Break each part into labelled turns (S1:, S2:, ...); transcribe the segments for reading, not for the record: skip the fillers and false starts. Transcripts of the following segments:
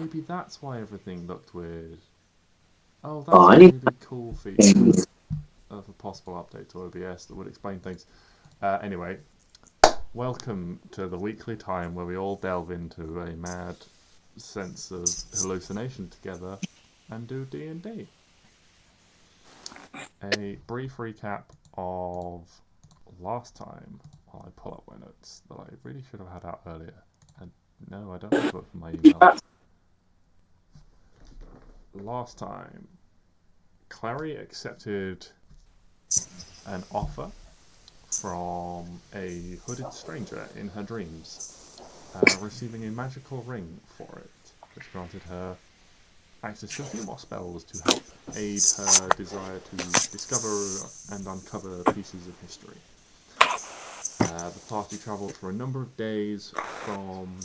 S1: maybe that's why everything looked weird. Oh, that's a really cool feature of a possible update to OBS that would explain things. Anyway, welcome to the weekly time where we all delve into a mad sense of hallucination together and do D&D. A brief recap of last time while I pull up my notes that I really should have had out earlier. And no, I don't have to open my email. Last time, Klari accepted an offer from a hooded stranger in her dreams, receiving a magical ring for it, which granted her access to a few more spells to help aid her desire to discover and uncover pieces of history. The party travelled for a number of days from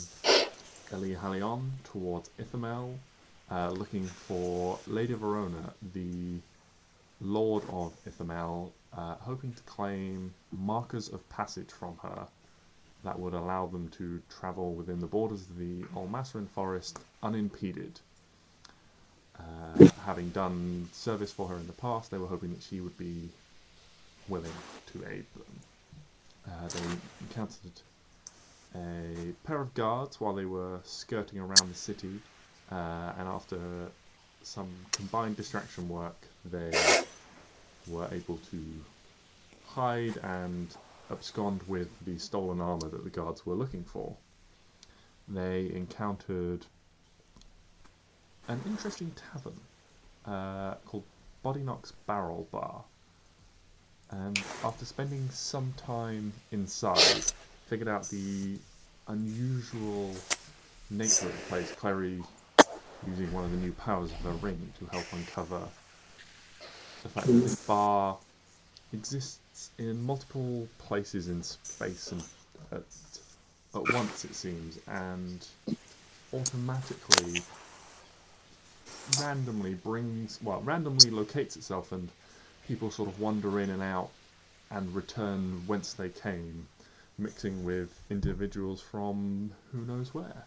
S1: Halion towards Ithemel, looking for Lady Verona, the Lord of Ithemel, hoping to claim markers of passage from her that would allow them to travel within the borders of the Olmasrin forest unimpeded. Having done service for her in the past, they were hoping that she would be willing to aid them. They encountered a pair of guards while they were skirting around the city, and after some combined distraction work, they were able to hide and abscond with the stolen armour that the guards were looking for. They encountered an interesting tavern called Bodyknock's Barrel Bar, and after spending some time inside, figured out the unusual nature of the place, Klari using one of the new powers of her ring to help uncover the fact that this bar exists in multiple places in space and at once, it seems, and automatically randomly locates itself, and people sort of wander in and out and return whence they came, mixing with individuals from who knows where.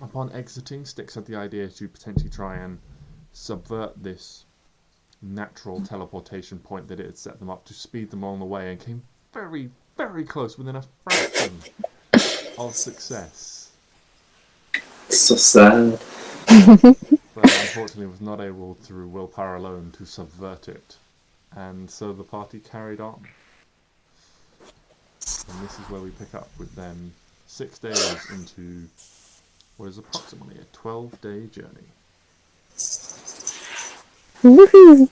S1: Upon exiting, Stix had the idea to potentially try and subvert this natural teleportation point that it had set them up to speed them along the way, and came very, very close, within a fraction of success.
S2: So sad.
S1: But unfortunately was not able through willpower alone to subvert it, and so the party carried on. And this is where we pick up with them 6 days into what is approximately a 12-day journey.
S3: Woohoo!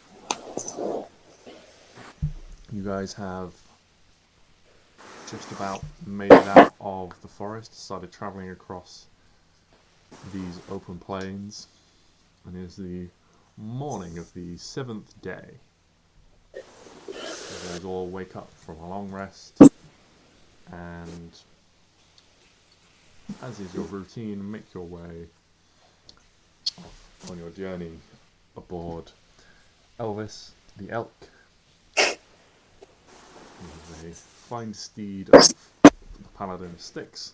S1: You guys have just about made it out of the forest, started travelling across these open plains, and it is the morning of the 7th day. You guys all wake up from a long rest, and as is your routine, make your way off on your journey aboard Elvis, the elk. He is a fine steed of the paladin of Stix,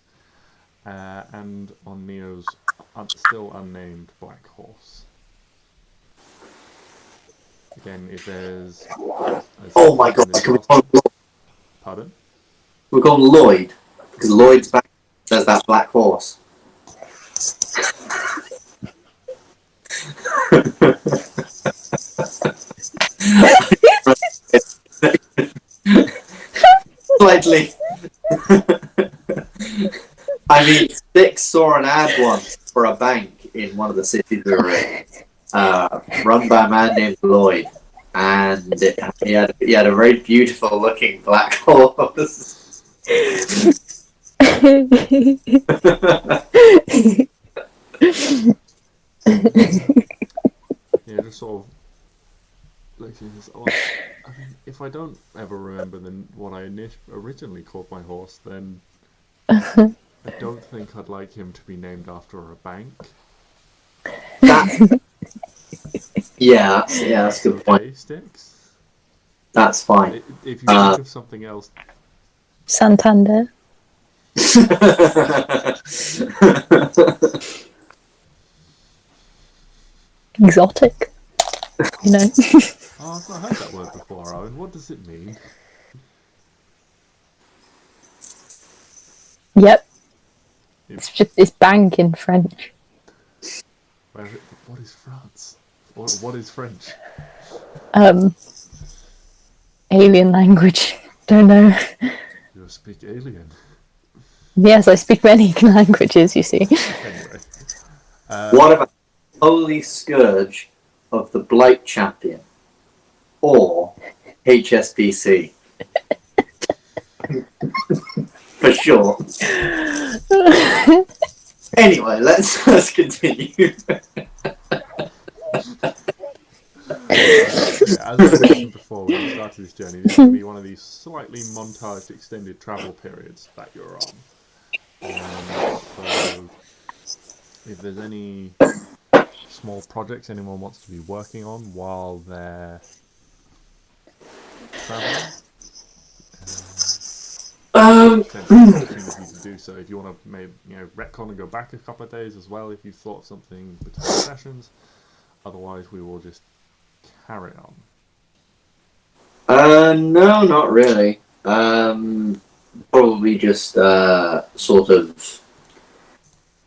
S1: and on Neo's still unnamed black horse. Again, if there's...
S2: Oh my god, can we call him Lloyd?
S1: Pardon?
S2: We'll call him Lloyd, because Lloyd's back says that black horse. Slightly. I mean, Stix saw an ad once for a bank in one of the cities we were in, run by a man named Lloyd, and he had a very beautiful looking black horse.
S1: Yeah, just sort of looks and says, "Oh, I mean, if I don't ever remember what I originally called my horse, then I don't think I'd like him to be named after a bank."
S2: Yeah, that's a good point.
S1: Okay, Stix?
S2: That's fine.
S1: If you think of something else,
S3: Santander. Exotic, you know.
S1: Oh, I've not heard that word before, Owen. What does it mean?
S3: Yep. It's bank in French.
S1: What is France? What is French?
S3: Alien language. Don't know.
S1: You speak alien.
S3: Yes, I speak many languages, you see.
S1: Anyway.
S2: What about Holy Scourge of the Blight Champion? Or HSBC? For sure. Anyway, let's continue.
S1: As I mentioned before, when we started this journey, this is going to be one of these slightly montaged extended travel periods that you're on. So, if there's any small projects anyone wants to be working on while they're traveling, opportunity to do so. If you want to maybe retcon and go back a couple of days as well, if you thought of something between sessions. Otherwise, we will just carry on.
S2: No, not really. Probably just sort of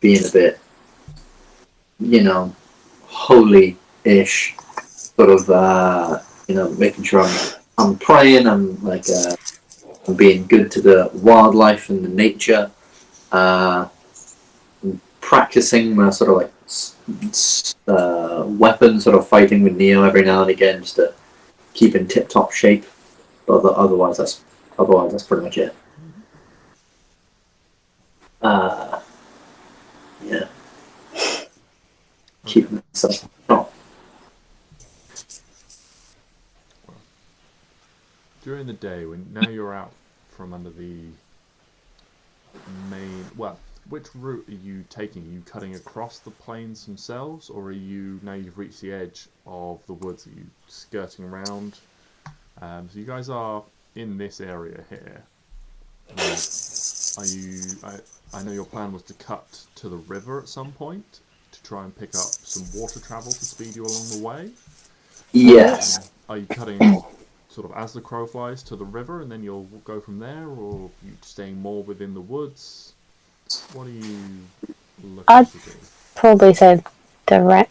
S2: being a bit, holy-ish, sort of, making sure I'm praying. I'm like I'm being good to the wildlife and the nature. Practicing my sort of like weapon, sort of fighting with Neo every now and again, just to keep in tip-top shape. But otherwise, that's pretty much it. Yeah. Keeping myself strong.
S1: During the day, now you're out from under the main. Well, which route are you taking? Are you cutting across the plains themselves, or are you, now you've reached the edge of the woods, are you skirting around? So you guys are in this area here. I know your plan was to cut to the river at some point to try and pick up some water travel to speed you along the way.
S2: Yes.
S1: Are you cutting sort of as the crow flies to the river and then you'll go from there, or are you staying more within the woods? What are you looking to do?
S3: Probably say direct.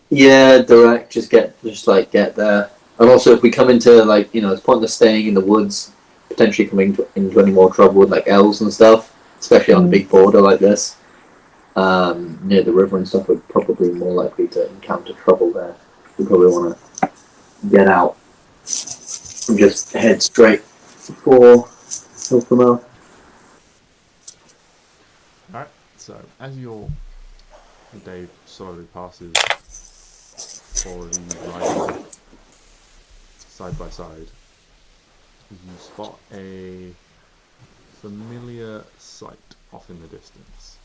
S2: Yeah, direct. Just get there. And also, if we come into it's pointless staying in the woods, potentially coming into any more trouble with like elves and stuff, especially on a big border like this. Near the river and stuff, we're probably more likely to encounter trouble there. We probably want to get out and just head straight for Ithemel.
S1: Alright, so as your day slowly passes, already riding side by side, you spot a familiar sight off in the distance.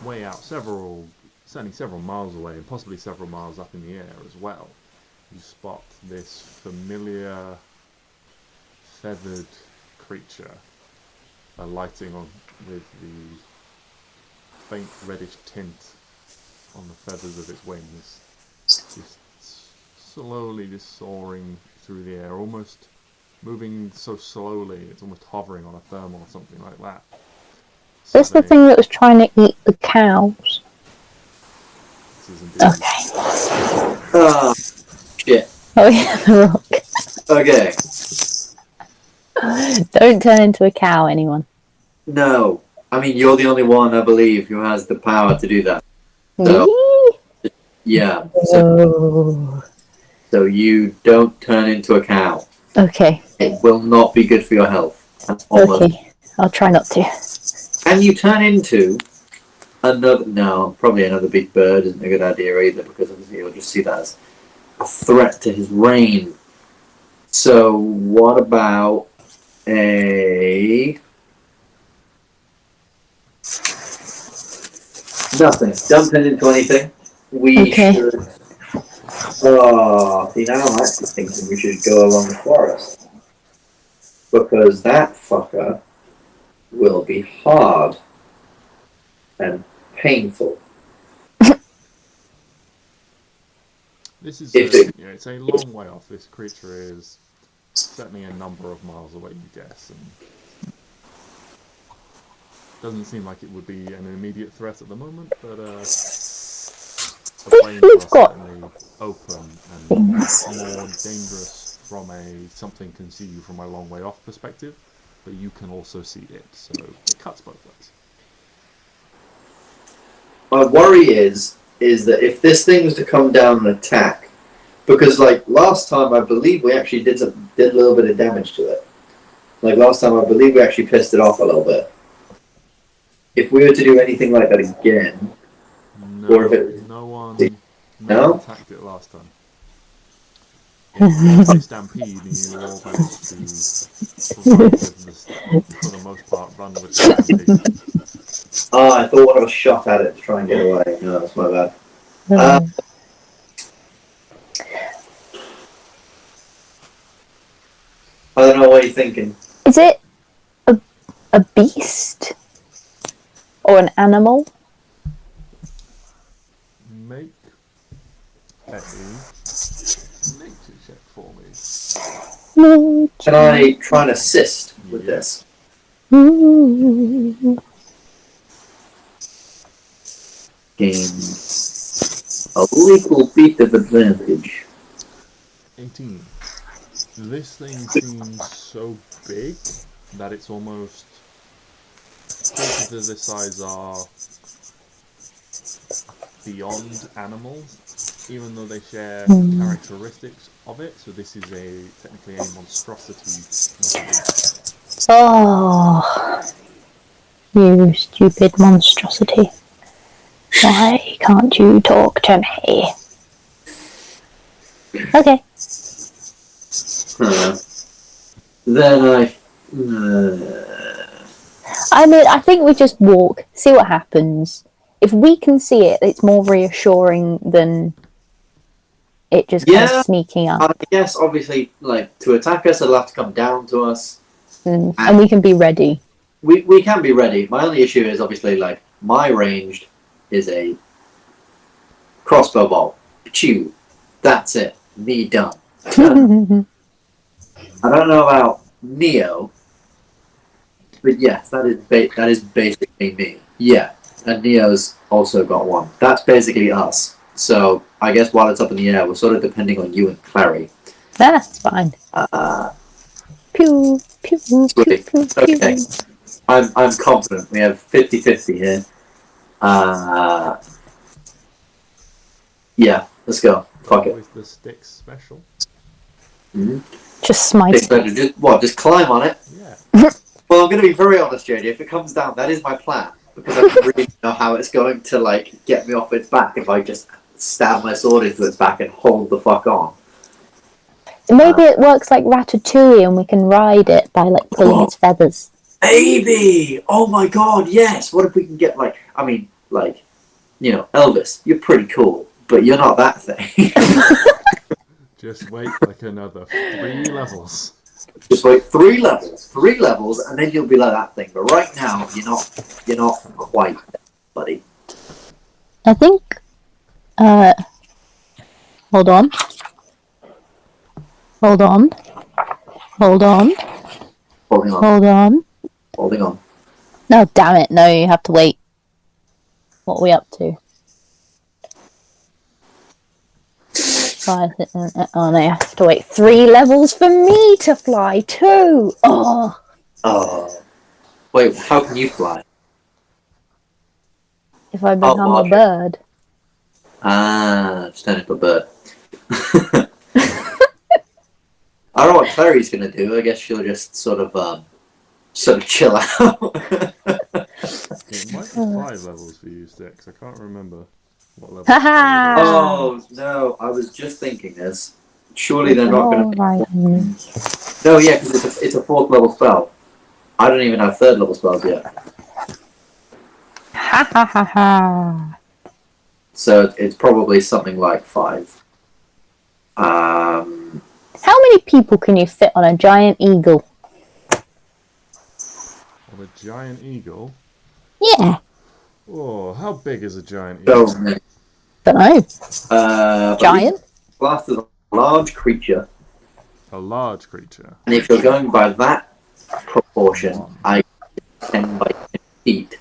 S1: Way out, certainly several miles away, and possibly several miles up in the air as well. You spot this familiar feathered creature alighting on with the faint reddish tint on the feathers of its wings, just slowly just soaring through the air, almost moving so slowly it's almost hovering on a thermal or something like that. So
S3: This the thing that was trying to eat the cows.
S1: This is indeed.
S3: Okay.
S2: Oh, shit.
S3: Oh yeah, the rock.
S2: Okay.
S3: Don't turn into a cow, anyone.
S2: No. I mean, you're the only one, I believe, who has the power to do that. So,
S3: Me?
S2: yeah.
S3: Oh.
S2: So you don't turn into a cow.
S3: Okay.
S2: It will not be good for your health.
S3: Okay. I'll try not to.
S2: And you turn into probably another big bird isn't a good idea either, because obviously you'll just see that as a threat to his reign. So what about a... Nothing. Don't turn into anything. We should... Oh, see, now I'm actually thinking we should go along the forest. Because that fucker will be hard. and painful.
S1: This is
S2: If
S1: it's a long way off. This creature is certainly a number of miles away, you guess, and doesn't seem like it would be an immediate threat at the moment, but the flames are certainly open and more dangerous from a something can see you from a long way off perspective, but you can also see it, so it cuts both ways.
S2: My worry is that if this thing was to come down and attack, because like last time I believe we actually did a little bit of damage to it. Like last time I believe we actually pissed it off a little bit. If we were to do anything like that again, or if it
S1: no one
S2: no?
S1: attacked it last time. It was a stampede, and you all managed to run with this, for the most part, run with the stampede.
S2: Oh, I thought one of us shot at it to try and get away. No, that's my bad. I don't know what you're thinking.
S3: Is it a beast? Or an animal?
S1: Make a nature check for me.
S3: No.
S2: Can I try and assist with this? Gain a little bit of advantage.
S1: 18. This thing seems so big that it's almost... creatures of this size are beyond animals, even though they share characteristics of it, so this is technically a monstrosity.
S3: Oh, you stupid monstrosity. Why can't you talk to me? Okay.
S2: Then
S3: I mean, I think we just walk, see what happens. If we can see it, it's more reassuring than it just kind of sneaking up.
S2: I guess, obviously, like, to attack us, it'll have to come down to us.
S3: And we can be ready.
S2: We can be ready. My only issue is, obviously, like, my ranged is a crossbow bolt. Chew. That's it. Me done. I don't know about Neo, but yes, that is basically me. Yeah, and Neo's also got one. That's basically us. So I guess while it's up in the air, we're sort of depending on you and Klari.
S3: That's fine. Pew, pew, pew, pew, pew.
S2: Okay. I'm confident. We have 50-50 here. Yeah, let's go. Fuck it.
S1: With the Stix special.
S2: Mm-hmm.
S3: Just smite it.
S2: Just climb on it?
S1: Yeah.
S2: Well, I'm going to be very honest, JD. If it comes down, that is my plan. Because I don't really know how it's going to, like, get me off its back if I just stab my sword into its back and hold the fuck on.
S3: Maybe it works like Ratatouille and we can ride it by, like, pulling its feathers.
S2: Maybe! Oh my god, yes! What if we can get, like, I mean, like, you know, Elvis, you're pretty cool, but you're not that thing.
S1: Just wait like another 3 levels.
S2: Just wait 3 levels, and then you'll be like that thing. But right now, you're not quite there, buddy.
S3: I think, hold on.
S2: Holding on.
S3: No, damn it, no, you have to wait. What are we up to? Oh no, you have to wait 3 levels for me to fly too! Oh!
S2: Wait, how can you fly?
S3: If I become a bird.
S2: Just turn into a bird. I don't know what Clary's gonna do. I guess she'll just sort of chill out.
S1: It might be 5 levels for you, Stix. I can't remember what level.
S2: Oh no! I was just thinking this. Surely they're not gonna. No, yeah, because it's a 4th level spell. I don't even have 3rd level spells yet.
S3: Ha ha ha ha!
S2: So it's probably something like 5.
S3: How many people can you fit on a giant eagle?
S1: On a giant eagle?
S3: Yeah.
S1: Oh, how big is a giant
S2: So,
S1: eagle?
S3: Don't know.
S2: Giant?
S3: Giant?
S2: Classed as a large creature,
S1: A large creature.
S2: and if you're going by that proportion,
S1: One.
S2: I 10 by 10 feet.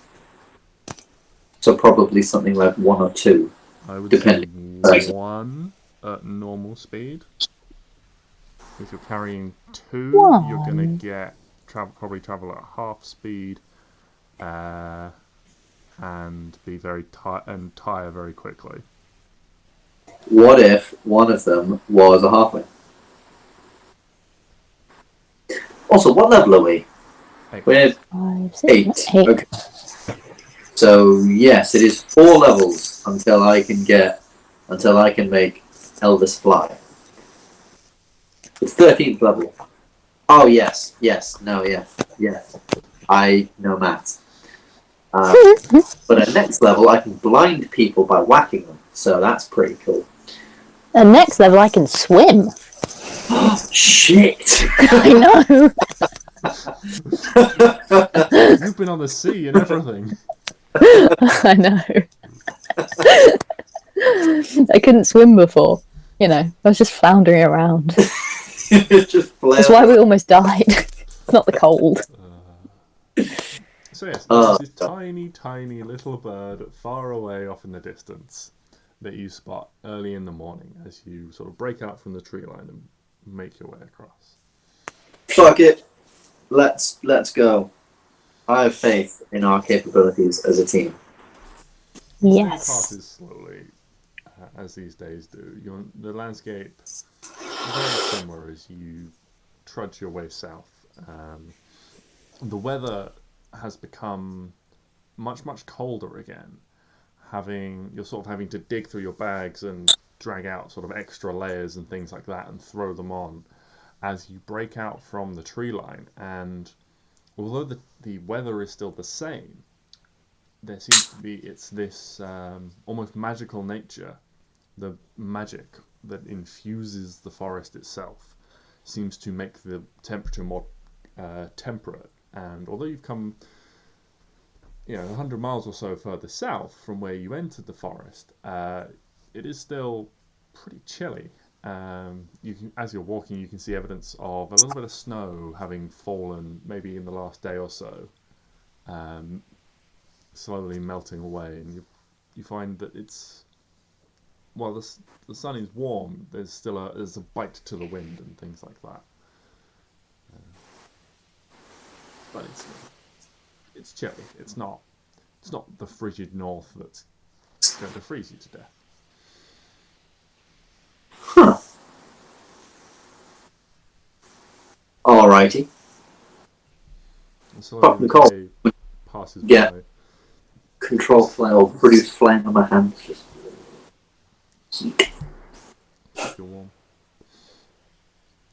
S2: So probably something like 1 or 2,
S1: I would say
S2: depending.
S1: 1 at normal speed. If you're carrying 2, you're gonna
S3: One.
S1: get probably travel at half speed, and be very and tire very quickly.
S2: What if one of them was a halfling? Also, what level are we?
S1: 8.
S2: We're
S3: 5,
S2: 8.
S3: 6, 8.
S2: Okay. So yes, it is 4 levels until I can make Elvis fly. It's 13th level. Oh yes, no, yes. I know maths. But at next level, I can blind people by whacking them. So that's pretty cool.
S3: The next level, I can swim.
S2: Shit!
S3: I know.
S1: You've been on the sea and everything.
S3: I know. I couldn't swim before. You know, I was just floundering around.
S2: Just
S3: That's why we almost died. It's not the cold.
S1: So yes, there's this tiny, tiny little bird far away off in the distance that you spot early in the morning as you sort of break out from the tree line and make your way across.
S2: Fuck it. Let's go. I have faith in our capabilities as a team.
S1: The day
S3: Yes.
S1: passes slowly, as these days do. The landscape is very similar as you trudge your way south. The weather has become much, much colder again. You're sort of having to dig through your bags and drag out sort of extra layers and things like that and throw them on as you break out from the tree line. And although the weather is still the same, there seems to be this almost magical nature. The magic that infuses the forest itself seems to make the temperature more temperate. And although you've come 100 miles or so further south from where you entered the forest, it is still pretty chilly. As you're walking, you can see evidence of a little bit of snow having fallen maybe in the last day or so, slowly melting away, and you find that while the sun is warm, there's a bite to the wind and things like that. But it's chilly. It's not the frigid north that's going to freeze you to death.
S2: Huh. Alrighty.
S1: And so
S2: Fucking
S1: the
S2: cold.
S1: day passes
S2: Yeah.
S1: by.
S2: Control flame or produce flame on my hands. Just
S1: Keep you warm.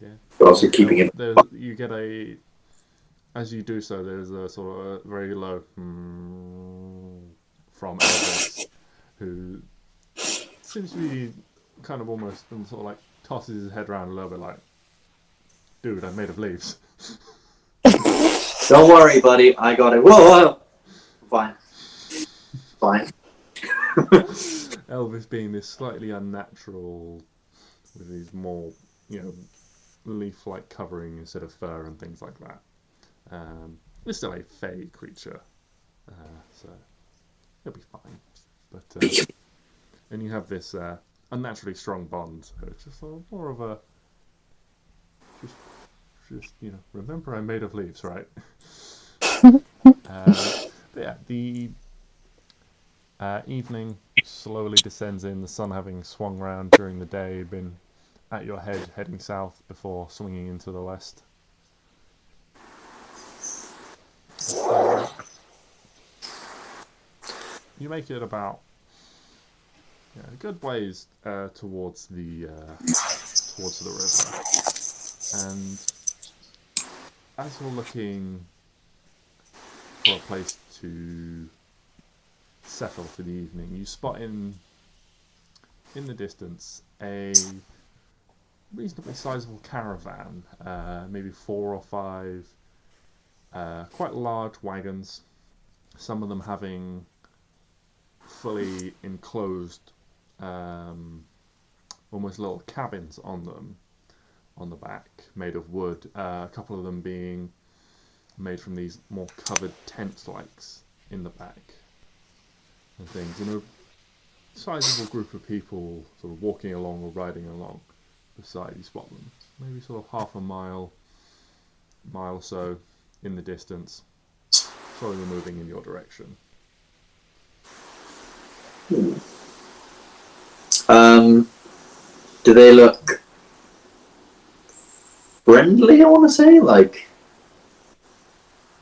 S1: Yeah.
S2: also keeping it.
S1: You get as you do so, there's a sort of a very low from Elvis, who seems to be kind of almost sort of like tosses his head around a little bit like, dude, I'm made of leaves.
S2: Don't worry, buddy. I got it. Whoa. Fine.
S1: Elvis being this slightly unnatural, with these more, leaf-like covering instead of fur and things like that. It's still a fey creature, so it'll be fine. But and you have this unnaturally strong bond, so it's just more of a just remember I'm made of leaves, right? But yeah, the evening slowly descends in, the sun having swung round during the day, been at your head heading south before swinging into the west. So you make it about a good ways towards the river, and as you're looking for a place to settle for the evening, you spot in the distance a reasonably sizable caravan, maybe 4 or 5 quite large wagons, some of them having fully enclosed, almost little cabins on them, on the back, made of wood. A couple of them being made from these more covered tent-likes in the back and things. And a sizable group of people sort of walking along or riding along beside you spot them. Maybe sort of half a mile or so in the distance, slowly moving in your direction.
S2: Do they look friendly? I want to say, like,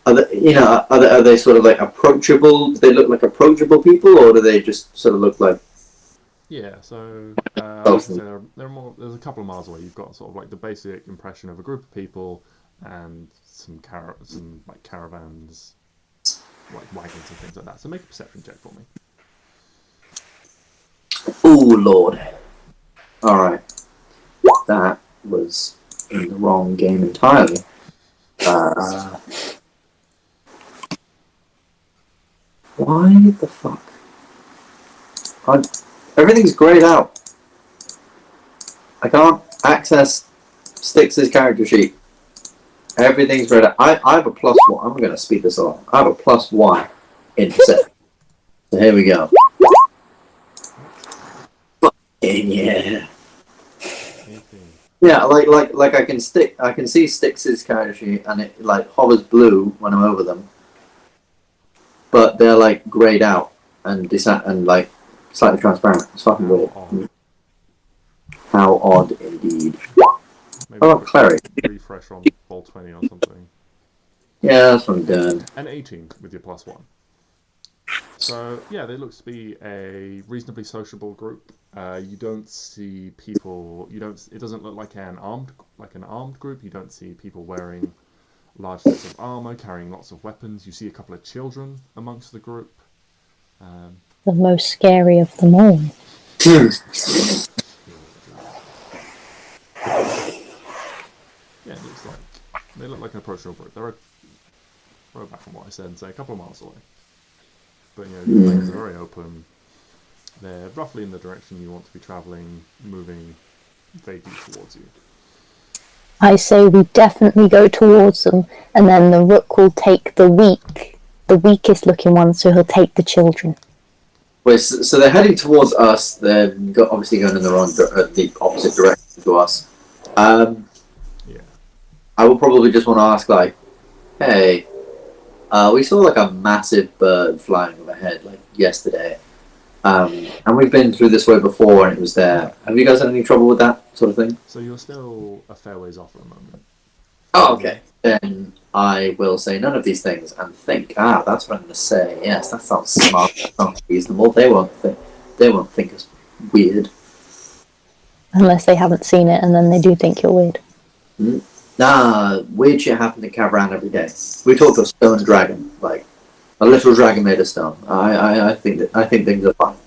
S2: are they sort of like approachable? Do they look like approachable people, or do they just sort of look like?
S1: Yeah, so I would say there's a couple of miles away. You've got sort of like the basic impression of a group of people and some like caravans, like wagons and things like that. So make a perception check for me.
S2: Oh Lord! All right, that was in the wrong game entirely. Why the fuck? Everything's grayed out. I can't access Stix's character sheet. Everything's grayed out. I have a +1. I'm going to speed this along. I have a +1 in perception. So here we go. Yeah. Yeah, like I can see Stix's character sheet, and it like hovers blue when I'm over them, but they're like grayed out and like slightly transparent. It's fucking weird. How odd indeed.
S1: Maybe
S2: Oh, Klari.
S1: Refresh on Roll20 or something.
S2: Yeah, that's what I'm doing.
S1: And 18 with your +1. So yeah, they look to be a reasonably sociable group. You don't see people. It doesn't look like an armed group. You don't see people wearing large sets of armor, carrying lots of weapons. You see a couple of children amongst the group.
S3: The most scary of them all.
S1: Yeah, it looks like they look like an approachable group. They're throw back on what I said and say a couple of miles away. But the plains are very open. They're roughly in the direction you want to be travelling, moving vaguely towards you.
S3: I say we definitely go towards them, and then the rook will take the weakest looking one, so he'll take the children.
S2: Wait, so they're heading towards us. They're obviously going in the opposite direction to us.
S1: Yeah.
S2: I will probably just want to ask, like, hey, we saw like a massive bird flying overhead like yesterday, and we've been through this way before, and it was there. Have you guys had any trouble with that sort of thing?
S1: So you're still a fair ways off at the moment.
S2: Oh, okay. Then I will say none of these things and think, that's what I'm going to say. Yes, that sounds smart. That sounds reasonable. They won't think us weird.
S3: Unless they haven't seen it, and then they do think you're weird.
S2: Nah, weird shit happens in Kavran every day. We talk to a stone dragon, like a little dragon made of stone. I think things are fine.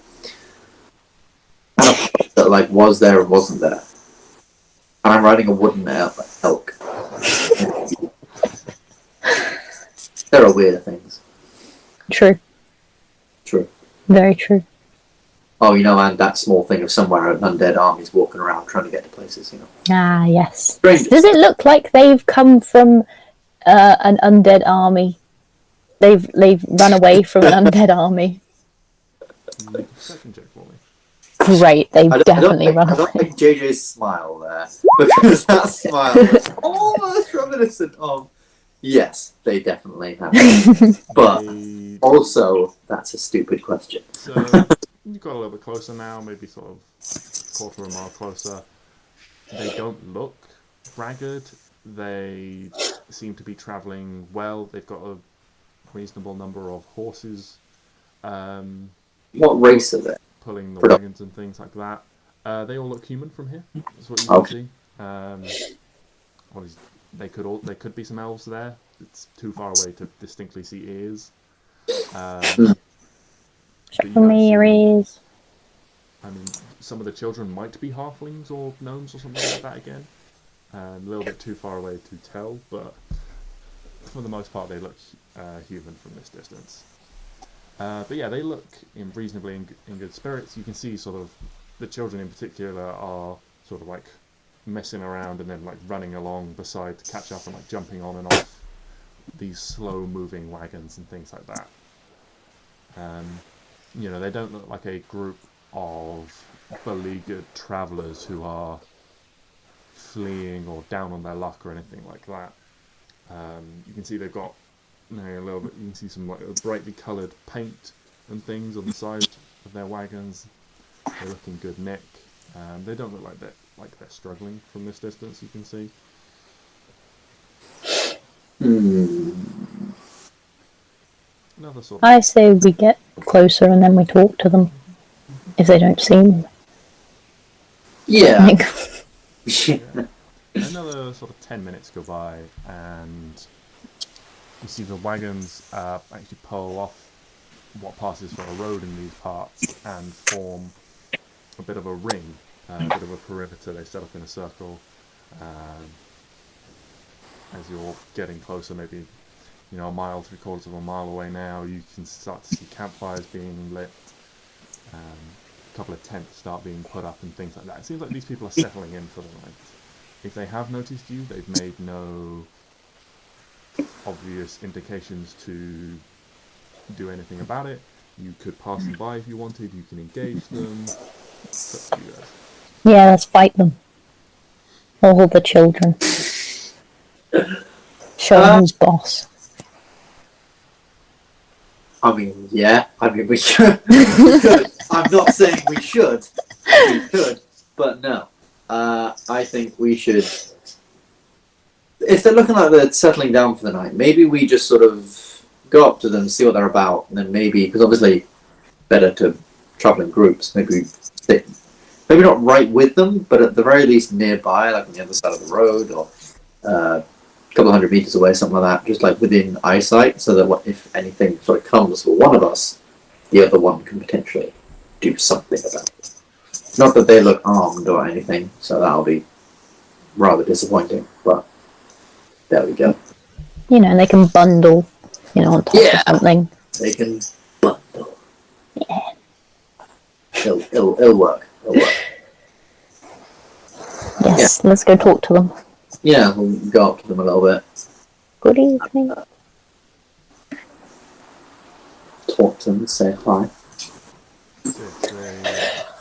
S2: And a that like was there and wasn't there. And I'm riding a wooden elk. There are weird things.
S3: True. Very true.
S2: Oh, and that small thing of somewhere an undead army's walking around trying to get to places,
S3: Ah, yes.
S2: Strangers.
S3: Does it look like they've come from an undead army? They've run away from an undead army.
S1: Make a perception check for me.
S3: Great, they've definitely run
S2: I
S3: away.
S2: don't like JJ's smile there, because that smile is almost reminiscent of. Yes, they definitely have. But also, that's a stupid question.
S1: So you've got a little bit closer now, maybe sort of quarter of a mile closer. They don't look ragged. They seem to be travelling well. They've got a reasonable number of horses.
S2: What race are they?
S1: Pulling the wagons and things like that. They all look human from here. That's what you can see. They could be some elves there. It's too far away to distinctly see ears.
S3: Show me your ears.
S1: I mean, some of the children might be halflings or gnomes or something like that again. A little bit too far away to tell, but for the most part they look human from this distance. But yeah, they look reasonably in good spirits. You can see sort of the children in particular are sort of like messing around and then like running along beside to catch up and like jumping on and off these slow moving wagons and things like that. They don't look like a group of beleaguered travellers who are fleeing or down on their luck or anything like that. You can see they've got a little bit. You can see some like brightly coloured paint and things on the side of their wagons. They look in good nick. They don't look like they're struggling from this distance. You can see. Another sort of...
S3: I say we get closer and then we talk to them if they don't seem.
S2: Yeah.
S1: Yeah. Another sort of 10 minutes go by, and you see the wagons actually pull off what passes for a road in these parts and form a bit of a ring, a bit of a perimeter. They set up in a circle. As you're getting closer, maybe a mile, 3/4 of a mile away now, you can start to see campfires being lit. A couple of tents start being put up and things like that. It seems like these people are settling in for the night. If they have noticed you, they've made no obvious indications to do anything about it. You could pass them by if you wanted. You can engage them. It's up to you guys.
S3: Yeah, let's fight them. All the children. Show them who's boss.
S2: I mean, yeah. I mean, we should. We could. I'm not saying we should. We could, but no. I think we should. If they're looking like they're settling down for the night, maybe we just sort of go up to them, see what they're about, and then maybe, because obviously better to travel in groups, maybe not right with them, but at the very least nearby, like on the other side of the road, or a couple of 100 meters away, something like that, just like within eyesight, so that if anything sort of comes for one of us, the other one can potentially do something about it. Not that they look armed or anything, so that'll be rather disappointing, but there we go.
S3: And they can bundle, on top of something.
S2: They can bundle. Yeah. It'll work.
S3: Yes, let's go talk to them.
S2: Yeah, we'll go up to them a little bit.
S3: Good evening.
S2: Talk to them, say hi.
S1: They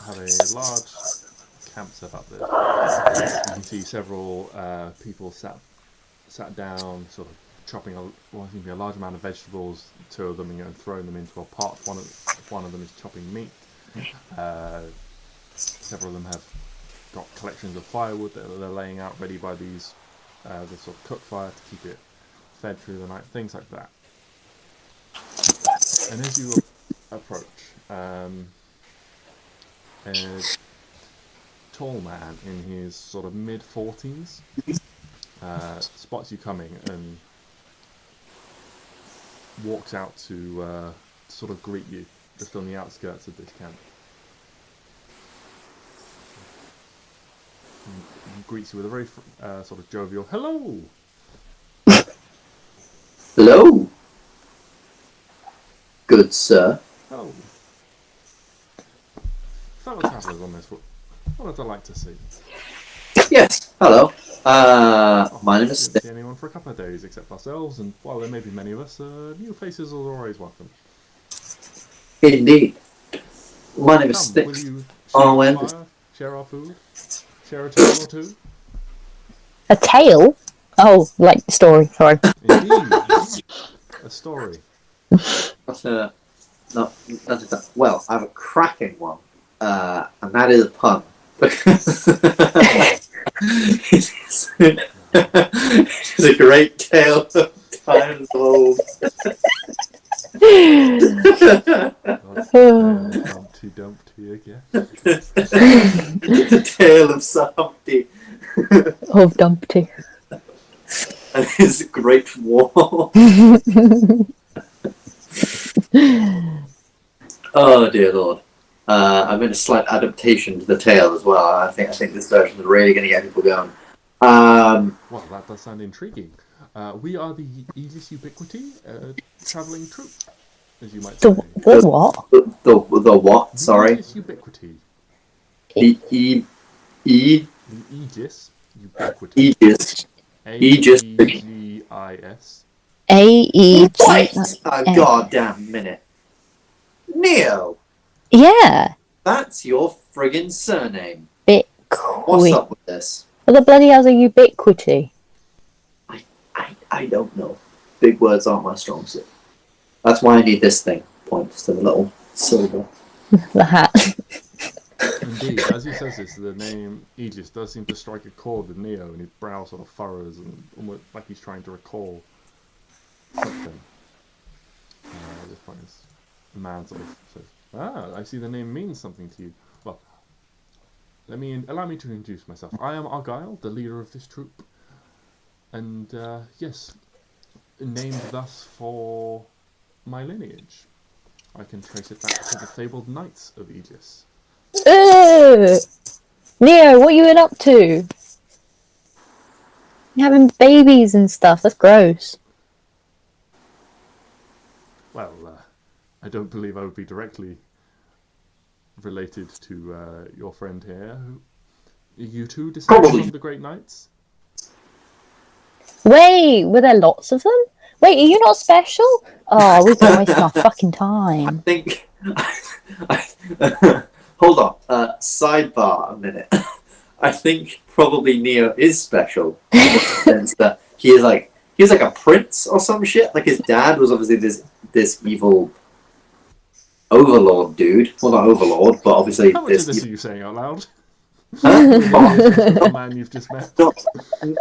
S1: have a large camp set up there. You can see several people sat down, sort of chopping a large amount of vegetables. Two of them, throwing them into a pot. One of them is chopping meat. Several of them have got collections of firewood that they're laying out ready by these the sort of cook fire to keep it fed through the night. Things like that. And as you approach, a tall man in his sort of mid-40s spots you coming and walks out to sort of greet you just on the outskirts of this camp. And greets you with a very sort of jovial hello.
S2: Hello, good sir.
S1: Hello. Fellow travellers on this, what would I like to see?
S2: Yes, hello. My name is
S1: Didn't
S2: Stix.
S1: see anyone for a couple of days except ourselves, and while there may be many of us, new faces are always welcome.
S2: Indeed. My name is
S1: Come, will
S2: Stix.
S1: you share our
S2: Arwen.
S1: fire, share our food, share a tale or two?
S3: A tale? Oh, like story, sorry.
S1: Indeed. A story.
S2: Well, I have a cracking one, and that is a pun. It's a great tale of times old.
S1: That's Humpty Dumpty again.
S2: The tale of Sir Humpty
S3: Of Dumpty.
S2: and his great war. Oh dear lord. I made a slight adaptation to the tale as well. I think this version is really going to get people going.
S1: Well, that does sound intriguing. We are the Aegis Ubiquity travelling troupe. as you might
S3: The
S1: say.
S3: what?
S2: The what? Sorry.
S1: Aegis ubiquity.
S2: The
S1: The Aegis ubiquity.
S2: Aegis. Aegis.
S1: A-E-G-I-S.
S3: A-E-G.
S2: Wait a goddamn minute. Neo,
S3: Yeah.
S2: that's your friggin' surname.
S3: Bitcoin.
S2: What's up with this?
S3: What the bloody hell's a ubiquity?
S2: I don't know. Big words aren't my strong suit. That's why I need this thing. Points to the little silver.
S3: The hat.
S1: Indeed, as he says this, the name Aegis does seem to strike a chord with Neo, and his brow sort of furrows, and almost like he's trying to recall something. At this point, the man sort of says, I see the name means something to you. Well, allow me to introduce myself. I am Argyle, the leader of this troop, and yes, named thus for my lineage. I can trace it back to the fabled Knights of Aegis.
S3: Neo, what you been up to? You're having babies and stuff. That's gross.
S1: Well, I don't believe I would be directly related to your friend here. You two descended from the Great Knights?
S3: Wait, were there lots of them? Wait, are you not special? Oh, we've been wasting our fucking time.
S2: I think. Hold on. Sidebar a minute. I think probably Neo is special in the sense that he's like a prince or some shit. Like his dad was obviously this evil overlord dude. Well, not overlord, but obviously
S1: How much
S2: this.
S1: of this are you saying out loud?
S2: Huh?
S1: The man you've just met.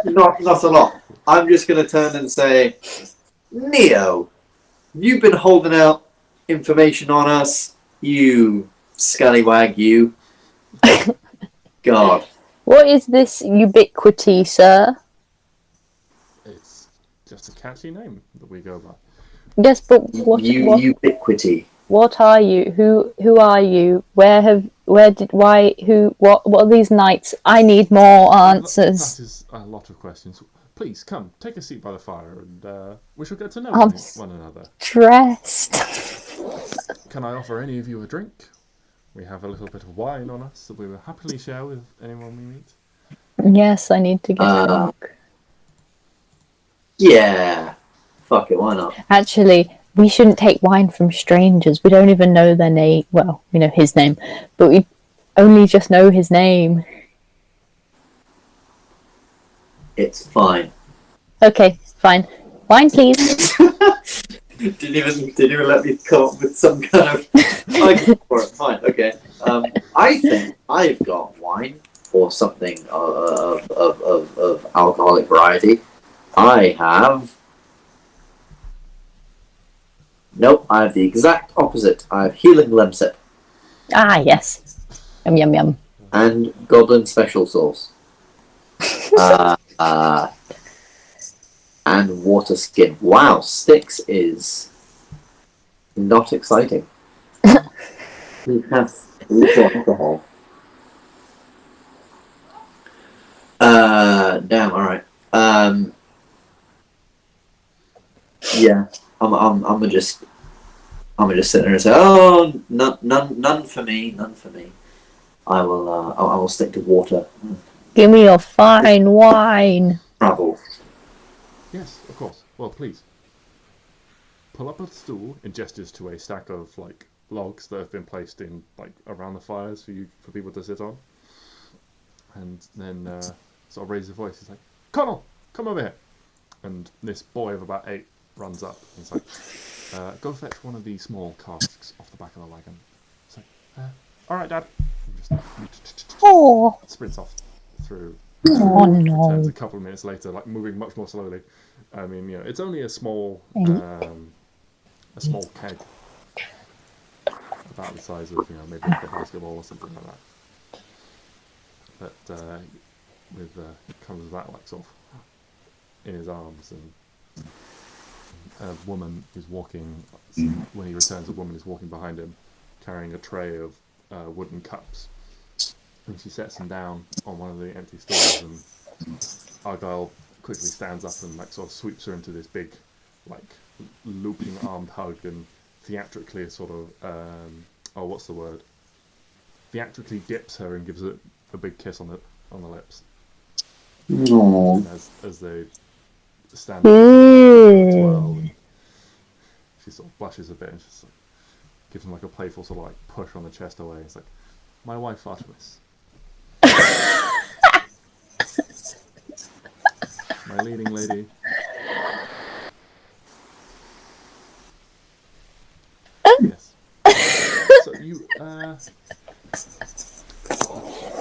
S2: Not a lot. I'm just gonna turn and say, Neo, you've been holding out information on us, you scallywag, you. God.
S3: What is this ubiquity, sir?
S1: It's just a catchy name that we go by.
S3: Yes, but what
S2: Ubiquity.
S3: What are you? Who are you? What are these knights? I need more answers.
S1: That is a lot of questions. Please, come, take a seat by the fire and we shall get to know
S3: I'm
S1: one another.
S3: Stressed.
S1: Can I offer any of you a drink? We have a little bit of wine on us that we will happily share with anyone we meet.
S3: Yes, I need to get drunk.
S2: Yeah. Fuck it, why not?
S3: Actually, we shouldn't take wine from strangers. We don't even know their name. Well, we know his name, but we only just know his name.
S2: It's fine.
S3: Okay, fine. Wine, please.
S2: Didn't even let me come up with some kind of argument for it. Fine, okay. I think I've got wine or something of alcoholic variety. I have. Nope, I have the exact opposite. I have healing lemsip.
S3: Ah, yes. Yum, yum, yum.
S2: And goblin special sauce. And water skin. Wow, Stix is not exciting. We have alcohol. Damn. All right. Yeah. I'm just sit there and say, oh, none for me, none for me. I will stick to water.
S3: Give me your fine wine.
S2: Travel.
S1: Yes, of course. Well, please. Pull up a stool and gestures to a stack of logs that have been placed in around the fires for people to sit on. And then sort of raises a voice. He's like, Connell, come over here. And this boy of about 8 runs up and it's like, go fetch one of these small casks off the back of the wagon. It's like, all right, Dad. And just sprints off through.
S3: Oh no.
S1: Returns a couple of minutes later, moving much more slowly. I mean, it's only a small keg, about the size of maybe like a basketball or something like that. But comes with that sort of in his arms, and a woman is walking. When he returns, a woman is walking behind him, carrying a tray of wooden cups. And she sets them down on one of the empty stools, and Argyle quickly stands up and sort of sweeps her into this big, looping armed hug and theatrically sort of what's the word? Theatrically dips her and gives it a big kiss on the lips.
S2: No.
S1: And as they stand there as well, and she sort of blushes a bit and just like, gives him like a playful sort of like push on the chest away. It's like, my wife Artemis. My leading lady. Yes. So you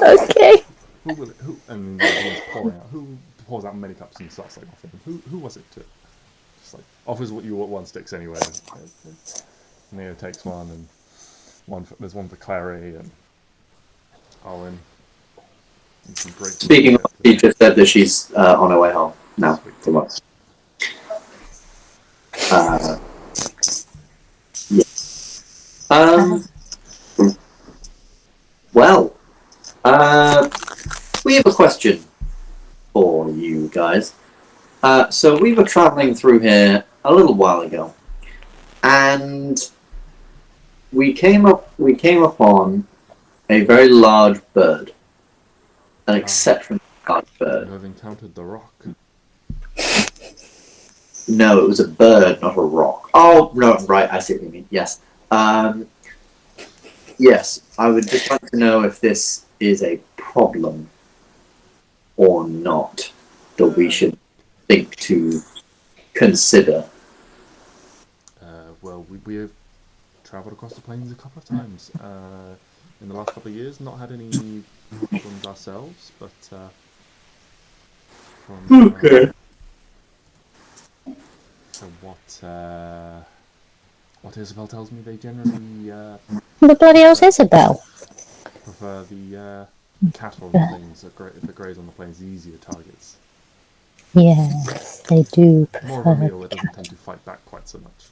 S3: Okay.
S1: who will it, who and he's pouring out who pours out many cups and starts like offering who was it to just like offers what you want, one Stix anyway. Neo takes one, and there's one for Klari and Arwen.
S2: Speaking of, she just said that she's on her way home now from us. Yeah. Well, we have a question for you guys. So we were travelling through here a little while ago, and we came upon a very large bird, an exceptionally large bird.
S1: You have encountered the rock.
S2: No, it was a bird, not a rock. Oh no, right, I see what you mean. Yes. Yes, I would just like to know if this is a problem or not that we should think to consider.
S1: Well, we have travelled across the plains a couple of times in the last couple of years. Not had any problems ourselves, but from
S2: Okay.
S1: so what Isabel tells me, they generally
S3: The bloody hell's Isabel?
S1: prefer the cattle and things that graze on the plains, the easier targets.
S3: Yes, they do
S1: More of a
S3: prefer.
S1: meal that doesn't tend to fight back quite so much.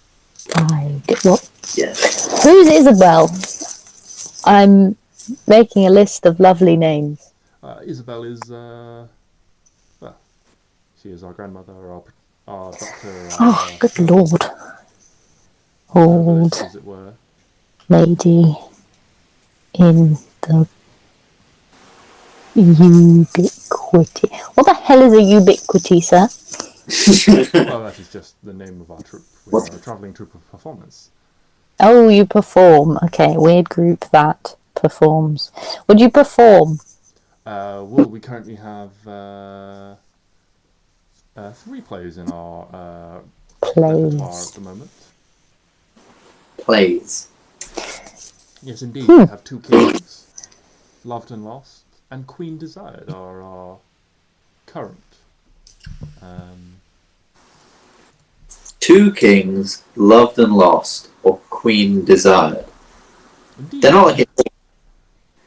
S3: What?
S2: Yes.
S3: Who's Isabel? I'm making a list of lovely names.
S1: Isabel is well, she is our grandmother, our doctor,
S3: Oh, good lord. Old
S1: as it were.
S3: lady in the ubiquity. What the hell is a ubiquity, sir?
S1: Well, that is just the name of our troupe. We are a travelling troupe of performers.
S3: Oh, you perform. Okay, weird group that performs. Would you perform?
S1: Well, we currently have 3 players in our repertoire
S3: Plays.
S1: at the moment.
S2: Plays.
S1: Yes, indeed. We have 2 kings, Loved and Lost, and Queen Desired are our current.
S2: 2 kings, loved and lost, or queen desired.
S1: Indeed.
S2: They're not like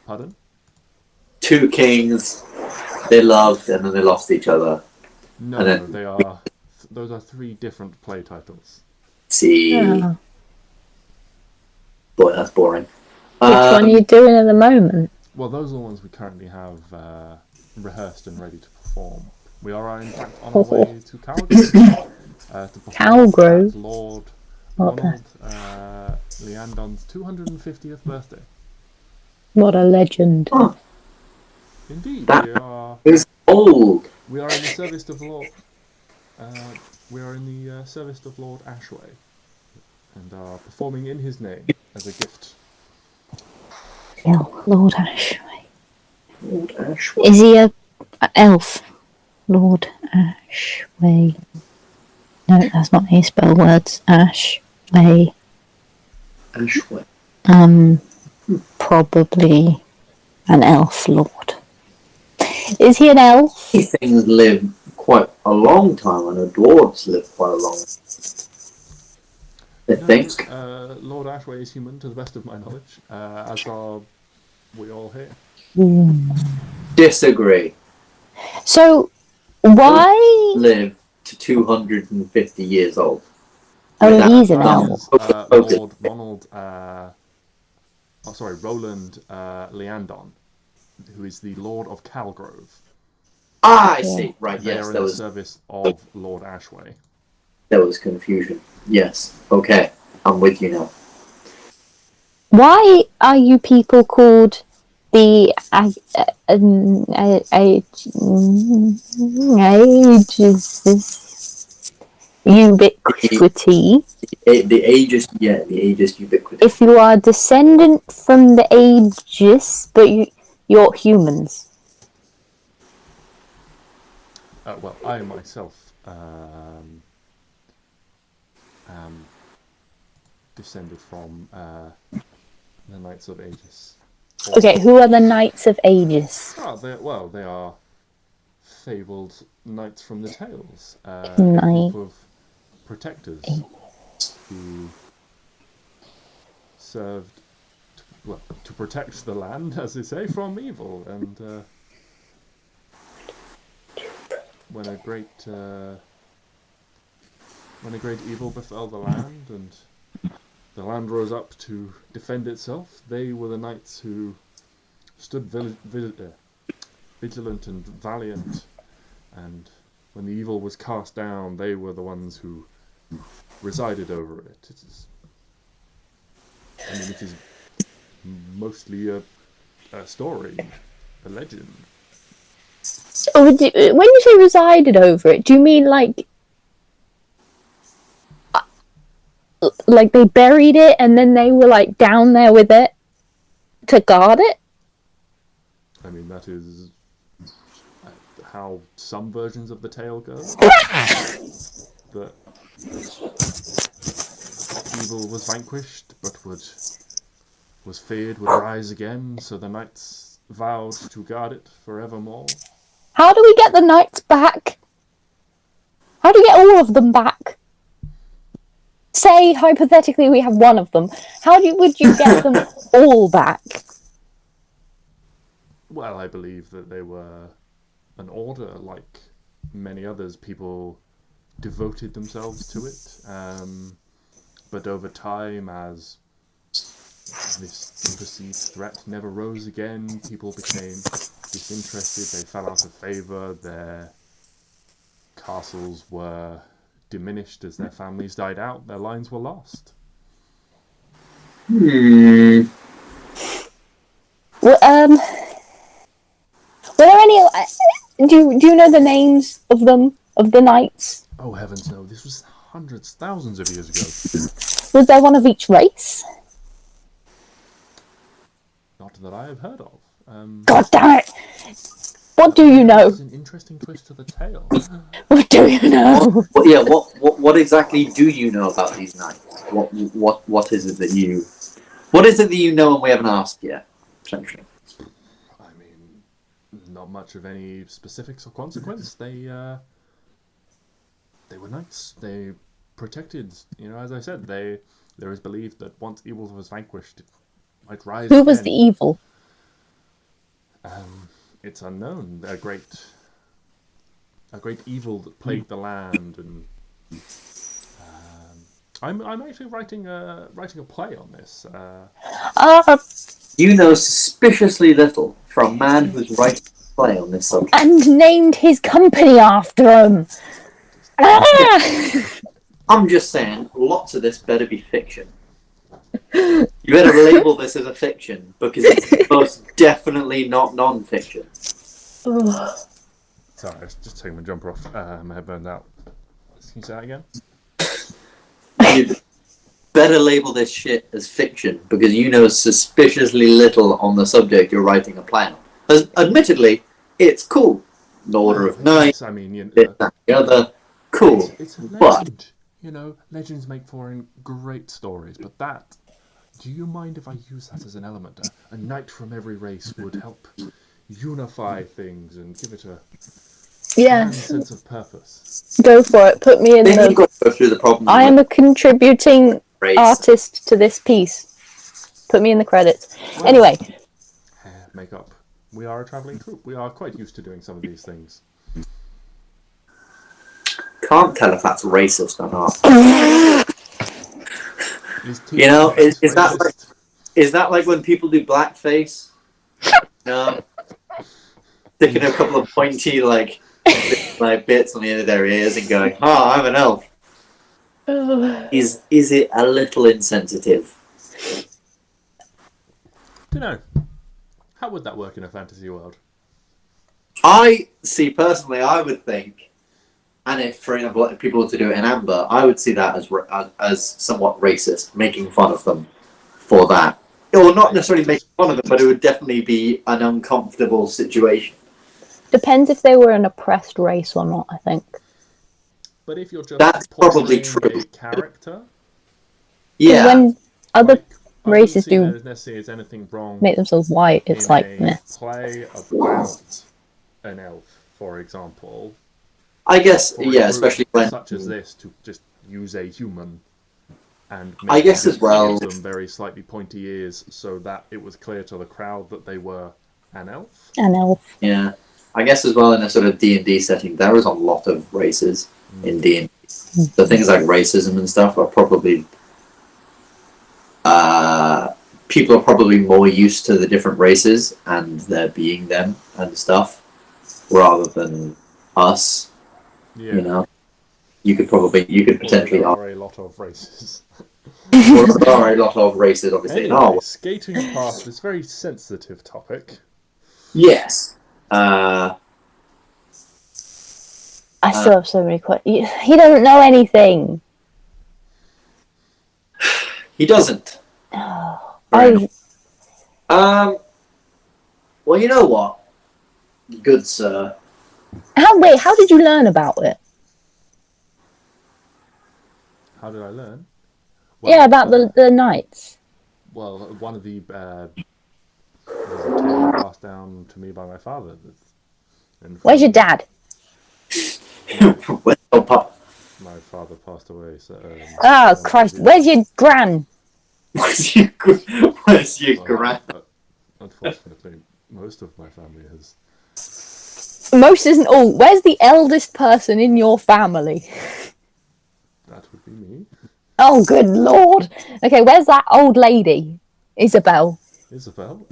S1: Pardon?
S2: 2 kings, they loved and then they lost each other.
S1: No,
S2: And then-
S1: they are. Those are 3 different play titles.
S2: See,
S3: Ah,
S2: boy, that's boring.
S3: which one are you doing at the moment?
S1: Well, those are the ones we currently have rehearsed and ready to perform. We are, in fact, on our way to Calgrove to perform
S3: Calgrove?
S1: at Lord
S3: What the-
S1: Ronald Leandon's 250th birthday.
S3: What a legend.
S2: Huh,
S1: Indeed,
S2: That- it's old.
S1: we are in the service of Lord. We are in the service of Lord Ashway, and are performing in his name as a gift.
S3: Yeah, Lord Ashway.
S2: Old Ashway.
S3: Is he a elf? Lord Ashway. No, that's not how you spell words. Ashway.
S2: Ashway.
S3: Probably an elf lord. Is he an elf?
S2: These things live quite a long time. I know dwarves live quite a long time. I think.
S1: Lord Ashway is human, to the best of my knowledge, as are we all here.
S2: Disagree.
S3: So, why?
S2: Live to 250 years old.
S3: Oh, he's an
S1: That
S3: elf.
S1: is Lord Ronald. Roland Leandon, who is the Lord of Calgrove.
S2: Ah, I see. Right,
S1: They
S2: yes,
S1: are in
S2: there
S1: the
S2: was
S1: service of Lord Ashway.
S2: confusion. Yes. Okay, I'm with you now.
S3: Why are you people called the ubiquity?
S2: The Aegis, yeah, the Aegis ubiquity.
S3: If you are a descendant from the Aegis, but you're humans.
S1: Well, I myself am descended from the Knights of Aegis.
S3: Okay, who are the Knights of Aegis?
S1: Oh, they are fabled knights from the tales. A
S3: Knight.
S1: group of protectors who served to protect the land, as they say, from evil. And when a great evil befell the land, and the land rose up to defend itself, they were the knights who stood vigilant and valiant. And when the evil was cast down, they were the ones who resided over it. It is mostly a story, a legend.
S3: Oh, when you say resided over it, do you mean like they buried it and then they were like down there with it to guard it?
S1: I mean, that is how some versions of the tale go. That evil was vanquished, but was feared would rise again, so the knights vowed to guard it forevermore.
S3: How do we get the knights back? How do we get all of them back? Say, hypothetically, we have one of them. How would you get them all back?
S1: Well, I believe that they were an order, like many others. People devoted themselves to it. But over time, as this perceived threat never rose again, people became disinterested, they fell out of favour, their castles were diminished as their families died out, their lines were lost.
S3: Well, were there any? Do you know the names of them, of the knights?
S1: Oh heavens no! This was hundreds, thousands of years ago.
S3: Was there one of each race?
S1: Not that I have heard of.
S3: God damn it! What do you know?
S1: It's an interesting twist to the tale.
S3: What do you know?
S2: What exactly do you know about these knights? What is it that you? What is it that you know and we haven't asked yet? Essentially.
S1: I mean, not much of any specifics or consequence. They were knights. They protected. You know, as I said, there is belief that once evil was vanquished, it might rise.
S3: Who was the evil?
S1: It's unknown. A great evil that plagued the land, and I'm actually writing a play on this.
S2: You know suspiciously little for a man who's writing a play on this subject.
S3: And named his company after him.
S2: I'm just saying, lots of this better be fiction. You better label this as a fiction, because it's most definitely not non-fiction.
S1: Sorry, I was just taking my jumper off. My headphones out. Can you say that again?
S2: You better label this shit as fiction, because you know suspiciously little on the subject you're writing a play on. Admittedly, it's cool. The Order of Knights,
S1: I mean,
S2: this, that, the other, cool.
S1: It's a legend.
S2: But
S1: you know, legends make for great stories, but that. Do you mind if I use that as an element? A knight from every race would help unify things and give it a sense of purpose.
S3: Go for it. Put me in
S2: then you've got to go through the problem.
S3: I am a contributing
S2: race.
S3: artist to this piece. Put me in the credits.
S1: Well,
S3: anyway.
S1: Makeup. We are a travelling troupe. We are quite used to doing some of these things.
S2: Can't tell if that's racist or not. You know, is that like when people do blackface? No. Sticking a couple of pointy like bits on the end of their ears and going, "Oh, I'm an elf." Is it a little insensitive?
S1: Don't know. How would that work in a fantasy world?
S2: I see personally. I would think, and if, for example, if people were to do it in Amber, I would see that as somewhat racist, making fun of them for that, or not necessarily making fun of them, but it would definitely be an uncomfortable situation.
S3: Depends if they were an oppressed race or not, I think.
S1: But if you're just
S2: That's probably
S1: portraying
S2: true.
S1: a character,
S2: Yeah.
S3: When other
S1: like, I
S3: races
S1: wouldn't see
S3: do
S1: there necessarily as anything wrong
S3: make themselves white, it's
S1: in
S3: like,
S1: a
S3: meh.
S1: play about an elf, for example.
S2: I guess,
S1: For a
S2: yeah,
S1: group
S2: especially when
S1: such as this, to just use a human and make
S2: I guess as well.
S1: give them very slightly pointy ears, so that it was clear to the crowd that they were an elf.
S3: An elf.
S2: Yeah, I guess as well in a sort of D&D setting, there is a lot of races in D&D. So things like racism and stuff are probably people are probably more used to the different races and there being them and stuff, rather than us.
S1: Yeah.
S2: You know, you could potentially
S1: There
S2: ask.
S1: are a lot of races.
S2: Well, there are a lot of races, obviously.
S1: Anyway,
S2: Oh,
S1: skating past this very sensitive topic.
S2: yes.
S3: I still have so many questions. He doesn't know anything.
S2: He doesn't.
S3: I
S2: Well, you know what, good sir.
S3: how did you learn about it?
S1: How did I learn?
S3: Yeah, about the knights.
S1: Well, one of the was a tale passed down to me by my father. And
S3: Where's your dad?
S2: Where's your pop?
S1: My father passed away. So.
S3: Oh Christ! Where's your gran?
S2: Where's your gran?
S1: Unfortunately, most of my family has.
S3: Most isn't all. Where's the eldest person in your family?
S1: That would be me.
S3: Oh, good lord. Okay, where's that old lady? Isabel.
S1: Isabel.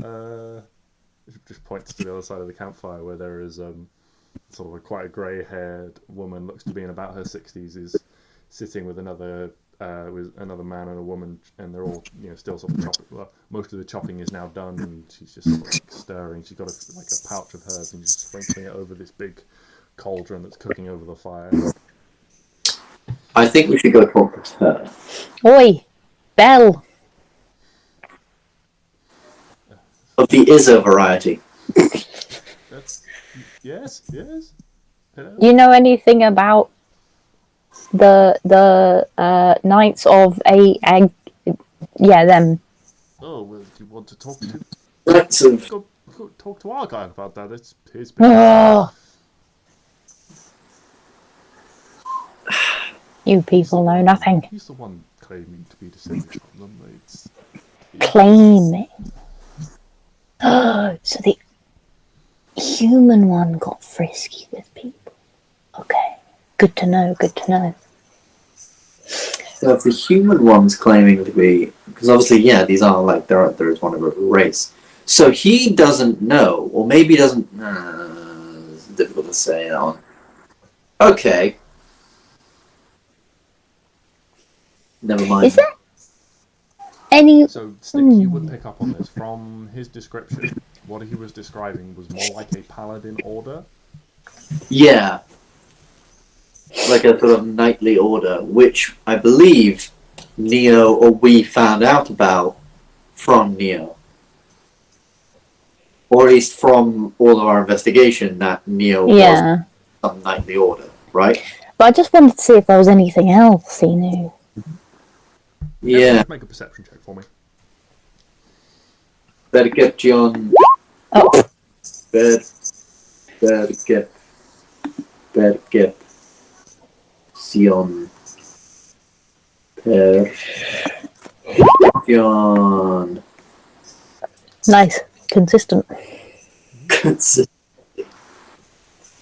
S1: Just points to the other side of the campfire where there is sort of quite a grey-haired woman, looks to be in about her 60s, is sitting with another man and a woman, and they're all still sort of chopping. Well, most of the chopping is now done, and she's just sort of like stirring. She's got a pouch of herbs and just sprinkling it over this big cauldron that's cooking over the fire.
S2: I think we should go talk to her.
S3: Oi, Belle.
S2: Of the Izza variety.
S1: Yes. Hello?
S3: You know anything about the Knights of them?
S1: Oh, well, do you want to talk to?
S2: Knights of.
S1: Go talk to our guy about that. It's his
S3: Oh, you people know nothing.
S1: He's the one claiming to be descended from them.
S3: Claiming. So the human one got frisky with people. Okay. Good to know.
S2: So if the human one's claiming to be, because obviously, yeah, these are like there is one of a race. So he doesn't know, or maybe doesn't. It's difficult to say that one. Okay. Never mind.
S3: Is there any?
S1: So, Stix, you would pick up on this from his description. What he was describing was more like a paladin order.
S2: Yeah. Like a sort of knightly order, which I believe Neo or we found out about from Neo. Or at least from all of our investigation that Neo was some knightly order, right?
S3: But I just wanted to see if there was anything else he knew.
S2: Yeah.
S1: Make a perception check for me.
S2: Better get John.
S3: Oh.
S2: Better get Sion. John.
S3: Nice. Consistent.
S1: You want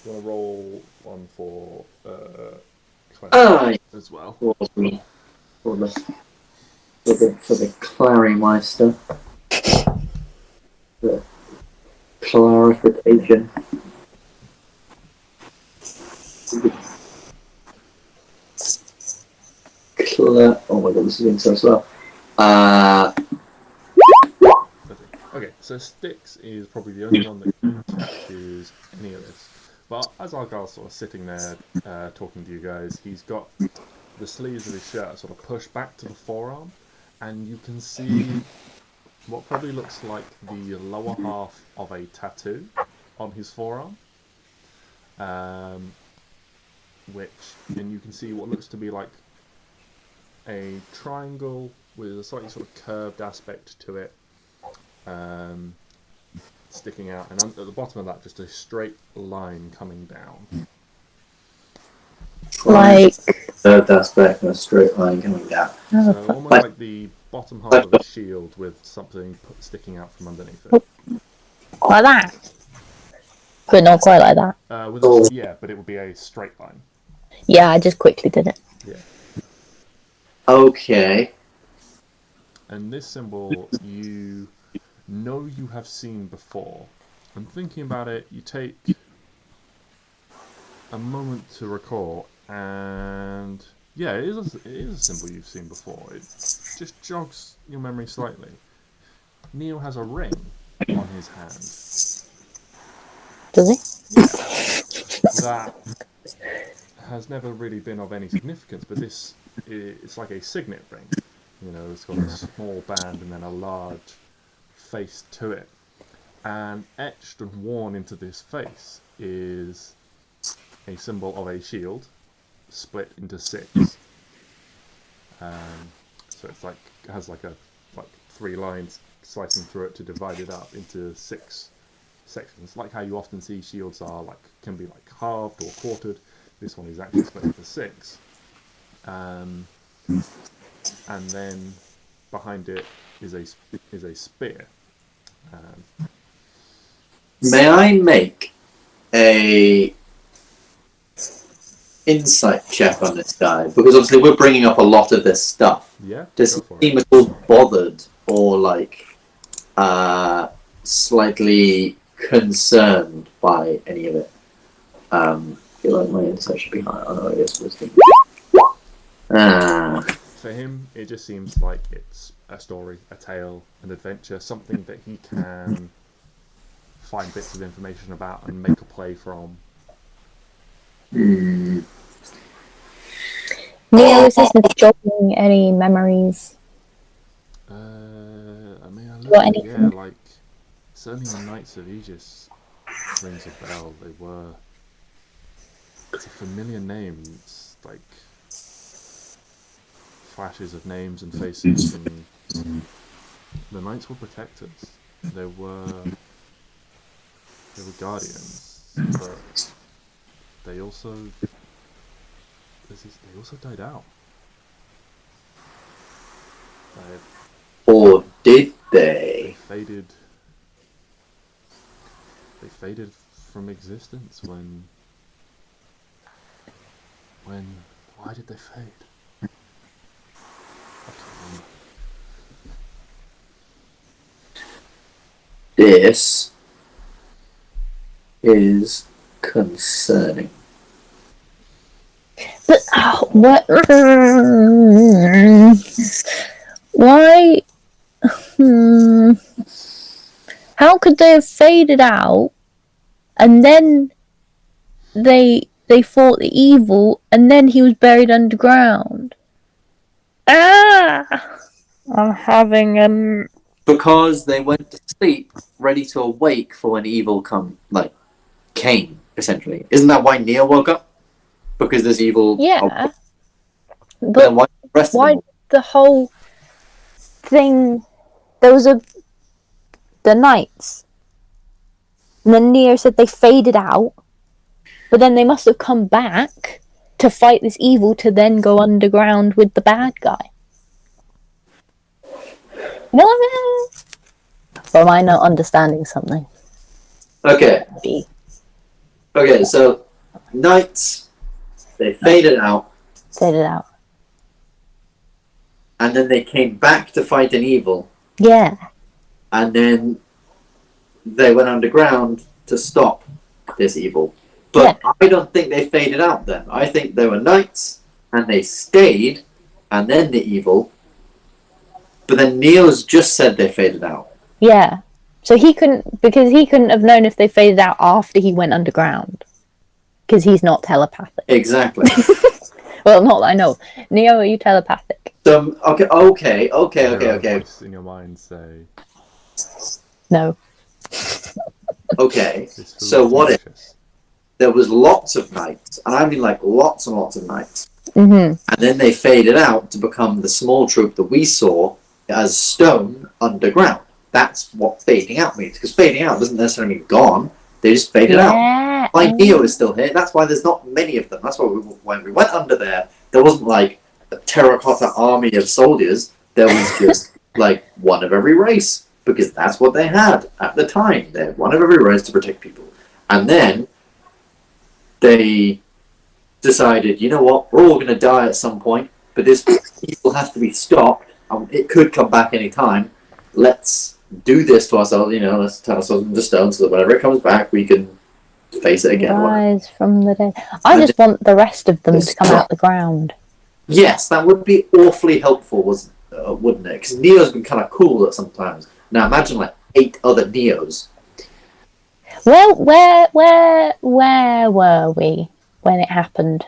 S1: to roll one for Klari as well?
S2: For the Clarimeister. The clarification. Oh my god, this is going so slow.
S1: Okay, so Stix is probably the only one that catches any of this. But as Argyle's sort of sitting there talking to you guys, he's got the sleeves of his shirt sort of pushed back to the forearm, and you can see what probably looks like the lower half of a tattoo on his forearm. And you can see what looks to be like a triangle with a slightly sort of curved aspect to it, sticking out, and at the bottom of that, just a straight line coming down.
S3: Like
S2: Third aspect and a straight line coming down.
S1: So almost like the bottom half of a shield with something sticking out from underneath it.
S3: like that, but not quite like that.
S1: Yeah, but it would be a straight line.
S3: Yeah, I just quickly did it.
S1: Yeah.
S2: Okay.
S1: And this symbol you know you have seen before. And thinking about it, you take a moment to recall, and yeah, it is a symbol you've seen before. It just jogs your memory slightly. Neo has a ring on his hand.
S3: Does he?
S1: Yeah. That has never really been of any significance, but it's like a signet ring. You know, it's got a small band and then a large face to it. And etched and worn into this face is a symbol of a shield split into 6. So it's like it has like 3 lines slicing through it to divide it up into 6 sections. Like how you often see shields can be like halved or quartered. This one is actually split into 6. And then behind it is a spear.
S2: May I make a insight check on this guy? Because obviously we're bringing up a lot of this stuff.
S1: Yeah.
S2: Does he seem at all bothered or slightly concerned by any of it? I feel like my insight should be higher. I know, I guess wisdom.
S1: For him, it just seems like it's a story, a tale, an adventure, something that he can find bits of information about and make a play from.
S3: Neo, is this jogging any memories?
S1: I mean, I
S3: Got
S1: look,
S3: anything?
S1: yeah, certainly the Knights of Aegis rings a bell. It's a familiar name. It's like flashes of names and faces, and the Knights were protectors. They were guardians, but they also died out.
S2: Or did they?
S1: They faded from existence when why did they fade? I can't remember.
S2: This is concerning.
S3: But what? Why? How could they have faded out, and then they fought the evil, and then he was buried underground? I'm having
S2: Because they went to sleep, ready to awake for when evil came, essentially. Isn't that why Neo woke up? Because there's evil.
S3: Yeah.
S2: But then why
S3: the whole thing? There was the knights, and then Neo said they faded out, but then they must have come back to fight this evil to then go underground with the bad guy. You know what I mean? Or am I not understanding something?
S2: Okay. Okay, so knights, they faded out.
S3: Faded out.
S2: And then they came back to fight an evil.
S3: Yeah.
S2: And then they went underground to stop this evil. But yeah. I don't think they faded out then. I think they were knights, and they stayed, and then the evil. But then Neo's just said they faded out.
S3: Yeah. So he couldn't have known if they faded out after he went underground. Because he's not telepathic.
S2: Exactly.
S3: Well, not that I know. Neo, are you telepathic?
S2: Okay.
S1: Hear a voice in your mind say,
S3: No.
S2: Okay.
S1: "This food
S2: So
S1: is
S2: what if
S1: delicious."
S2: there was lots of knights, and I mean like lots and lots of knights,
S3: Mm-hmm.
S2: and then they faded out to become the small troop that we saw as stone underground. That's what fading out means, because fading out doesn't necessarily mean gone. They just faded out.
S3: Yeah.
S2: Like Neo is still here. That's why there's not many of them. That's why when we went under there wasn't like a terracotta army of soldiers. There was just like one of every race, because that's what they had at the time. They had one of every race to protect people. And then they decided, you know what, we're all going to die at some point, but this evil has to be stopped. It could come back any time. Let's do this to ourselves, let's turn ourselves into stone so that whenever it comes back, we can face it again.
S3: Rise from the dead. I just want the rest of them to come out the ground.
S2: Yes, that would be awfully helpful, wouldn't it? Because Neo's been kind of cool at sometimes. Now imagine like 8 other Neos.
S3: Well, where were we when it happened?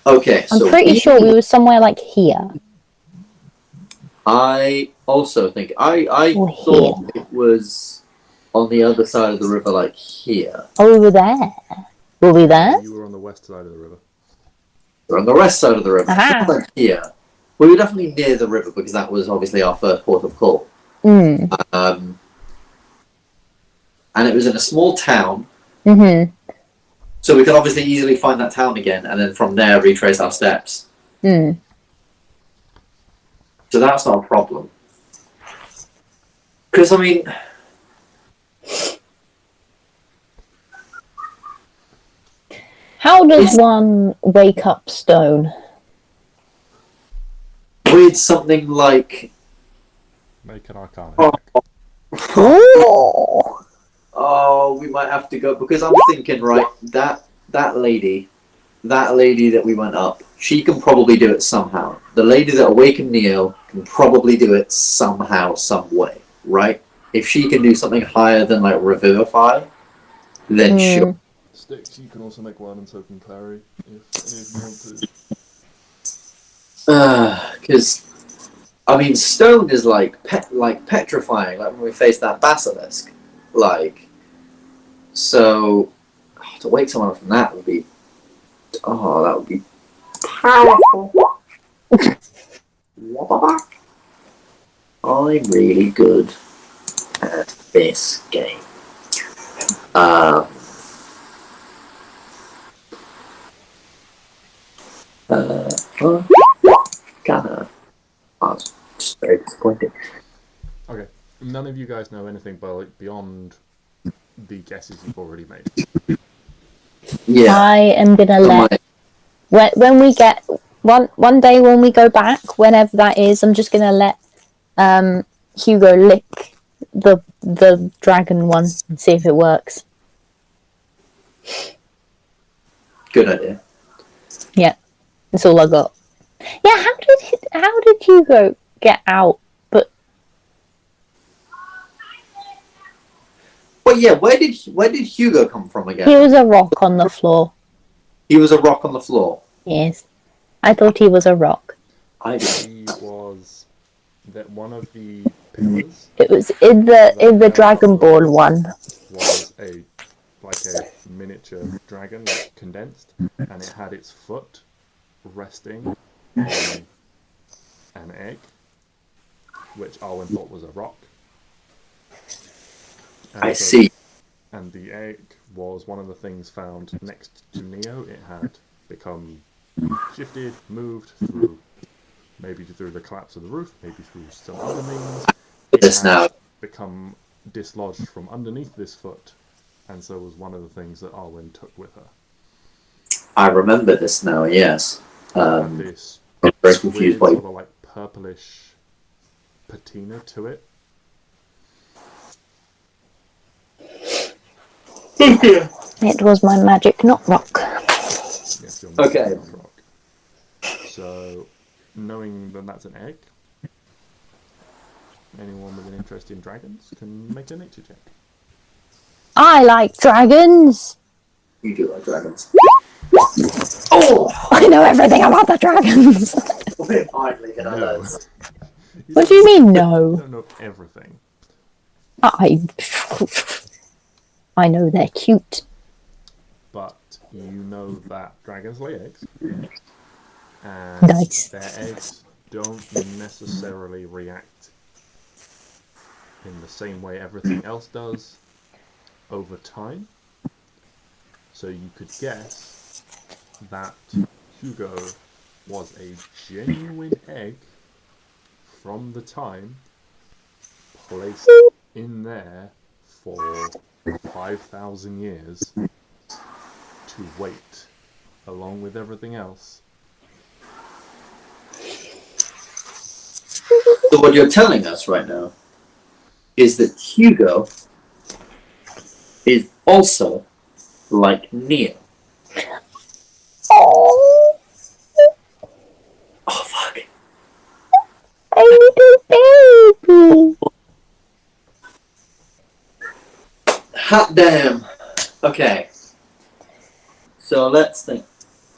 S2: Okay,
S3: I'm
S2: so
S3: pretty sure we were somewhere like here.
S2: I also think I
S3: Or
S2: thought it was on the other side of the river, like here.
S3: Oh, we were there. Were we there?
S1: You were on the west side of the river.
S2: We're on the west side of the river.
S3: Aha.
S2: Like here. We were definitely near the river because that was obviously our first port of call.
S3: Mm.
S2: And it was in a small town.
S3: Mm-hmm.
S2: So we could obviously easily find that town again and then from there retrace our steps.
S3: Mm.
S2: So that's not a problem. Because, I mean...
S3: How does one wake up stone?
S2: With something like...
S1: Make an arcana.
S3: Oh.
S2: Oh, we might have to go... Because I'm thinking, right, that lady that we went up, she can probably do it somehow. The lady that awakened Neo can probably do it somehow, some way, right? If she can do something higher than, like, Revivify, then sure.
S1: Stix, you can also make one, and so can Klari, if any of you want to.
S2: Because, I mean, stone is like petrifying, like when we face that basilisk. Like, so, to wake someone up from that would be, that would be powerful. I'm really good at this game. That's just very disappointing.
S1: Okay, none of you guys know anything beyond the guesses you've already made.
S2: Yeah.
S3: I am gonna let when we get one day when we go back, whenever that is, I'm just gonna let Hugo lick the dragon one and see if it works.
S2: Good idea.
S3: Yeah, that's all I got. Yeah, how did Hugo get out? But
S2: Well, yeah. Where did Hugo come from again?
S3: he was a rock on the floor.
S2: He was a rock on the floor.
S3: Yes, I thought he was a rock.
S1: He was that one of the pillars.
S3: It was in the Dragon Ball one.
S1: Was a miniature dragon, like condensed, and it had its foot resting on an egg, which Arwen thought was a rock. And
S2: I see.
S1: And the egg was one of the things found next to Neo. It had become shifted, moved maybe through the collapse of the roof, maybe through some other means. It had become dislodged from underneath this foot, and so was one of the things that Arwen took with her.
S2: I remember this now. Yes.
S1: This
S2: I'm very confused by
S1: sort of like purplish patina to it.
S3: It was my magic, not rock.
S1: Yes, your
S2: Okay.
S1: rock. So, knowing that that's an egg, anyone with an interest in dragons can make a nature check.
S3: I like dragons.
S2: You do like dragons. Oh!
S3: I know everything about the dragons.
S2: Finally, can I
S1: No.
S2: learn?
S3: What do you mean,
S1: You
S3: no?
S1: don't know everything.
S3: I know they're cute.
S1: But you know that dragons lay eggs. And
S3: Nice.
S1: their eggs don't necessarily react in the same way everything else does over time. So you could guess that Hugo was a genuine egg from the time placed in there for 5,000 years to wait along with everything else.
S2: So what you're telling us right now is that Hugo is also like Neo.
S3: Oh,
S2: Oh fuck.
S3: a little baby.
S2: Hot damn. Okay. So let's think.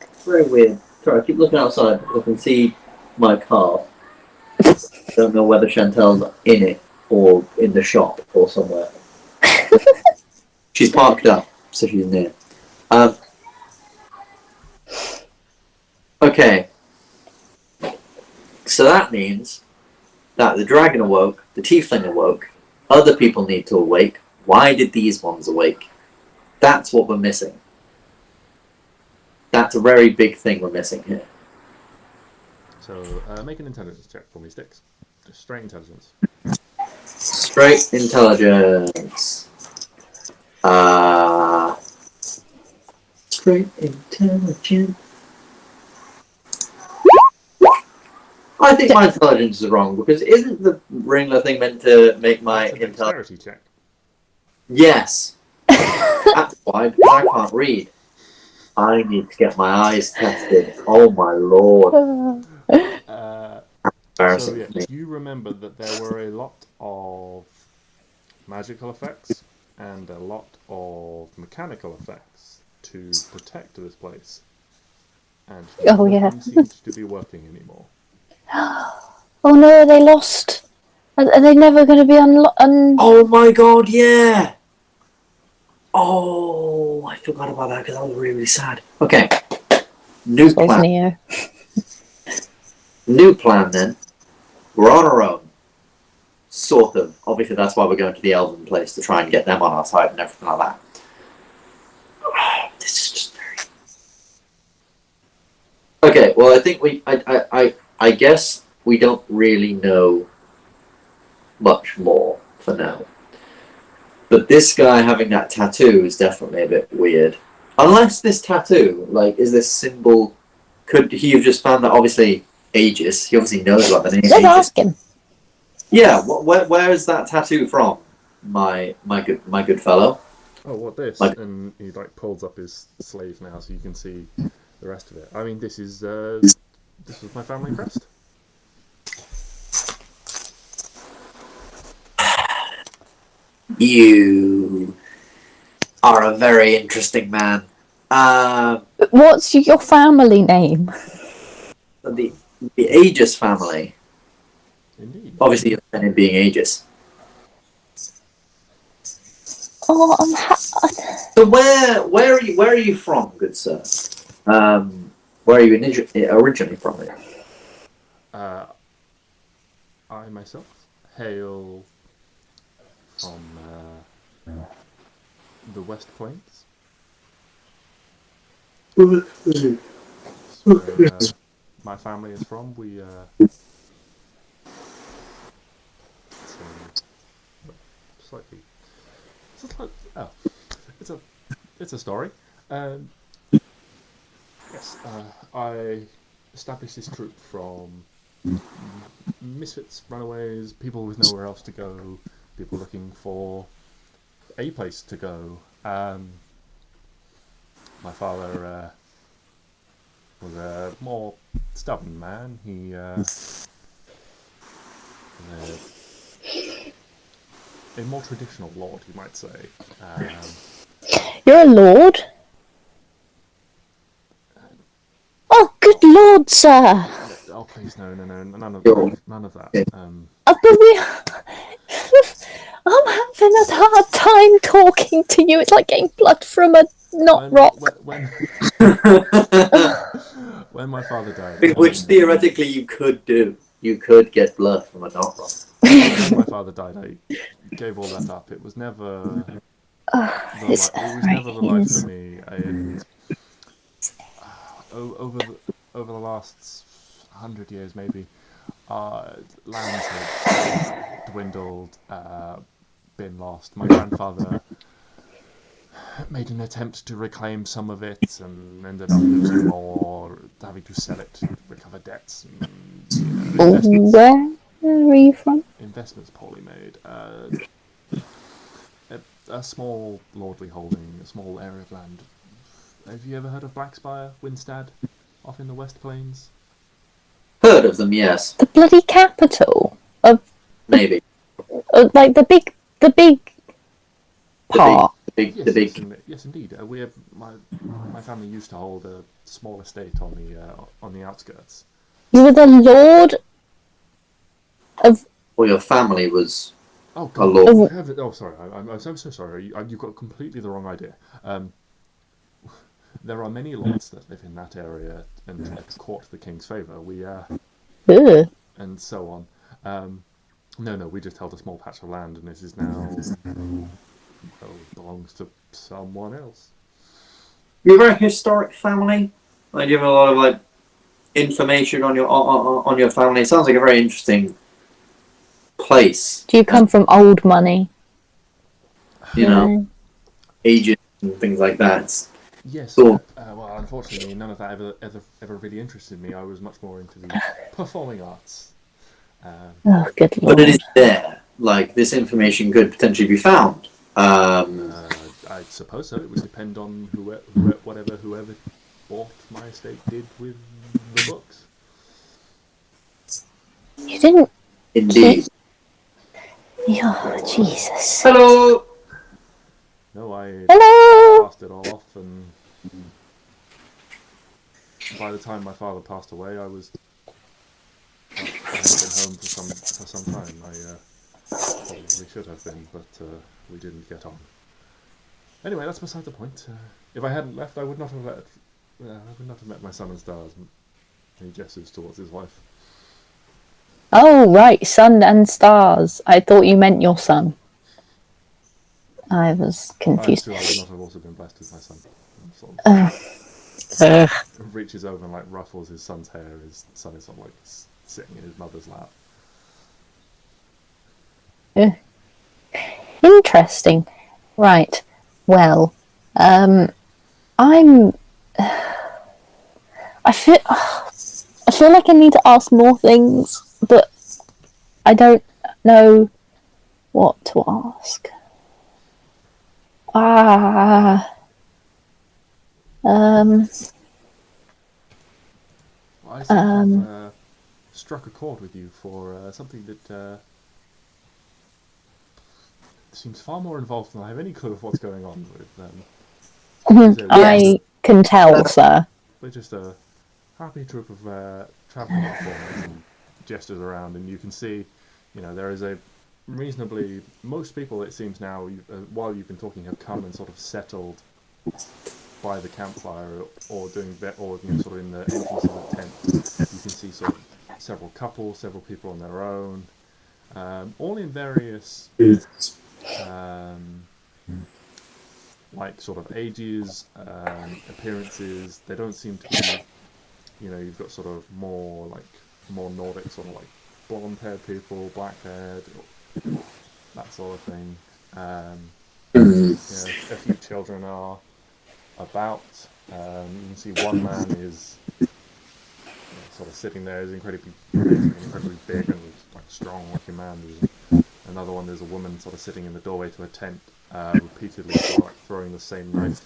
S2: It's very weird. Sorry, I keep looking outside because I can see my car. I don't know whether Chantel's in it or in the shop or somewhere. She's parked up, so she's near. Okay. So that means that the dragon awoke, the tiefling awoke, other people need to awake. Why did these ones awake? That's what we're missing. That's a very big thing we're missing here.
S1: So make an intelligence check for me, Stix. Just straight intelligence.
S2: Straight intelligence. Straight intelligence. I think my intelligence is wrong because isn't the Ringler thing meant to make my
S1: That's a
S2: intelligence?
S1: dexterity check.
S2: Yes. That's why, because I can't read. I need to get my eyes tested. Oh my lord.
S1: So
S2: Embarrassing
S1: yeah,
S2: for me.
S1: you remember that there were a lot of magical effects and a lot of mechanical effects to protect this place, and none
S3: Oh,
S1: of
S3: yeah.
S1: them seemed to be working anymore.
S3: Oh no, they lost. Are they never going to be
S2: Oh my god, yeah! Oh, I forgot about that because that was really, really sad. Okay. New
S3: Suppose
S2: plan.
S3: Neo.
S2: New plan then. We're on our own. Sort of. Obviously, that's why we're going to the Elven place to try and get them on our side and everything like that. This is just very. Okay, well, I think I guess we don't really know much more for now. But this guy having that tattoo is definitely a bit weird. Unless this tattoo, like, is this symbol? Could he have just found that? Obviously, Aegis. He obviously knows about the name
S3: Let's
S2: Aegis.
S3: ask him.
S2: Yeah, where is that tattoo from? My good fellow.
S1: Oh, what this?
S2: Like-
S1: And he like pulls up his sleeve now, so you can see the rest of it. I mean, this was my family crest.
S2: You are a very interesting man.
S3: What's your family name?
S2: The Aegis family.
S1: Indeed.
S2: Obviously, your name being Aegis.
S3: Oh,
S2: So where are you from, good sir? Where are you originally from?
S1: I myself hail from the West Plains. That's where my family is from. Slightly. It's a story. Yes, I established this troop from misfits, runaways, people with nowhere else to go, people looking for a place to go. My father was a more stubborn man. He was a more traditional lord, you might say.
S3: You're a lord? Oh, good lord, sir!
S1: Oh, please, no, none of that.
S3: But we... I'm having a hard time talking to you. It's like getting blood from a rock.
S1: When my father died,
S2: Which theoretically you could do. You could get blood from a knot rock.
S1: when my father died, I gave all that up. It was never the life for me. And over the last 100 years, maybe, lands had dwindled, been lost. My grandfather made an attempt to reclaim some of it and ended up losing more, having to sell it to recover debts. And,
S3: Where are you from?
S1: investments poorly made. A small lordly holding, a small area of land. Have you ever heard of Blackspire, Winstad, off in the West Plains?
S2: Heard of them, yes.
S3: The bloody capital of
S2: Maybe.
S3: like the big part.
S1: Yes, indeed. We have my family used to hold a small estate on the outskirts.
S3: You were the lord of.
S2: Well, your family was
S1: Oh,
S2: a
S1: God.
S2: lord.
S1: Oh, sorry. I'm so sorry. You've got completely the wrong idea. There are many lords that live in that area and court the king's favour. And so on. No, we just held a small patch of land, and this is now belongs to someone else.
S2: You're a very historic family. Like, you have a lot of information on your family. It sounds like a very interesting place.
S3: Do you come from old money?
S2: You know, agents and things like that.
S1: Yes.
S2: Cool.
S1: Well, unfortunately, none of that ever really interested me. I was much more into the performing arts.
S3: Oh, good lord!
S2: But it is there. Like, this information could potentially be found.
S1: I suppose so. It would depend on whoever bought my estate did with the books.
S3: You didn't.
S2: Indeed.
S3: Oh, Jesus!
S2: Hello.
S1: No, I
S3: Hello.
S1: passed it all off, and by the time my father passed away, I had been home for some time. I probably should have been, but we didn't get on. Anyway, that's beside the point. If I hadn't left, I would not have met my son and stars. And he gestures towards his wife.
S3: Oh, right, sun and stars. I thought you meant your son. I was confused.
S1: I would not have also been blessed with my son. Sort of reaches over and ruffles his son's hair. His son is sort of sitting in his mother's lap.
S3: Interesting. Right. Well, I feel like I need to ask more things, but I don't know what to ask.
S1: Well, I seem to have struck a chord with you for something that seems far more involved than I have any clue of what's going on with.
S3: I can tell, sir.
S1: We're just a happy troop of travelling performers and gestures around, and you can see, there is a reasonably. Most people, it seems now, while you've been talking, have come and sort of settled by the campfire or sort of in the entrances of the tent. You can see sort of several couples, several people on their own, all in various sort of ages, appearances. They don't seem to be, you've got sort of more Nordic, sort of blonde-haired people, black-haired, that sort of thing. A few children are about. You can see one man is sort of sitting there, is incredibly big and strong-looking man. There's another one. There's a woman sort of sitting in the doorway to a tent, repeatedly sort of throwing the same knife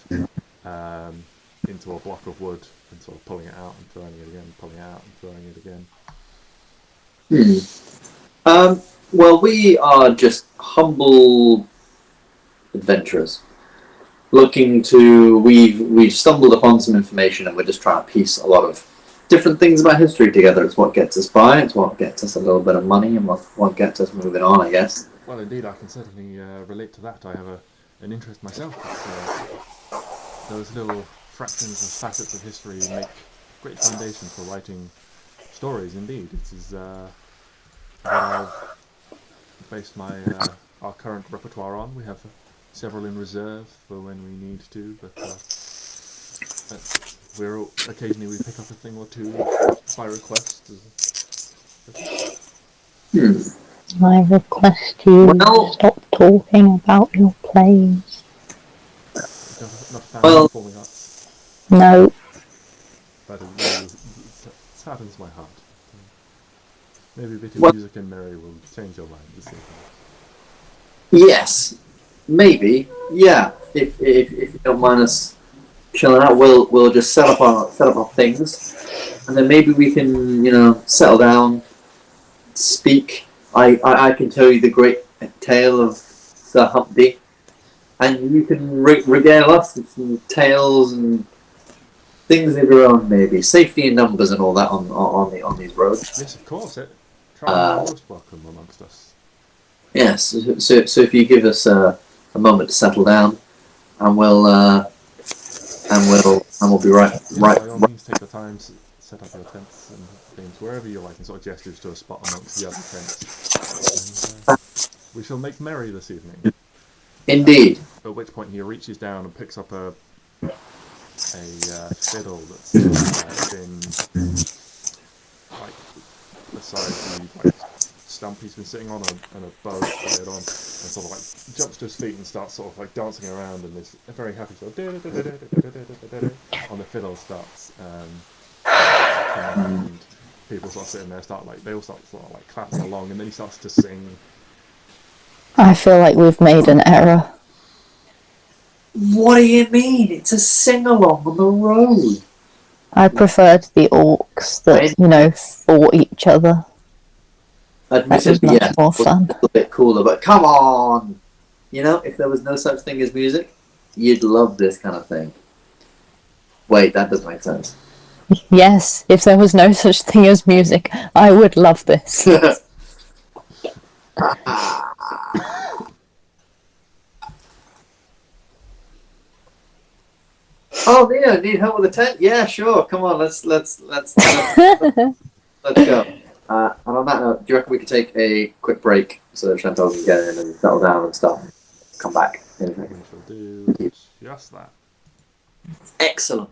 S1: into a block of wood and sort of pulling it out and throwing it again, pulling it out and throwing it again.
S2: Well, we are just humble adventurers looking to. We've stumbled upon some information, and we're just trying to piece a lot of different things about history together. It's what gets us by. It's what gets us a little bit of money, and what gets us moving on, I guess.
S1: Well, indeed, I can certainly relate to that. I have an interest myself. Those little fractions and facets of history make great foundation for writing stories. Indeed, it is what I've based my our current repertoire on. We have several in reserve for when we need to, but occasionally we pick up a thing or two by request.
S2: Hmm.
S3: I request you
S2: Well-
S3: stop talking about your plays.
S1: Not a fan
S2: Well-
S1: of performing arts.
S3: No,
S1: That it saddens my heart. Maybe a bit of
S2: Well-
S1: music and merry will change your mind this evening.
S2: Yes, maybe. Yeah, if you don't mind us chilling out, we'll just set up our things, and then maybe we can settle down, speak. I can tell you the great tale of Sir Humpty, and you can regale us with some tales and things of your own, maybe safety in numbers and all that on these roads.
S1: Yes, of course. Travel is most welcome amongst us.
S2: Yes. So if you give us a moment to settle down, and we'll be right.
S1: Yes,
S2: Right.
S1: by all means, take the time, set up your tents and things wherever you like, and sort of gestures to a spot amongst the other tents. And we shall make merry this evening.
S2: Indeed.
S1: At which point he reaches down and picks up a fiddle that's been like beside the stump he's been sitting on, and a bow played on, and sort of like jumps to his feet and starts sort of like dancing around, and is very happy sort of on the fiddle starts and people sort of sitting there they all start sort of like clapping along, and then he starts to sing.
S3: I feel like we've made an error.
S2: What do you mean? It's a sing along on the road.
S3: I preferred the orcs that, fought each other. That was
S2: Admittedly,
S3: much
S2: yeah,
S3: more
S2: it was
S3: fun.
S2: a little bit cooler, but come on! If there was no such thing as music, you'd love this kind of thing. Wait, that doesn't make sense.
S3: Yes, if there was no such thing as music, I would love this.
S2: Oh, Neo, need help with the tent? Yeah, sure. Come on, let's go. And on that note, do you reckon we could take a quick break so that Chantal can get in and settle down and stuff? Come back.
S1: We shall do just that.
S2: Excellent.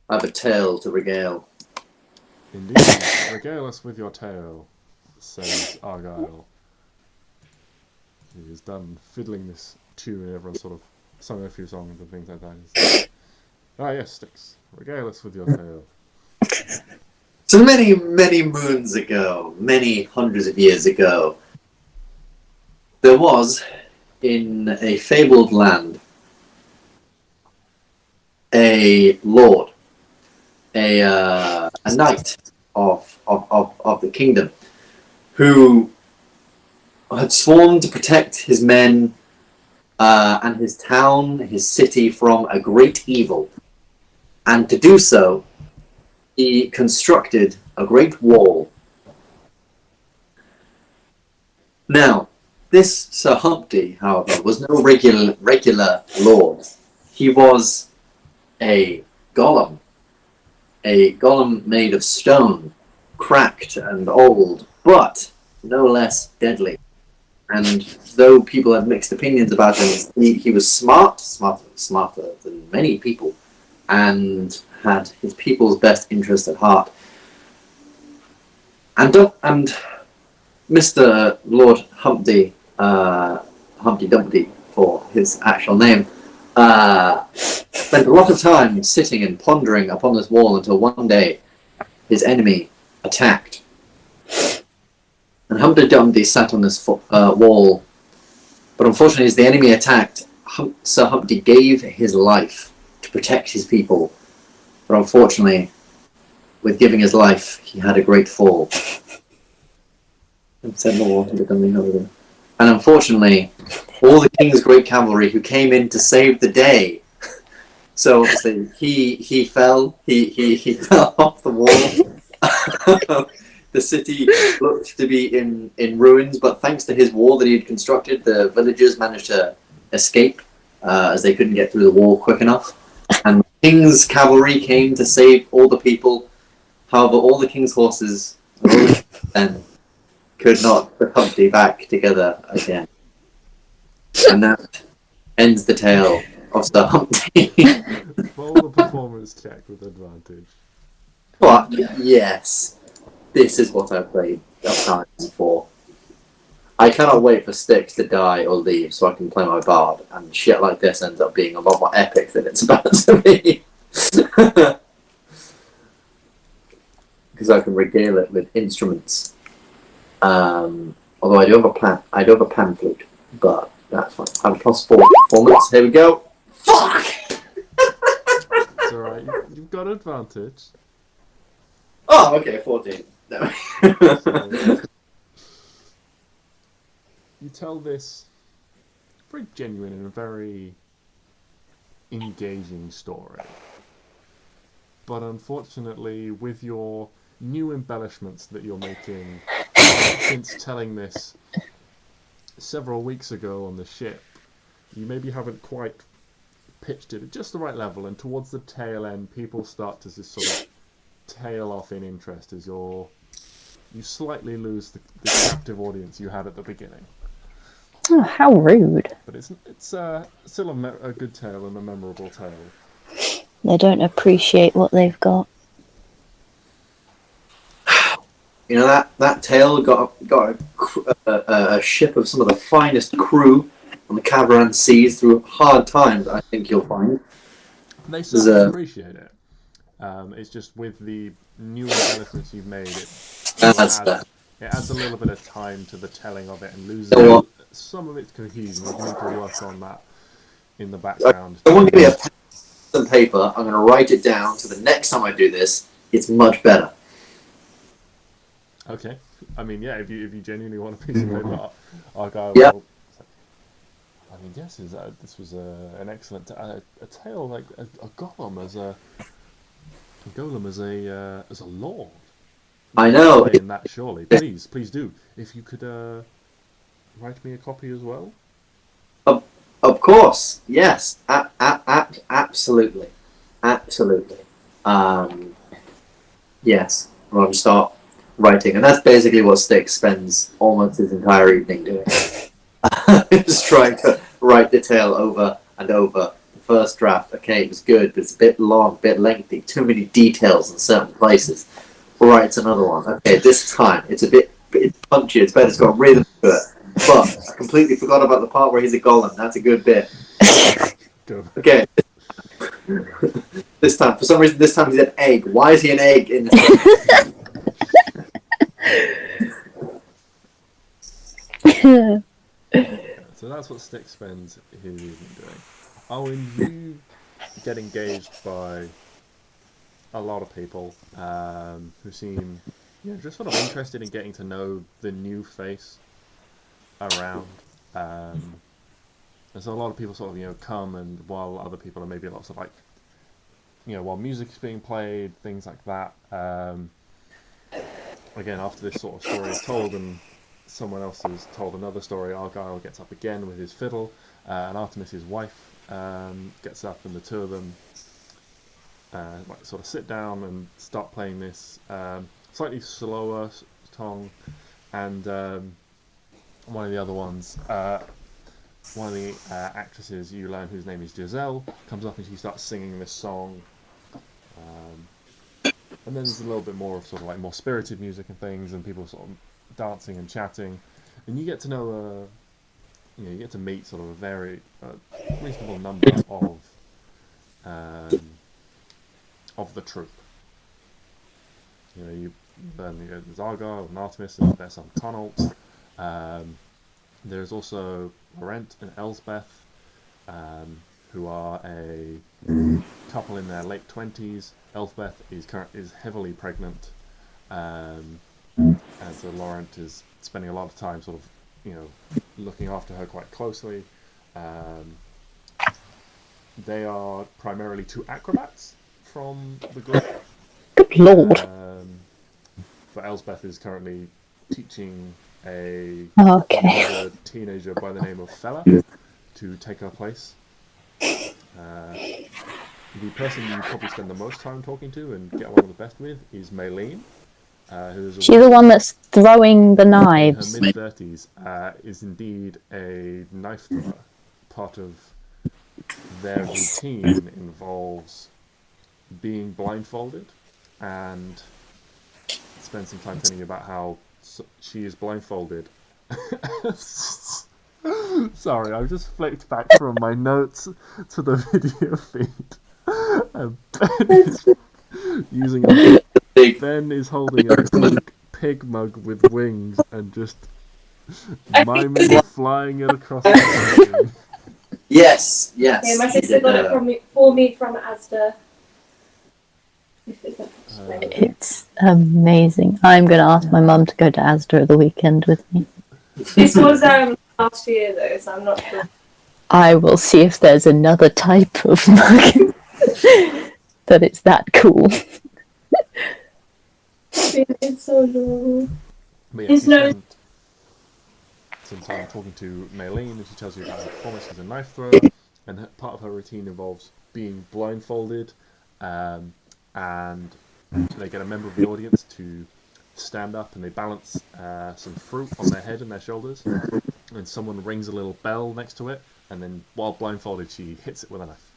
S2: I have a tale to regale.
S1: Indeed. Regale us with your tale, says Argyle. He is done fiddling this tune and everyone sort of sung a few songs and things like that. Yes, Stix. Regale us with your tale.
S2: So many, many moons ago, many hundreds of years ago, there was, in a fabled land, a lord, a knight of the kingdom, who had sworn to protect his men and his town, his city, from a great evil. And to do so, he constructed a great wall. Now, this Sir Humpty, however, was no regular lord. He was a golem made of stone, cracked and old, but no less deadly. And though people had mixed opinions about him, he was smarter than many people, and had his people's best interest at heart. And Mr. Lord Humpty, Humpty Dumpty for his actual name, spent a lot of time sitting and pondering upon this wall until one day his enemy attacked. And Humpty Dumpty sat on this wall, but unfortunately as the enemy attacked, Sir Humpty gave his life to protect his people. But unfortunately, with giving his life, he had a great fall. And unfortunately, all the king's great cavalry who came in to save the day. So obviously, he fell. He fell off the wall. The city looked to be in ruins, but thanks to his wall that he had constructed, the villagers managed to escape as they couldn't get through the wall quick enough. And the king's cavalry came to save all the people. However, all the king's horses then could not put Humpty back together again. And that ends the tale of Sir Humpty.
S1: Roll the performance check with advantage.
S2: But yes, this is what I played time for. I cannot wait for Stix to die or leave so I can play my bard, and shit like this ends up being a lot more epic than it's about to be. Because I can regale it with instruments. Although I do have a pan flute, but that's fine. I have a +4 performance. Here we go. Fuck!
S1: It's alright, you've got advantage.
S2: Oh, okay, 14. No.
S1: You tell this very genuine and a very engaging story. But unfortunately, with your new embellishments that you're making since telling this several weeks ago on the ship, you maybe haven't quite pitched it at just the right level, and towards the tail end, people start to just sort of tail off in interest as you slightly lose the captive audience you had at the beginning.
S3: Oh, how rude.
S1: But it's still a good tale and a memorable tale.
S3: They don't appreciate what they've got.
S2: You know, that tale got a ship of some of the finest crew on the Kavran seas through hard times, I think you'll find.
S1: They certainly appreciate it. It's just with the new embellishments you've made, it adds a little bit of time to the telling of it and loses some of its cohesion. You need to work on that in the background.
S2: I want to give me a pen and paper. I'm going to write it down so the next time I do this, it's much better.
S1: Okay. I mean, yeah, if you genuinely want a piece of paper, Argyle
S2: Yeah.
S1: will... I mean, yes, this was an excellent a tale, like a golem as a lord.
S2: I know.
S1: In that, surely. Please do. If you could write me a copy as well.
S2: Of course, yes, absolutely. Yes, I'll start writing, and that's basically what Stix spends almost his entire evening doing. Just trying to write the tale over and over first draft. Okay, it was good, but it's a bit long, a bit lengthy, too many details in certain places. All right, it's another one. Okay, this time it's a bit punchy. It's better. It's got rhythm to it. But I completely forgot about the part where he's a golem. That's a good bit.
S1: Go.
S2: Okay. This time, for some reason, this time he's an egg. Why is he an egg in this?
S1: So that's what Stix spends his evening doing. Owen, you get engaged by a lot of people who seem just sort of interested in getting to know the new face around. And so a lot of people sort of come, and while other people are maybe lots of like while music's being played, things like that. Again, after this sort of story is told and someone else has told another story, Argyle gets up again with his fiddle, and Artemis's wife gets up, and the two of them sort of sit down and start playing this slightly slower song, and one of the other ones, one of the actresses you learn whose name is Giselle comes up and she starts singing this song, and then there's a little bit more of sort of like more spirited music and things, and people sort of dancing and chatting, and you get to know you get to meet sort of a very reasonable number of the troupe. You learn there's Argyle and Artemis and their son Connaught. There's also Laurent and Elsbeth, who are a couple in their late 20s. Elsbeth is heavily pregnant, and so Laurent is spending a lot of time sort of looking after her quite closely. They are primarily two acrobats from the group.
S3: Good lord.
S1: But Elsbeth is currently teaching
S3: Okay.
S1: a teenager by the name of Fella to take her place. The person you probably spend the most time talking to and get along the best with is Maylene, who's
S3: She's the one that's throwing the knives.
S1: In her mid-30s, is indeed a knife thrower. Part of their routine involves being blindfolded, and spend some time telling you about how she is blindfolded. Sorry, I've just flicked back from my notes to the video feed. And Ben is holding a pig mug with wings and just miming flying it across the screen.
S2: Yes.
S4: Yeah, my sister got it for me from Asda.
S3: It's amazing. I'm going to ask my mum to go to Asda at the weekend with me.
S4: This was last year though, so I'm not sure.
S3: I will see if there's another type of mug that it's that cool.
S4: It's so adorable.
S1: But yeah, you spend some time talking to Maylene, and she tells you about her performance as a knife thrower, and part of her routine involves being blindfolded, and they get a member of the audience to stand up and they balance some fruit on their head and their shoulders, and someone rings a little bell next to it, and then while blindfolded she hits it with a knife.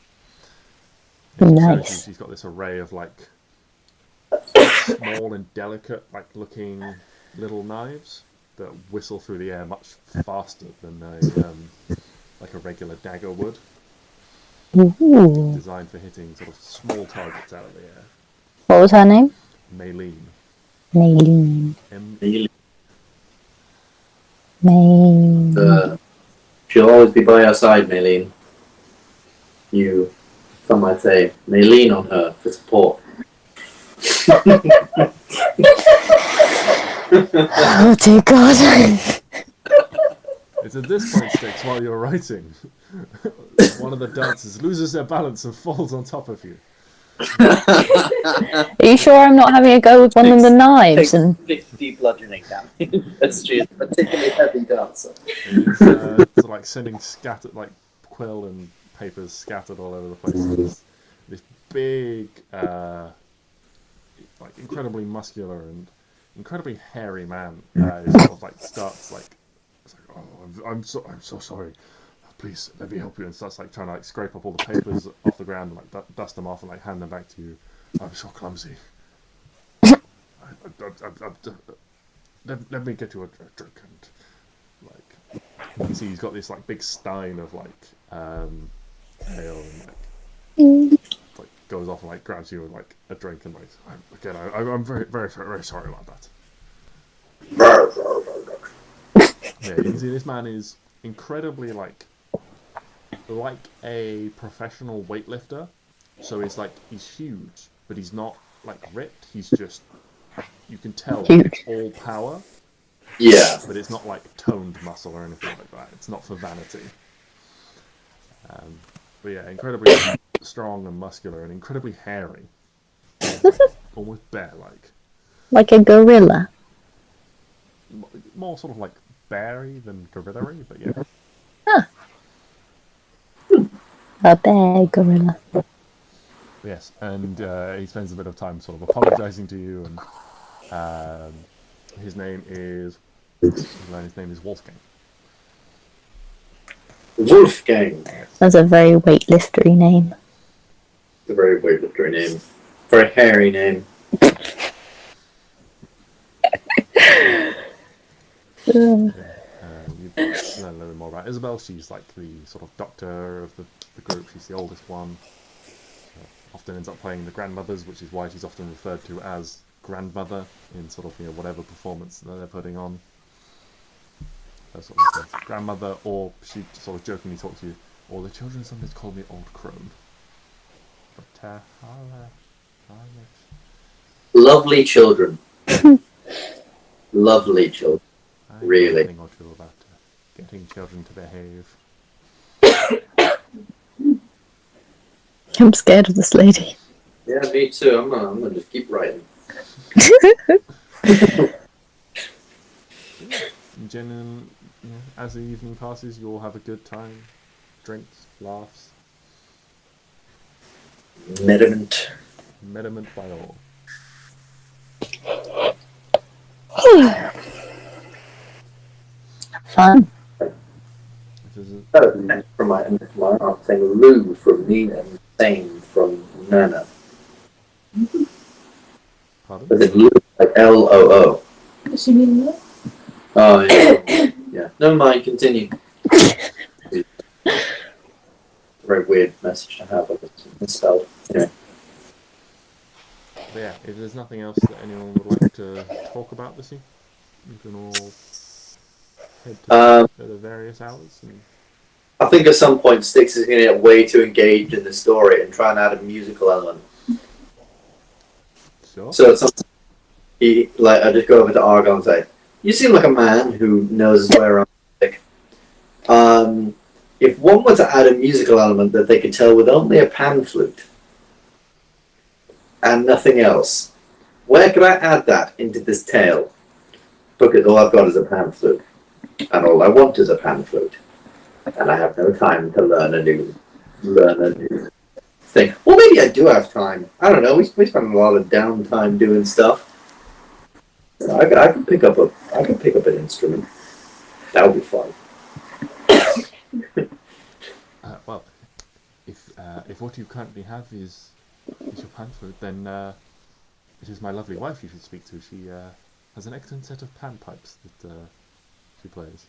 S3: Nice.
S1: She's got this array of like small and delicate looking little knives that whistle through the air much faster than a regular dagger would.
S3: Ooh.
S1: Designed for hitting sort of small targets out of the air.
S3: What was her name?
S1: Maylene.
S3: Maylene.
S2: She'll always be by our side, Maylene. Some might say, may lean on her for support.
S3: Oh dear God.
S1: It's at this point, Stix, while you're writing, one of the dancers loses their balance and falls on top of you.
S3: Are you sure I'm not having a go with one of the knives? And
S2: 50 bludgeoning damage. That's she is a particularly heavy dancer.
S1: It's sort of like sending scattered, quill and papers scattered all over the place. This big, incredibly muscular and incredibly hairy man sort of starts oh, I'm so sorry. please let me help you, and starts like trying to like scrape up all the papers off the ground and like dust them off and like hand them back to you. I'm so clumsy. Let me get you a drink, and like you can see he's got this like big stein of like ale, and like goes off and like grabs you with like a drink, and like I'm very very very sorry about that. Yeah, you can see this man is incredibly like a professional weightlifter. So he's huge, but he's not like ripped. He's just, you can tell it's all power.
S2: Yeah.
S1: But it's not like toned muscle or anything like that. It's not for vanity. But yeah, incredibly strong and muscular and incredibly hairy. Almost bear-like.
S3: Like a gorilla.
S1: More sort of like bear-y than gorilla-y, but yeah.
S3: Huh. A bear gorilla.
S1: Yes, and he spends a bit of time sort of apologising to you, and his name is Wolfgang.
S2: Wolfgang.
S3: That's a very weightliftery name.
S2: It's a very weightliftery name. Very hairy name.
S1: You learn a little bit more about Isabel. She's like the sort of doctor of the group. She's the oldest one. Often ends up playing the grandmothers, which is why she's often referred to as grandmother in sort of whatever performance that they're putting on. That sort of thing. Grandmother, or she sort of jokingly talks to you, or the children sometimes call me Old Crone. But
S2: Lovely children. Lovely children. Really.
S1: I know a thing or two about getting children to behave.
S3: I'm scared of this lady.
S2: Yeah, me too. I'm gonna just keep writing.
S1: In general, as the evening passes, you all have a good time. Drinks, laughs.
S2: Merriment.
S1: Merriment by all.
S3: Fun.
S2: That was next from my I'm saying Lou from Nina and Sane from Nana.
S1: Pardon?
S2: Is it Lou? Like Loo?
S4: Does she mean that?
S2: Oh, yeah. Yeah. Never mind, continue. Very weird message to have. It's spelled. Anyway.
S1: But yeah, if there's nothing else that anyone would like to talk about this evening, you can all head to the various hours. And
S2: I think at some point Stix is going to get way too engaged in the story and try and add a musical element.
S1: sure.
S2: So at some point, I just go over to Argon and say, "You seem like a man who knows his way around music. If one were to add a musical element that they could tell with only a pan flute and nothing else, where could I add that into this tale? Because all I've got is a pan flute, and all I want is a pan flute, and I have no time to learn a new thing. Well, maybe I do have time. I don't know. We spend a lot of downtime doing stuff. I could pick up an instrument. That would be fun."
S1: Well, if what you currently have is your pan flute, then it is my lovely wife you should speak to. She has an excellent set of pan pipes that she plays.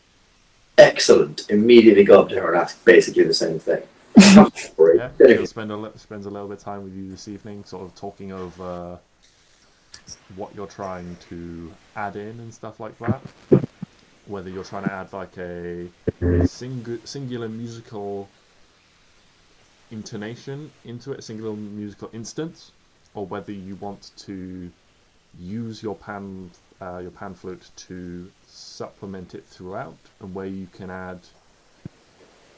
S2: Excellent. Immediately go up to her and ask basically the same thing.
S1: Yeah, she'll spends a little bit of time with you this evening, sort of talking over what you're trying to add in and stuff like that. Whether you're trying to add like a singular musical intonation into it, a singular musical instance, or whether you want to use your pan flute to supplement it throughout, and where you can add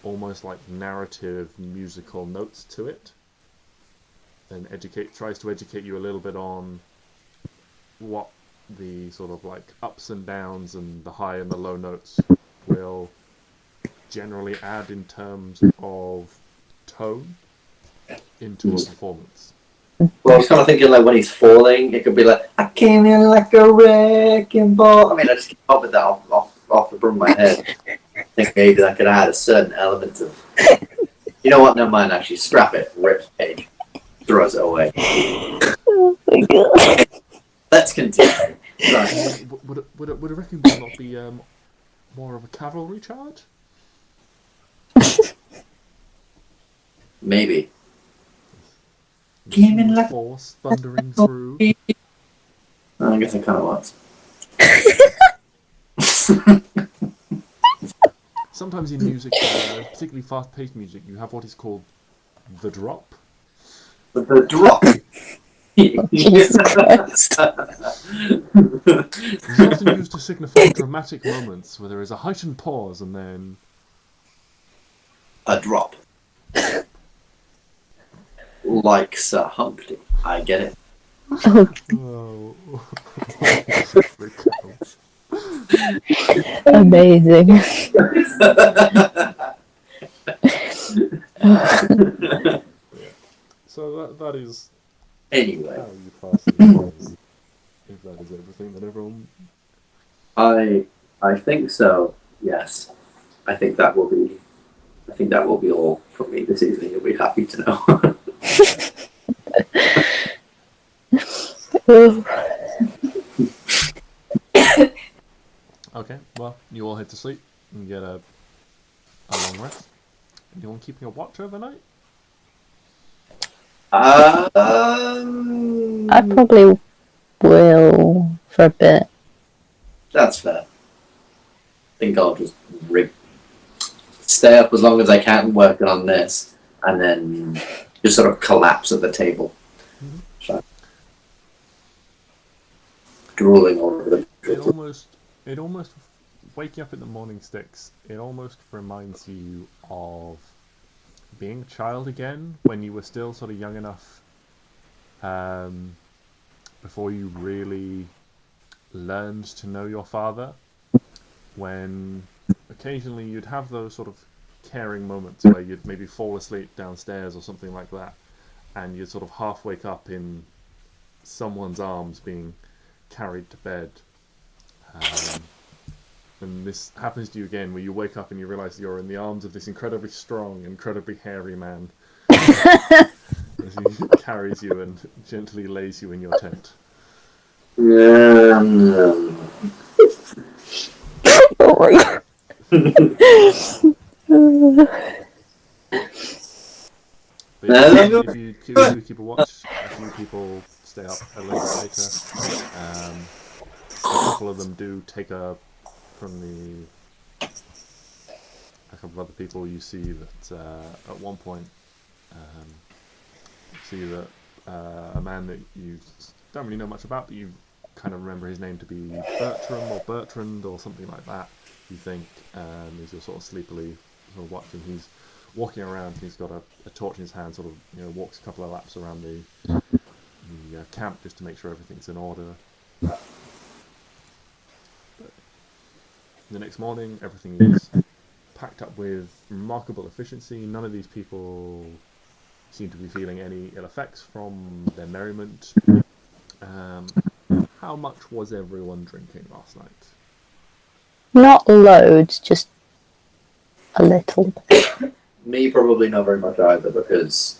S1: almost like narrative musical notes to it, and tries to educate you a little bit on what the sort of like ups and downs and the high and the low notes will generally add in terms of tone into a performance.
S2: Well, I was kind of thinking like when he's falling, it could be like, "I came in like a wrecking ball." I mean, I just came up with that off the brim of my head. think maybe that could add a certain element of. You know what? Never mind. Actually, scrap it. Rips the page. Throws it away.
S3: Oh my god.
S2: Let's continue. Right.
S1: Would a wrecking ball not be more of a cavalry charge?
S2: Maybe.
S1: Huge force thundering through.
S2: I guess it kind of was.
S1: Sometimes in music, particularly fast-paced music, you have what is called the drop.
S2: The drop.
S3: Jesus Christ.
S1: It's often used to signify dramatic moments where there is a heightened pause and then
S2: A drop. Like Sir Humpty. I get it.
S1: oh,
S3: Amazing.
S1: so that is
S2: Anyway,
S1: how you pass the game. If that is everything, then everyone.
S2: I think so. Yes, I think that will be. I think that will be all from me this evening. You'll be happy to know.
S1: Okay, well, you all head to sleep and get a long rest. Anyone keeping a watch overnight?
S3: I probably will for a bit.
S2: That's fair. I think I'll just stay up as long as I can working on this, and then just sort of collapse at the table.
S1: Mhm.
S2: So, drooling over the.
S1: It almost waking up in the morning, Stix. It almost reminds you of being a child again when you were still sort of young enough, before you really learned to know your father. When occasionally you'd have those sort of caring moments where you'd maybe fall asleep downstairs or something like that, and you'd sort of half wake up in someone's arms being carried to bed. And this happens to you again, where you wake up and you realise you're in the arms of this incredibly strong, incredibly hairy man as he carries you and gently lays you in your tent.
S3: Sorry.
S1: But yeah, if you keep a watch, a few people stay up a little bit later. A couple of them do take a couple of other people. You see that at one point, you see that a man that you don't really know much about, but you kind of remember his name to be Bertram or Bertrand or something like that. You think as you're sort of sleepily sort of watching, he's walking around. He's got a torch in his hand, sort of walks a couple of laps around the camp just to make sure everything's in order. But the next morning, everything is packed up with remarkable efficiency. None of these people seem to be feeling any ill effects from their merriment. How much was everyone drinking last night?
S3: Not loads, just a little.
S2: Me, probably not very much either, because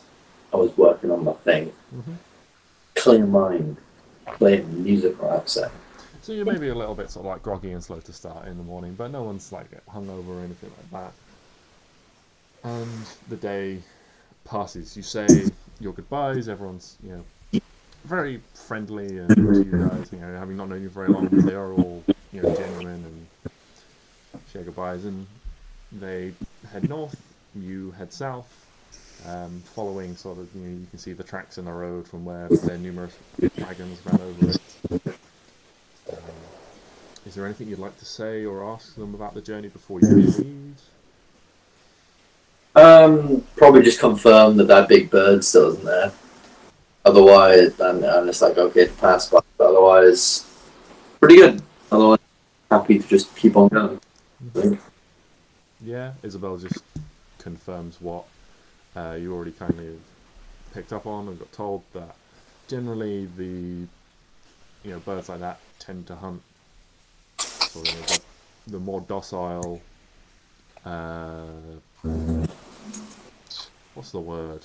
S2: I was working on my thing.
S1: Mm-hmm.
S2: Clear mind, playing music or upset.
S1: So you're maybe a little bit sort of like groggy and slow to start in the morning, but no one's like hungover or anything like that. And the day passes. You say your goodbyes. Everyone's very friendly and to you guys. Having not known you very long, but they are all genuine and share goodbyes. And they head north. You head south, following sort of you can see the tracks in the road from where their numerous wagons ran over it. Is there anything you'd like to say or ask them about the journey before you leave?
S2: Probably just confirm that big bird still isn't there. Otherwise, and it's like okay to pass by. But otherwise, pretty good. Otherwise, happy to just keep on going.
S1: Yeah, Isabel just confirms what you already kind of picked up on and got told, that generally the birds like that tend to hunt for the more docile what's the word?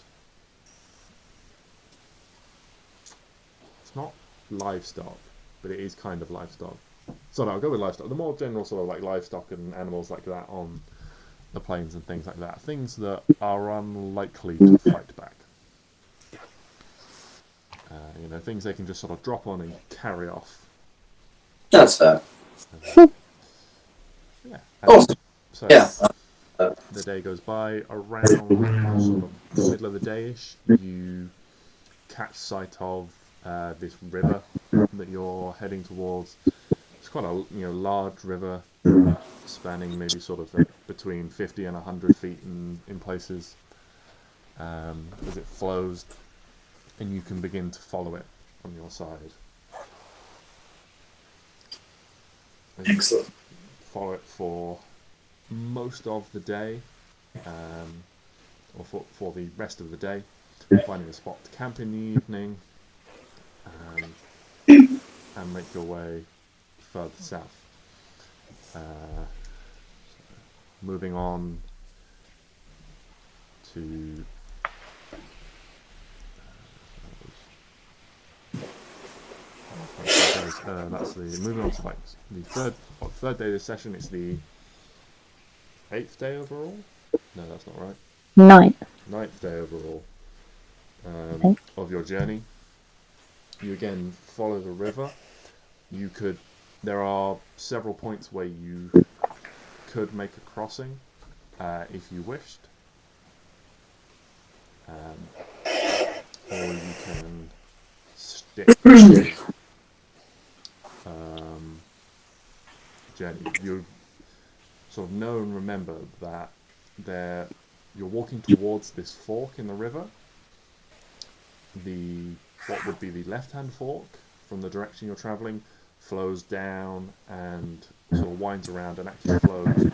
S1: It's not livestock, but it is kind of livestock. So no, I'll go with livestock. The more general sort of like livestock and animals like that on the plains and things like that. Things that are unlikely to fight back. Things they can just sort of drop on and carry off.
S2: That's fair.
S1: Yeah.
S2: Awesome.
S1: So
S2: Yeah.
S1: the day goes by. Around sort of the middle of the day-ish, you catch sight of this river that you're heading towards. It's quite a large river, spanning maybe sort of between 50 and 100 feet in places, as it flows, and you can begin to follow it on your side. And
S2: Excellent.
S1: follow it for most of the day, or for the rest of the day, finding a spot to camp in the evening, and make your way further south. Moving on to that's moving on to like the third day of the session. It's the 8th day overall. No, that's not right. 9th day overall of your journey. You again follow the river. There are several points where you could make a crossing if you wished, or you can stick with journey. You sort of know and remember that you're walking towards this fork in the river. What would be the left-hand fork from the direction you're travelling flows down and sort of winds around and actually flows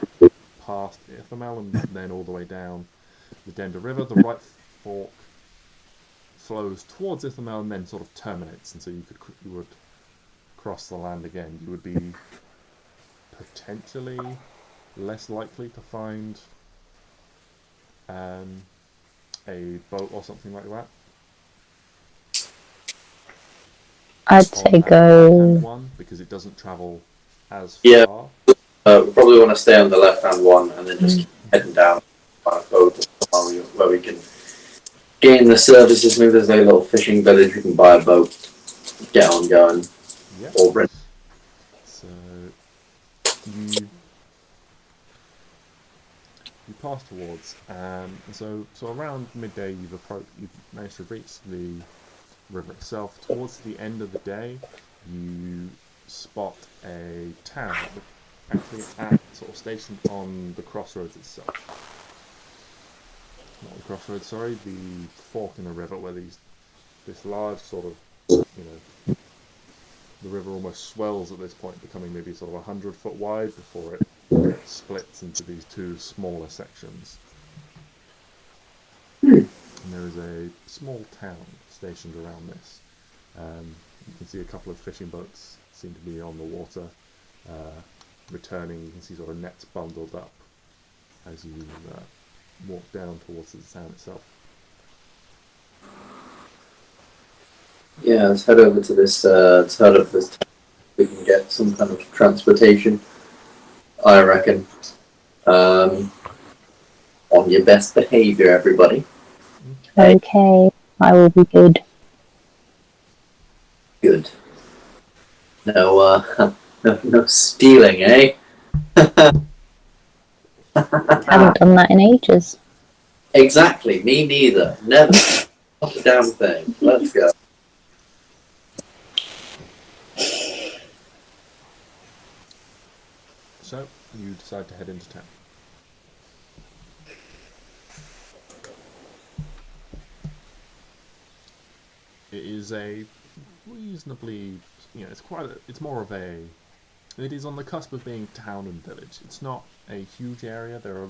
S1: past Ithemel and then all the way down the Dender River. The right fork flows towards Ithemel and then sort of terminates, and so you would cross the land again. You would be potentially less likely to find a boat or something like that.
S3: I'd say go
S1: one because it doesn't travel as far.
S2: Yeah. We probably want to stay on the left-hand one and then just keep heading down on a boat where we can gain the services. Maybe there's a little fishing village. We can buy a boat, get on going, or rent.
S1: So you pass towards, so around midday you've managed to reach the river itself. Towards the end of the day, you spot a town, actually sort of stationed on the crossroads itself. Not the crossroads, sorry, the fork in the river where this large sort of, the river almost swells at this point, becoming maybe sort of 100-foot wide before it splits into these two smaller sections. And there is a small town stationed around this. You can see a couple of fishing boats seem to be on the water, returning. You can see sort of nets bundled up as you walk down towards the town itself.
S2: Yeah, let's head over to this. Let's head up this town. We can get some kind of transportation, I reckon. On your best behaviour, everybody.
S3: okay. I will be good.
S2: Good. No, no stealing, eh?
S3: Haven't done that in ages.
S2: Exactly. Me neither. Never. Not a damn thing. Let's go.
S1: So you decide to head into town. It is a reasonably, it is on the cusp of being town and village. It's not a huge area. There are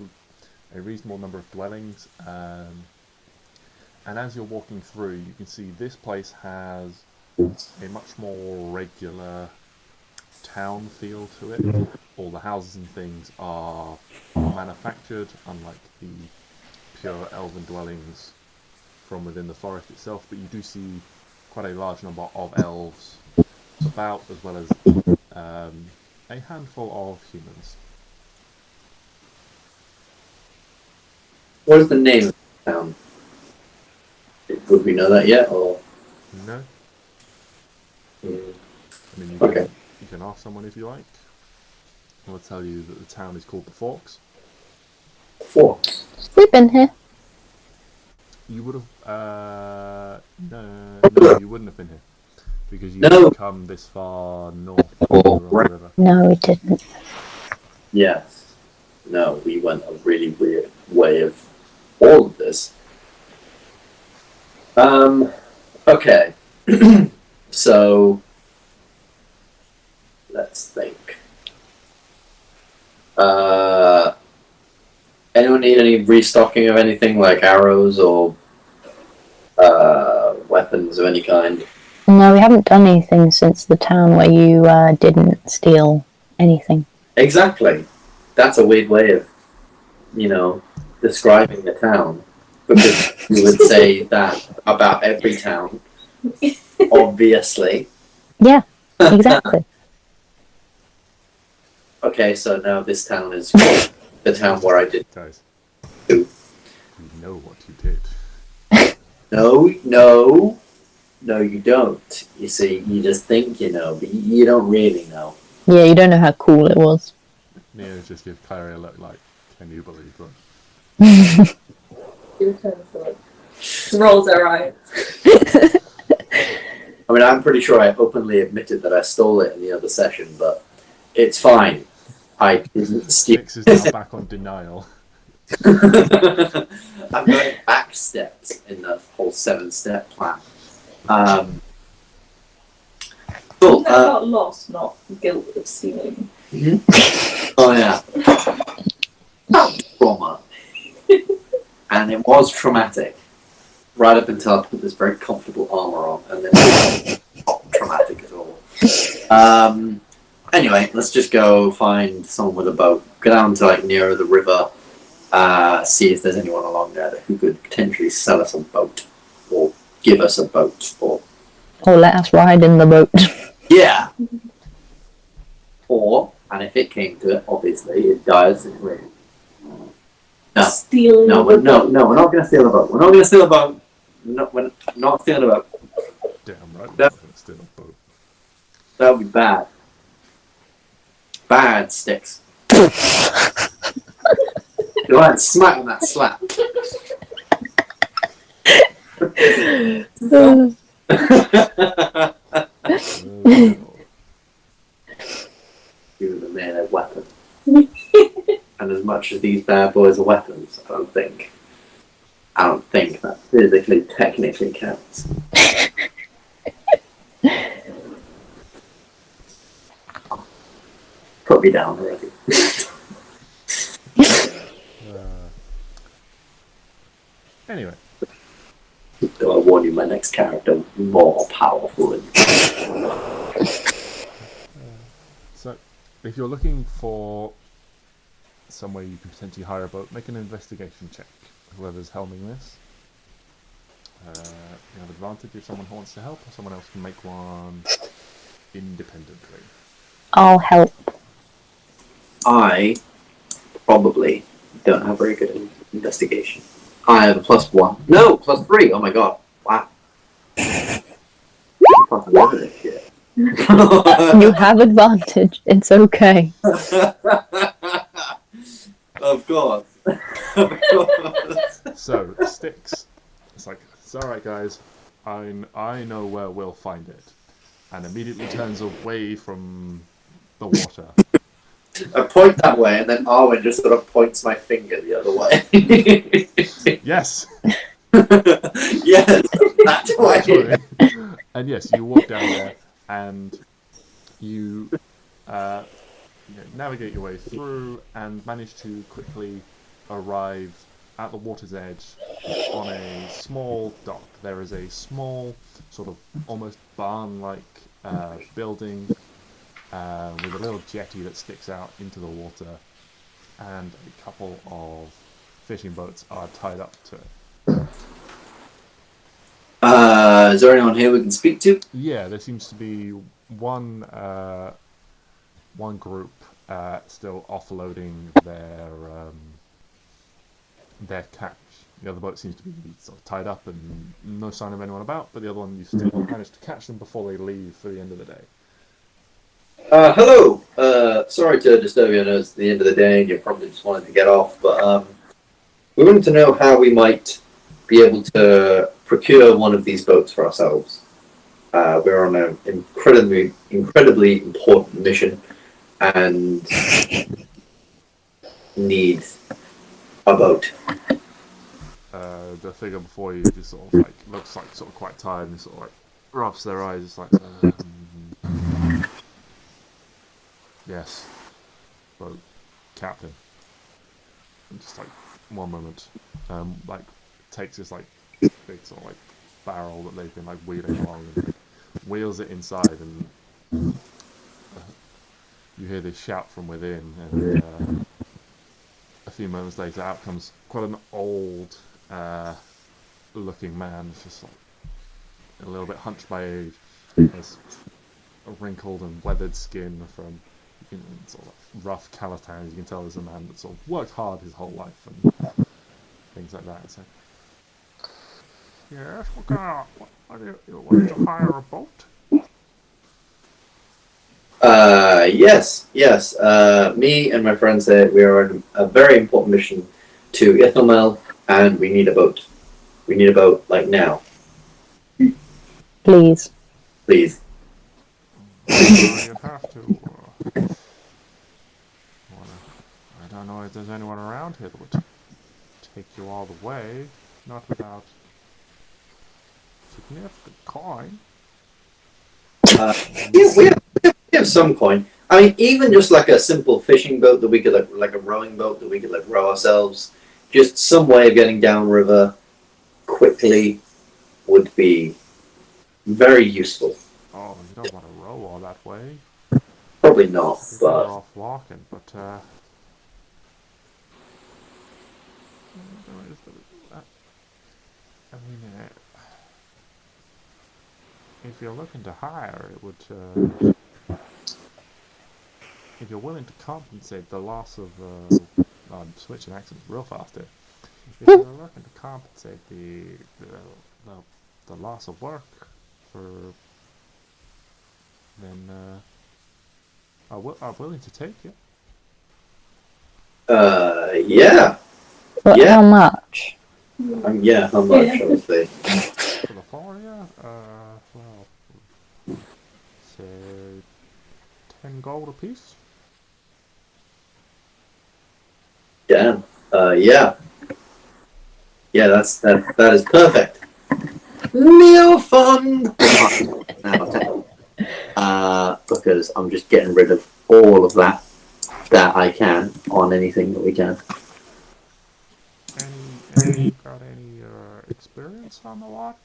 S1: a reasonable number of dwellings, and as you're walking through, you can see this place has a much more regular town feel to it. All the houses and things are manufactured, unlike the pure elven dwellings from within the forest itself, but you do see quite a large number of elves about, as well as a handful of humans.
S2: What is the name of the town? Would we know that yet, or?
S1: No?
S2: Mm.
S1: I mean,
S2: Okay.
S1: you can ask someone if you like. I will tell you that the town is called the Forks.
S2: 4.
S3: We've been here.
S1: You would have... no, you wouldn't have been here. Because you
S2: No.
S1: didn't come this far north of the
S2: Right.
S1: river.
S3: No, we didn't.
S2: Yes. No, we went a really weird way of all of this. Okay. So, let's think. Anyone need any restocking of anything, like arrows or weapons of any kind?
S3: No, we haven't done anything since the town where you didn't steal anything.
S2: Exactly. That's a weird way of, describing the town. Because you would say that about every town, obviously.
S3: Yeah, exactly.
S2: Okay, so now this town is the town where I did.
S1: Guys,
S2: Who?
S1: you know what you did.
S2: No, you don't. You see, you just think you know, but you don't really know.
S3: Yeah, you don't know how cool it was.
S1: Neo just gives Klari a look like, can you believe that?
S4: She returns to it. Rolls her eyes.
S2: I mean, I'm pretty sure I openly admitted that I stole it in the other session, but it's fine. I didn't steal.
S1: Stix is now back on denial.
S2: I'm going back steps in the whole 7-step plan. Cool.
S4: That got lost, not guilt of stealing.
S2: Oh yeah. Trauma. And it was traumatic. Right up until I put this very comfortable armor on, and then it was not traumatic at all. Anyway, let's just go find someone with a boat. Go down to near the river. See if there's anyone along there who could potentially sell us a boat, or give us a boat, or
S3: let us ride in the boat.
S2: yeah. Or, and if it came to it, obviously, it dies in rain. No.
S4: Stealing
S2: No, we're not going to steal a boat. We're not going to steal a boat. No, we're not stealing a boat.
S1: Damn right, we're
S2: No.
S1: not going to steal a boat.
S2: That would be bad. Bad Stix. Go ahead, smack on that slap. You were the man of weapon. And as much as these bad boys are weapons, I don't think that physically, technically counts. Put me down already.
S1: Anyway,
S2: Though I warn you, my next character more powerful than
S1: so if you're looking for somewhere you can potentially hire a boat, make an investigation check. Whoever's helming this. You have advantage if someone wants to help, or someone else can make one independently.
S3: I'll help.
S2: I probably don't have very good investigation. I have a +1. No, +3. Oh my god. Wow. +1 this shit.
S3: You have advantage. It's okay.
S2: Of course. Of course.
S1: So, Stix, it's like, it's alright guys, I know where we'll find it. And immediately turns away from the water.
S2: I point that way, and then Arwen just sort of points my finger the other way.
S1: Yes!
S2: Yes, that way.
S1: And yes, you walk down there, and you navigate your way through, and manage to quickly arrive at the water's edge on a small dock. There is a small, sort of almost barn-like building with a little jetty that sticks out into the water, and a couple of fishing boats are tied up to it.
S2: Is there anyone here we can speak to?
S1: Yeah, there seems to be one group still offloading their catch. The other boat seems to be sort of tied up and no sign of anyone about, but the other one, you still managed to catch them before they leave for the end of the day.
S2: Hello. Sorry to disturb you. I know it's the end of the day and you probably just wanted to get off, but we wanted to know how we might be able to procure one of these boats for ourselves. We're on an incredibly important mission and need a boat.
S1: The figure before you just sort of like looks like sort of quite tired and sort of like rubs their eyes. It's like, yes, boat captain. And just like one moment, like takes this like big sort of like barrel that they've been like wheeling along and like, wheels it inside, and you hear this shout from within, and a few moments later out comes quite an old looking man. It's just like a little bit hunched by age, has a wrinkled and weathered skin from sort of rough calatans. You can tell there's a man that sort of worked hard his whole life and things like that. So, yes, what do you hire a boat?
S2: Yes. Me and my friends here, we are on a very important mission to Ithemel, and we need a boat. We need a boat, like, now.
S3: Please.
S2: Please.
S1: You'd have to. I don't know if there's anyone around here that would take you all the way, not without significant coin.
S2: Yeah, we have some coin. I mean, even just like a simple fishing boat that we could, like a rowing boat that we could, like, row ourselves, just some way of getting downriver quickly would be very useful.
S1: Oh, you don't want to row all that way.
S2: Probably not,
S1: You're
S2: but
S1: better off walking, but I mean, if you're looking to hire, it would. If you're willing to compensate the loss of, I'm switching accents real fast here. If you're looking to compensate the loss of work for, then I'm willing to take it.
S2: yeah.
S3: But
S2: Yeah.
S3: how much?
S2: Yeah, how much, obviously.
S1: For the Faria, well, say 10 gold apiece.
S2: Damn. Yeah. Yeah, that is perfect. Neo fund. Because I'm just getting rid of all of that I can on anything that we can.
S1: Any got any experience on the lot?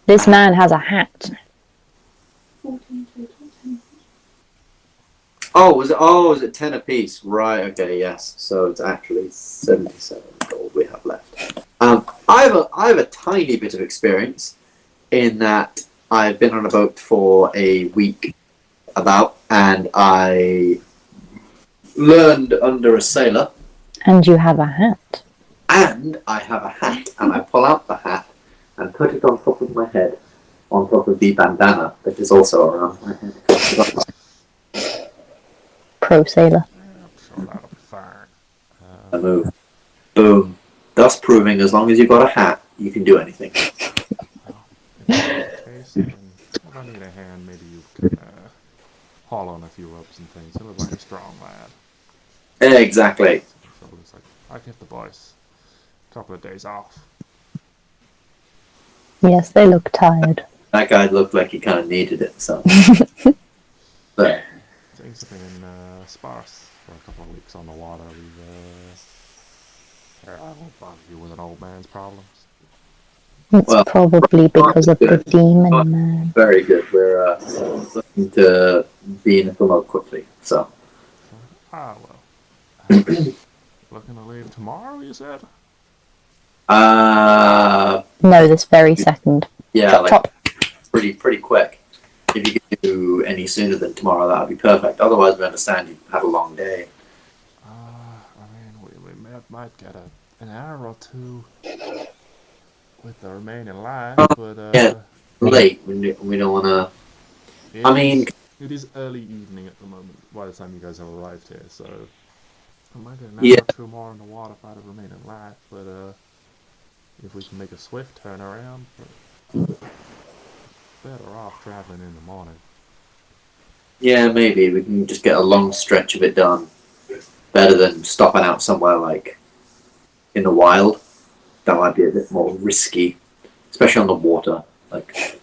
S3: This man has a hat.
S4: 14 total, 10.
S2: Was it 10 apiece? Right, okay, yes. So it's actually 77 gold we have left. I have a tiny bit of experience in that I've been on a boat for a week and I learned under a sailor.
S3: And you have a hat.
S2: And I have a hat, and I pull out the hat and put it on top of my head, on top of the bandana that is also around my head.
S3: Pro sailor.
S1: I'm sure that'll be fine.
S2: I move. Boom. Thus proving as long as you've got a hat, you can do anything.
S1: Well, in that case, then, if I need a hand, maybe you can haul on a few ropes and things. You look like a strong lad.
S2: Exactly.
S1: So it's like, I give the boys a couple of days off.
S3: Yes, they look tired.
S2: That guy looked like he kind of needed it, so. But
S1: Things have been sparse for a couple of weeks on the water. I won't bother you with an old man's problems.
S3: It's
S2: Well,
S3: probably because of the
S2: good.
S3: demon man.
S2: Very good. We're looking to be in Ithemel quickly. So,
S1: Well. Looking to leave tomorrow, you said?
S3: No, this very second.
S2: yeah,
S3: Chop
S2: like
S3: chop.
S2: pretty quick. If you could do any sooner than tomorrow, that would be perfect. Otherwise, we understand you had a long day.
S1: I mean, we might get an hour or two with the remaining line, but
S2: Yeah, late. We don't want to. I mean,
S1: it is early evening at the moment by the time you guys have arrived here, so I might get an hour
S2: Yeah.
S1: or two more in the water by the remaining light, but if we can make a swift turnaround, better off traveling in the morning.
S2: yeah, maybe we can just get a long stretch of it done. Better than stopping out somewhere like in the wild. That might be a bit more risky, especially on the water. Like,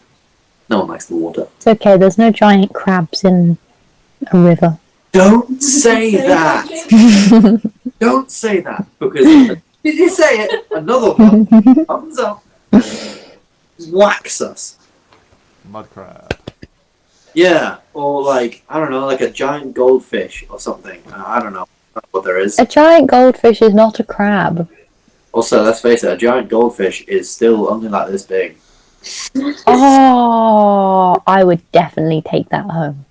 S2: no one likes the water.
S3: It's okay, there's no giant crabs in a river.
S2: Don't say that. Don't say that, because if you say it, another one comes up and whacks us.
S1: Mud crab.
S2: Yeah, or like, I don't know, like a giant goldfish or something. I don't know what there is.
S3: A giant goldfish is not a crab.
S2: Also, let's face it, a giant goldfish is still only like this big.
S3: Oh, I would definitely take that home.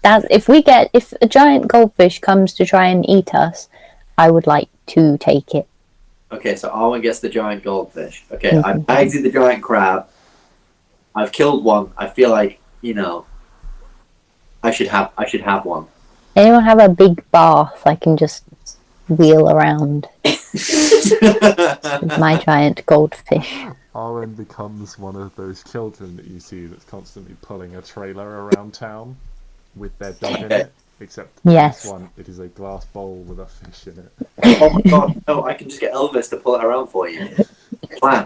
S3: If a giant goldfish comes to try and eat us, I would like to take it.
S2: Okay, so Arwen gets the giant goldfish. Okay, I bagged you the giant crab. I've killed one. I feel like, I should have one.
S3: Anyone have a big bath I can just wheel around with my giant goldfish?
S1: Arwen becomes one of those children that you see that's constantly pulling a trailer around town with their dog in it. Except
S3: Yes.
S1: this one, it is a glass bowl with a fish in it.
S2: Oh my god, no, I can just get Elvis to pull it around for you. Plan.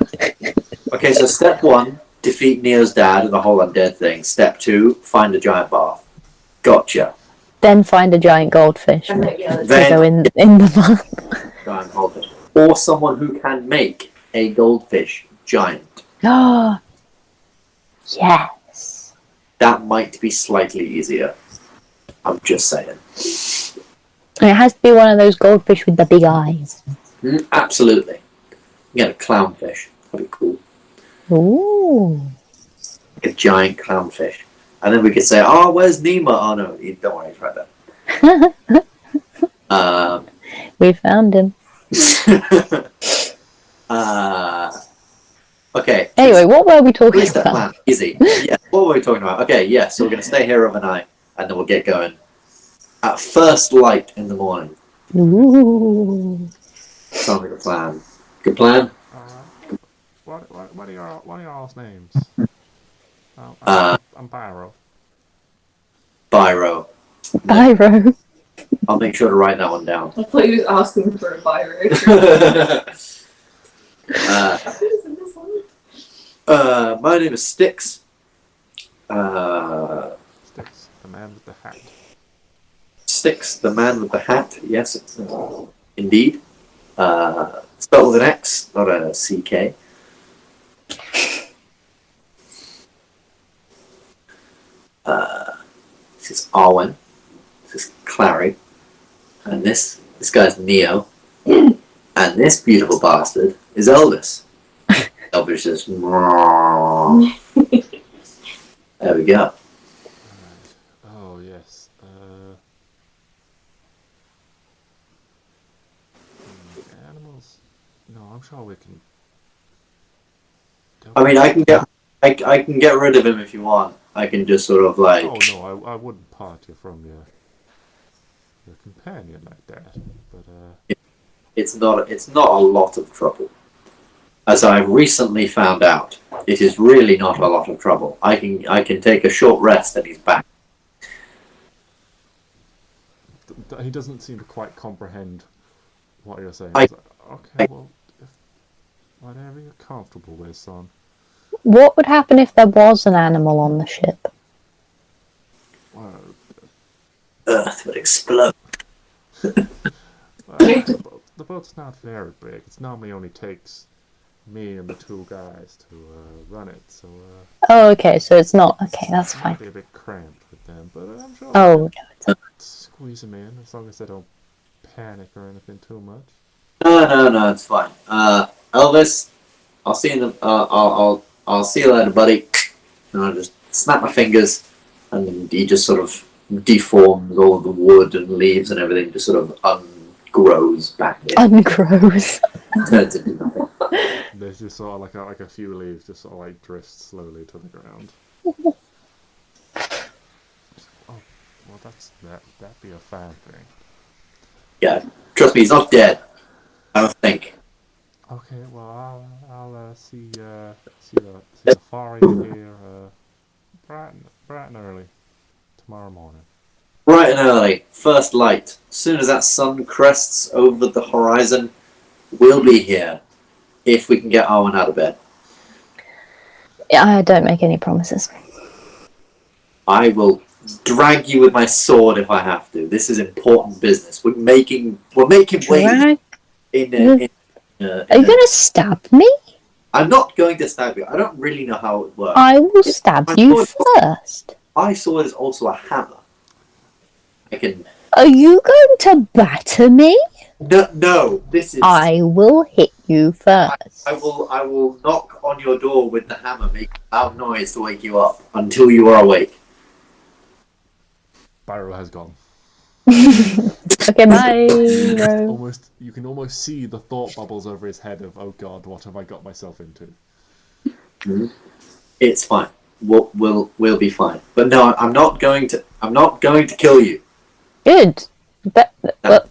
S2: Okay, so step 1, defeat Neo's dad and the whole undead thing. Step 2, find a giant bath. Gotcha.
S3: Then find a giant goldfish to go in the bath.
S2: Giant goldfish. Or someone who can make a goldfish giant.
S3: Oh, yes.
S2: That might be slightly easier. I'm just saying.
S3: It has to be one of those goldfish with the big eyes.
S2: Absolutely. You get a clownfish. That'd be cool.
S3: Ooh.
S2: Like a giant clownfish. And then we could say, oh, where's Nemo? Oh, no, don't worry, he's right there.
S3: We found him.
S2: Okay.
S3: Anyway, what were we talking
S2: Three-step
S3: about?
S2: plan. Easy. Yeah, what were we talking about? Okay, yeah, so we're going to stay here overnight, and then we'll get going. At first light in the morning.
S3: Ooh.
S2: Sounds like a plan. Good plan?
S1: What are y'all's names? I'm Pyro.
S2: Biro.
S3: Biro.
S2: I'll make sure to write that one down.
S4: I thought he was asking for a biro.
S2: My name is Stix.
S1: Stix, the man with the hat.
S2: Stix, the man with the hat. Yes, indeed. Spelled with an X, not a CK. This is Arwen. This is Klari. And this guy's Neo. And this beautiful bastard is Elvis. Elvis just... There we go.
S1: Right. Oh, yes. Animals? No, I'm sure we can...
S2: I mean, I can get rid of him if you want. I can just sort of like...
S1: Oh, no, I wouldn't part you from your companion like that, but
S2: It's not a lot of trouble. As I've recently found out, it is really not a lot of trouble. I can take a short rest and he's back.
S1: he doesn't seem to quite comprehend what you're saying.
S2: I-
S1: He's like, okay, well, whatever you're comfortable with, son.
S3: What would happen if there was an animal on the ship?
S1: Well,
S2: Earth would explode.
S1: the boat's not very big. It normally only takes me and the two guys to run it. So
S3: Oh, okay, so it's not. Okay, that's
S1: it
S3: fine.
S1: might be a bit cramped with them, but I'm sure
S3: Oh,
S1: we
S3: no,
S1: can squeeze them in as long as they don't panic or anything too much.
S2: No, it's fine. Elvis, I'll see you in the. I'll see you later, buddy. And I'll just snap my fingers, and he just sort of deforms all of the wood and leaves and everything, just sort of ungrows back in.
S3: ungrows.
S2: Turns into nothing.
S1: There's just sort of like a few leaves just sort of like drift slowly to the ground. Oh, well, that'd be a fine thing.
S2: Yeah, trust me, he's not dead. I don't think.
S1: Okay, well, I'll see the far end here bright and early tomorrow morning.
S2: Bright and early, first light. As soon as that sun crests over the horizon, we'll be here. If we can get Arwen out of bed.
S3: Yeah, I don't make any promises.
S2: I will drag you with my sword if I have to. This is important business. We're making waves
S3: Drag?
S2: in
S3: Are you gonna stab me?
S2: I'm not going to stab you. I don't really know how it works.
S3: I will stab you first.
S2: My sword is also a hammer. I can.
S3: Are you going to batter me?
S2: No. This is.
S3: I will hit you first.
S2: I will knock on your door with the hammer, make a loud noise to wake you up until you are awake.
S1: Byro has gone.
S3: Okay, bye.
S1: You can almost see the thought bubbles over his head of, oh god, what have I got myself into?
S2: Mm-hmm. It's fine. We'll be fine. But no, I'm not going to kill you.
S3: Good. But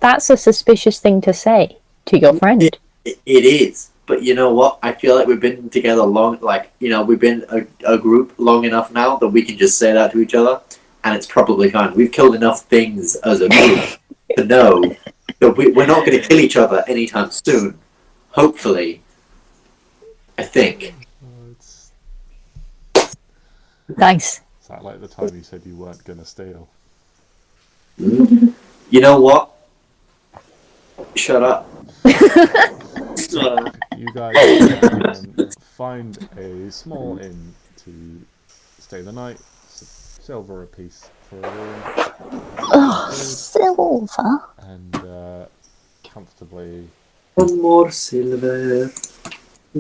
S3: that's a suspicious thing to say to your friend.
S2: It is. But you know what? I feel like we've been together we've been a group long enough now that we can just say that to each other, and it's probably fine. We've killed enough things as a group to know that we're not going to kill each other anytime soon. Hopefully. I think.
S1: It's
S3: Nice.
S1: that like the time you said you weren't going to steal.
S2: You know what? Shut up. Shut up.
S1: You guys find a small inn to stay the night. Silver apiece for a room.
S3: Oh, silver.
S1: And comfortably.
S2: One more silver.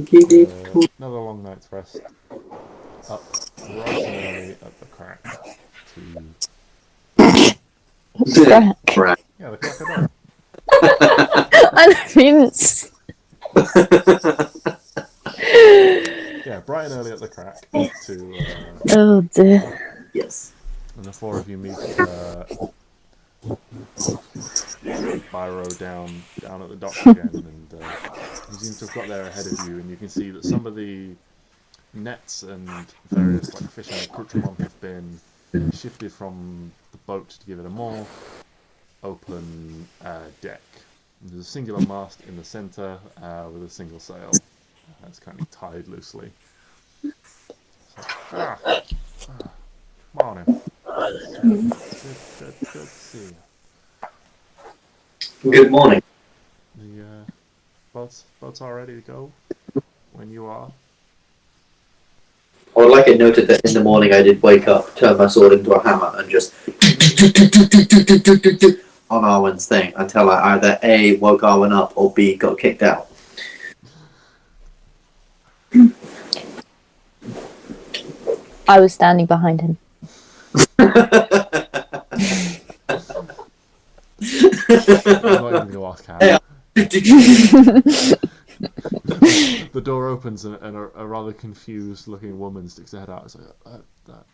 S2: Give it to
S1: Another long night's rest. Up bright and early at the crack to
S3: Crack.
S1: yeah, the crack of dawn.
S3: I mean,
S1: Yeah, bright and early at the crack to
S3: oh dear.
S2: Yes.
S1: and the four of you meet Byro down at the docks again, and he seems to have got there ahead of you, and you can see that some of the nets and various like fishing accoutrements have been shifted from the boat to give it a more open deck. There's a singular mast in the centre with a single sail. It's kind of tied loosely. So, morning. Good to see you.
S2: Good morning.
S1: The boats are ready to go when you are.
S2: I would like it noted that in the morning I did wake up, turn my sword into a hammer, and just on Arwen's thing until I either A, woke Arwen up, or B, got kicked out.
S3: I was standing behind him.
S1: I'm not even going to ask how. The door opens and a rather confused looking woman sticks her head out. It's like,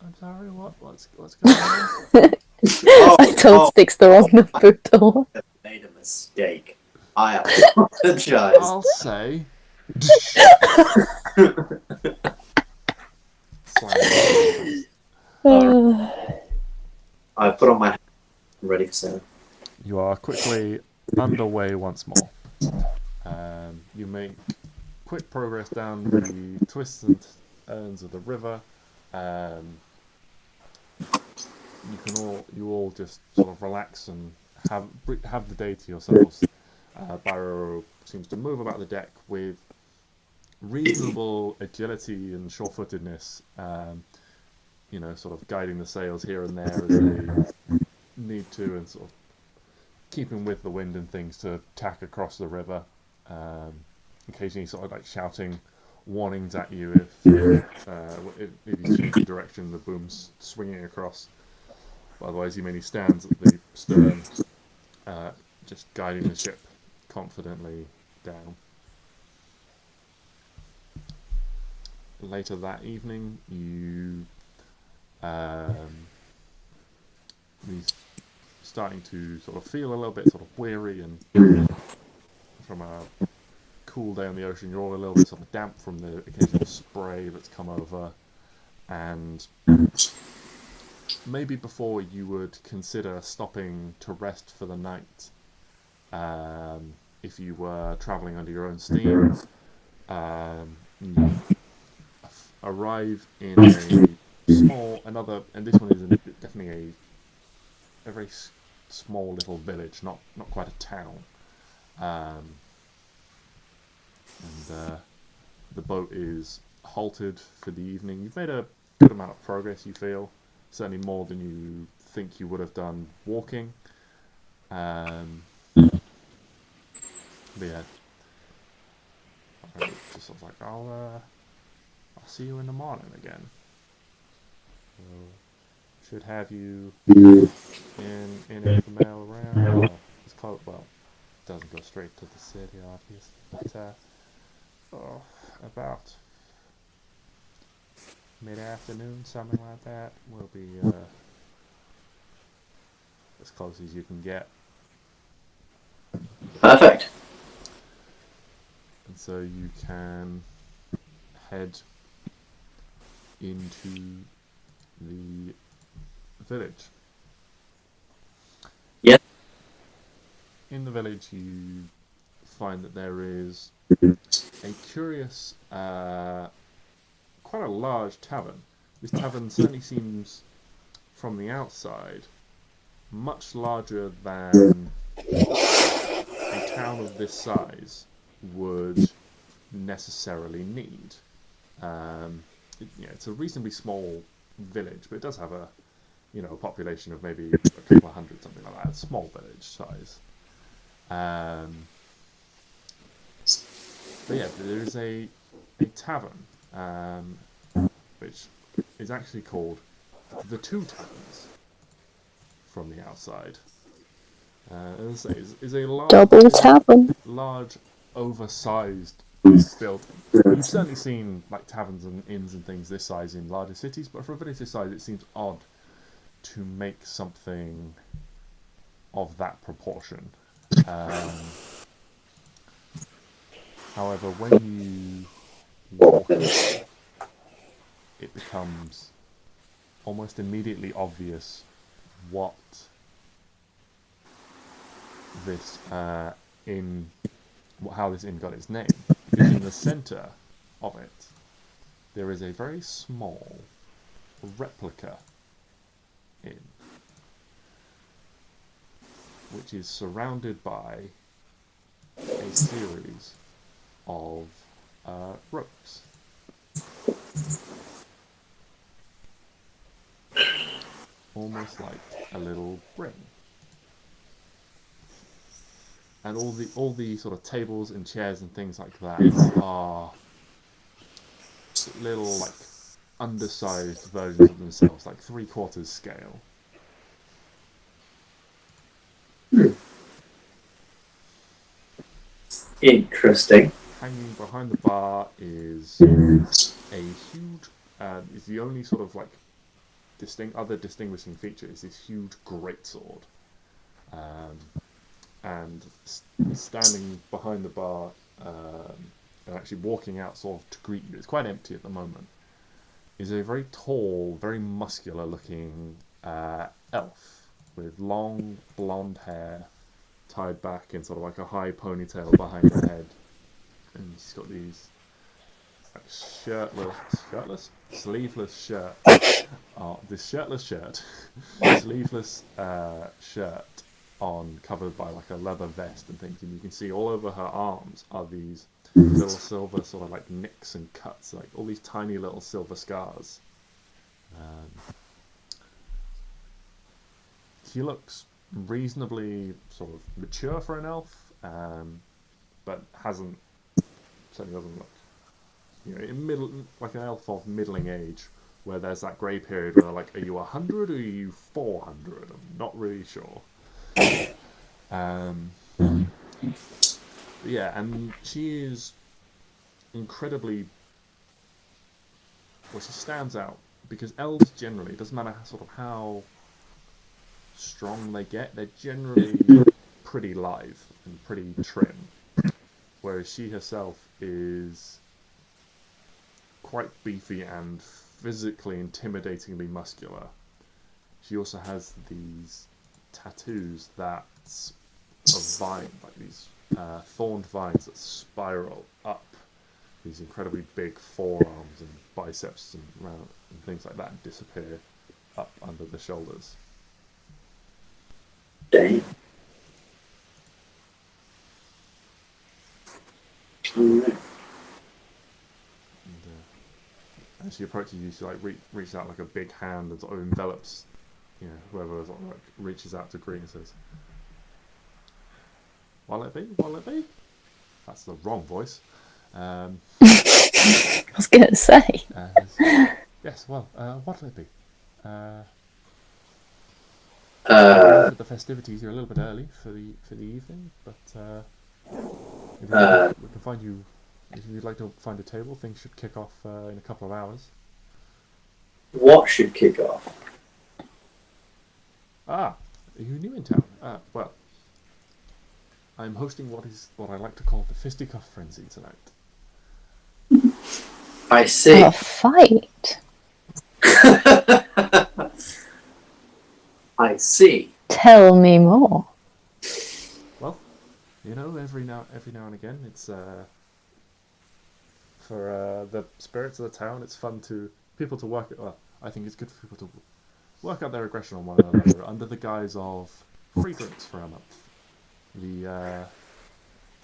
S1: I'm sorry, what's going on?
S3: I told Stix the wrong number door.
S2: I made a mistake. I apologize.
S1: I'll say.
S2: I put on my hat. I'm ready for sailing.
S1: You are quickly underway once more. You make quick progress down the twists and turns of the river. You all just sort of relax and have the day to yourselves. Byro seems to move about the deck with reasonable agility and sure-footedness, sort of guiding the sails here and there as they need to, and sort of keeping with the wind and things to tack across the river. Occasionally sort of like shouting warnings at you if you change the direction the boom's swinging across. But otherwise he mainly stands at the stern, just guiding the ship confidently down. Later that evening, he's starting to sort of feel a little bit sort of weary, and from a cool day on the ocean, you're all a little bit sort of damp from the occasional spray that's come over, and maybe before you would consider stopping to rest for the night, if you were travelling under your own steam, you arrive in a small, and this one is definitely a very small little village, not quite a town, and the boat is halted for the evening. You've made a good amount of progress, you feel, certainly more than you think you would have done walking. But yeah, just sort of like, I'll see you in the morning again. Should have you in Ithemel around. It's close. Well, it doesn't go straight to the city, obviously. But about mid-afternoon, something like that, will be as close as you can get.
S2: Perfect.
S1: And so you can head into the village.
S2: Yes.
S1: In the village, you find that there is a curious, quite a large tavern. This tavern certainly seems, from the outside, much larger than a town of this size would necessarily need. It's a reasonably small village, but it does have a population of maybe a couple of hundred, something like that. Small village size. But yeah, there is a tavern, which is actually called the Two Taverns from the outside. As I say, is a large,
S3: Double tavern.
S1: large, oversized building. You've certainly seen like taverns and inns and things this size in larger cities, but for a village this size, it seems odd to make something of that proportion. However, when you walk in, it becomes almost immediately obvious what this inn, how this inn got its name. Because in the centre of it, there is a very small replica inn, which is surrounded by a series of ropes. Almost like a little ring. And all the sort of tables and chairs and things like that are little like undersized versions of themselves, like 3/4 scale.
S2: Interesting.
S1: Hanging behind the bar is a huge, is the only sort of like other distinguishing feature is this huge greatsword. And standing behind the bar, and actually walking out sort of to greet you, it's quite empty at the moment, is a very tall, very muscular looking elf with long blonde hair tied back in sort of like a high ponytail behind her head. And she's got these like sleeveless shirt. This shirtless shirt, sleeveless shirt on, covered by like a leather vest and things, and you can see all over her arms are these little silver sort of like nicks and cuts, like all these tiny little silver scars. She looks reasonably sort of mature for an elf, but certainly doesn't look, in middle, like an elf of middling age, where there's that grey period where they're like, are you 100 or are you 400? I'm not really sure. Yeah, and she is incredibly, she stands out because elves generally, it doesn't matter sort of how strong they get, they're generally pretty lithe and pretty trim, whereas she herself is quite beefy and physically intimidatingly muscular. She also has these tattoos that's of vine, like these thorned vines that spiral up these incredibly big forearms and biceps and things like that, and disappear up under the shoulders.
S2: Dang.
S1: As she approaches you, she like reaches out like a big hand and sort of envelops, whoever sort of like reaches out to greet and says, "Will it be? Will it be?" That's the wrong voice.
S3: I was gonna say.
S1: Yes. Well, what'll it be?
S2: Uh,
S1: For the festivities, you're a little bit early for the evening, but we can find you. If you'd like to find a table, things should kick off in a couple of hours.
S2: what should kick off?
S1: Are you new in town? Well, I'm hosting what I like to call the fisticuff frenzy tonight.
S2: I see.
S3: A fight.
S2: I see.
S3: Tell me more.
S1: Well, every now and again, it's for the spirits of the town. It's fun people to work. Well, I think it's good for people to work out their aggression on one another under the guise of free drinks for a month. The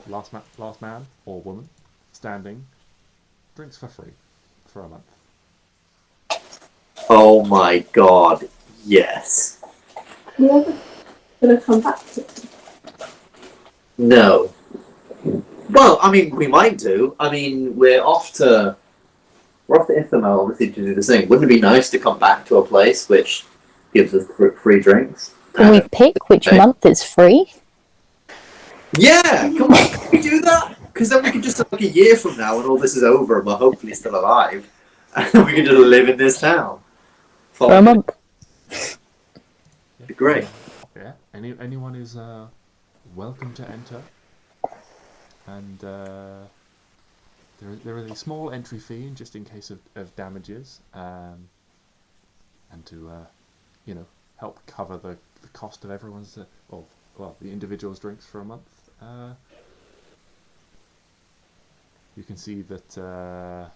S1: last man or woman standing drinks for free for a month.
S2: Oh my god, yes.
S4: You're never gonna come back to it.
S2: No. Well, I mean, we might do. I mean, we're off to Ithemel, obviously, to do this thing. Wouldn't it be nice to come back to a place which gives us free drinks?
S3: Can we pick which month is free?
S2: Yeah, come on, can we do that? Because then we can just, like, a year from now, when all this is over and we're hopefully still alive, and we can just live in this town.
S3: For a month.
S2: It'd be great.
S1: Yeah, anyone is welcome to enter, and there is a small entry fee just in case of damages, and to help cover the cost of everyone's the individual's drinks for a month. You can see that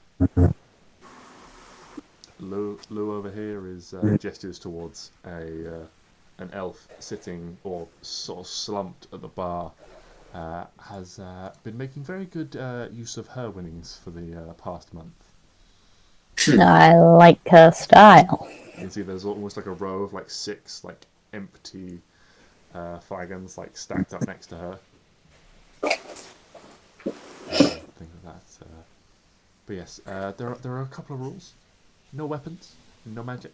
S1: Lou over here is gestures towards an elf sitting or sort of slumped at the bar. Has been making very good use of her winnings for the past month.
S3: I like her style.
S1: You can see there's almost like a row of like 6 like empty flagons like stacked up next to her. Things like that. But yes, there are a couple of rules. No weapons, no magic.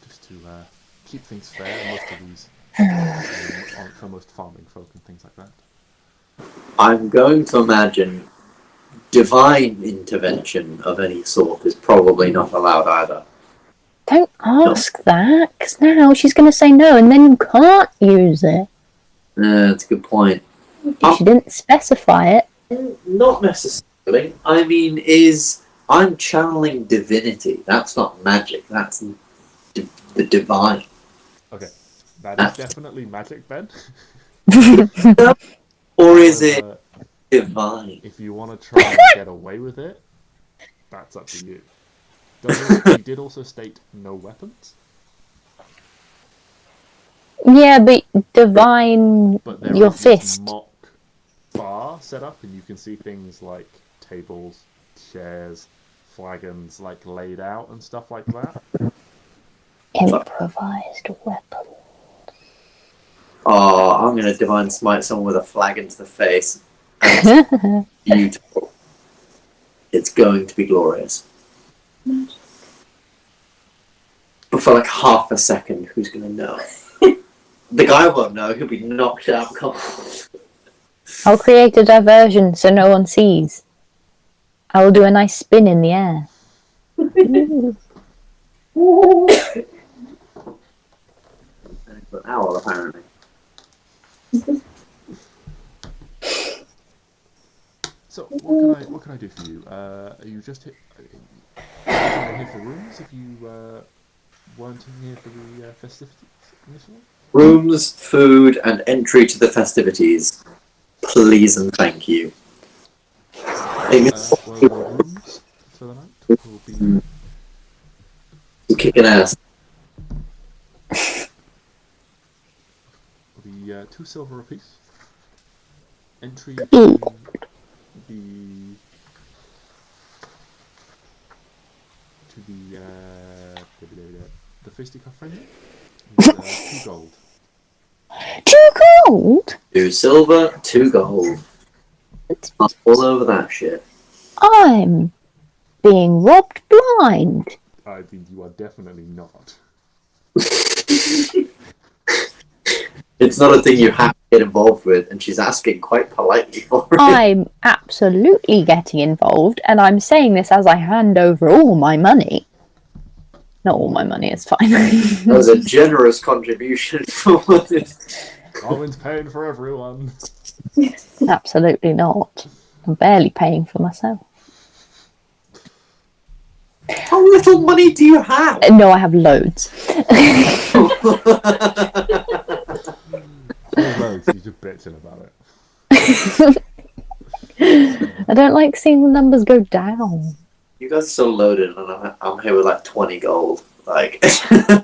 S1: Just to keep things fair in most of these. For most farming folk and things like that.
S2: I'm going to imagine divine intervention of any sort is probably not allowed either.
S3: Don't ask that, because now she's going to say no, and then you can't use it.
S2: That's a good point.
S3: She didn't specify it.
S2: Not necessarily. I mean, I'm channeling divinity. That's not magic. That's the divine.
S1: Okay, that is definitely magic, Ben.
S2: Or is it divine?
S1: If you want to try and get away with it, that's up to you. He did also state no weapons.
S3: Yeah, but divine,
S1: But there
S3: your
S1: is this
S3: fist.
S1: mock bar bar set up, and you can see things like tables, chairs, flagons like laid out and stuff like that.
S3: Improvised weapon.
S2: Oh, I'm going to divine smite someone with a flagon to the face. Beautiful. It's going to be glorious. But for like half a second, who's going to know? The guy won't know. He'll be knocked out cold.
S3: I'll create a diversion so no one sees. I will do a nice spin in the air.
S2: For an owl, apparently.
S1: So what can I do for you? Are you just here for rooms? If you weren't here for the festivities initially?
S2: Rooms, food, and entry to the festivities. Please and thank you.
S1: Well, the rooms for the night will be
S2: Kicking ass.
S1: will be 2 silver apiece. Entry to the fisticuff friendly is 2 gold.
S3: 2 gold?
S2: 2 silver, 2 gold. All over that shit.
S3: I'm being robbed blind.
S1: I think you are definitely not.
S2: It's not a thing you have to get involved with, and she's asking quite politely for it.
S3: I'm absolutely getting involved, and I'm saying this as I hand over all my money. Not all my money, it's fine.
S2: That was a generous contribution for this.
S1: Arwen's paying for everyone.
S3: Absolutely not. I'm barely paying for myself.
S2: How little money do you have?
S3: No, I have loads.
S1: Loads, you're just bitching about it.
S3: I don't like seeing the numbers go down.
S2: You guys are so loaded, and I'm here with like 20 gold. Like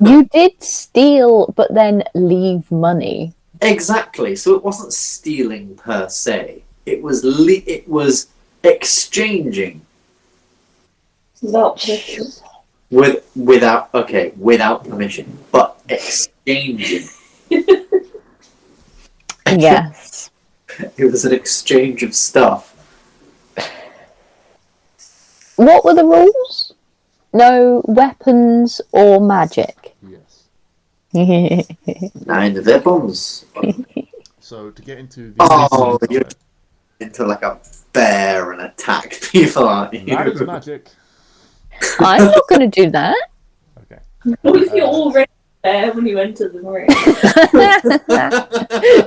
S3: You did steal, but then leave money.
S2: exactly. So it wasn't stealing per se. It was it was exchanging without permission, but exchanging.
S3: Yes.
S2: It was an exchange of stuff.
S3: What were the rules? No weapons or magic.
S1: Yes.
S2: 9 weapons.
S1: So to get into the
S2: Oh,
S1: basics of
S2: you're
S1: it,
S2: into like a bear and attack people, aren't you?
S1: that is magic.
S3: I'm not going to do that.
S1: Okay.
S4: What if you're already there when you enter the room?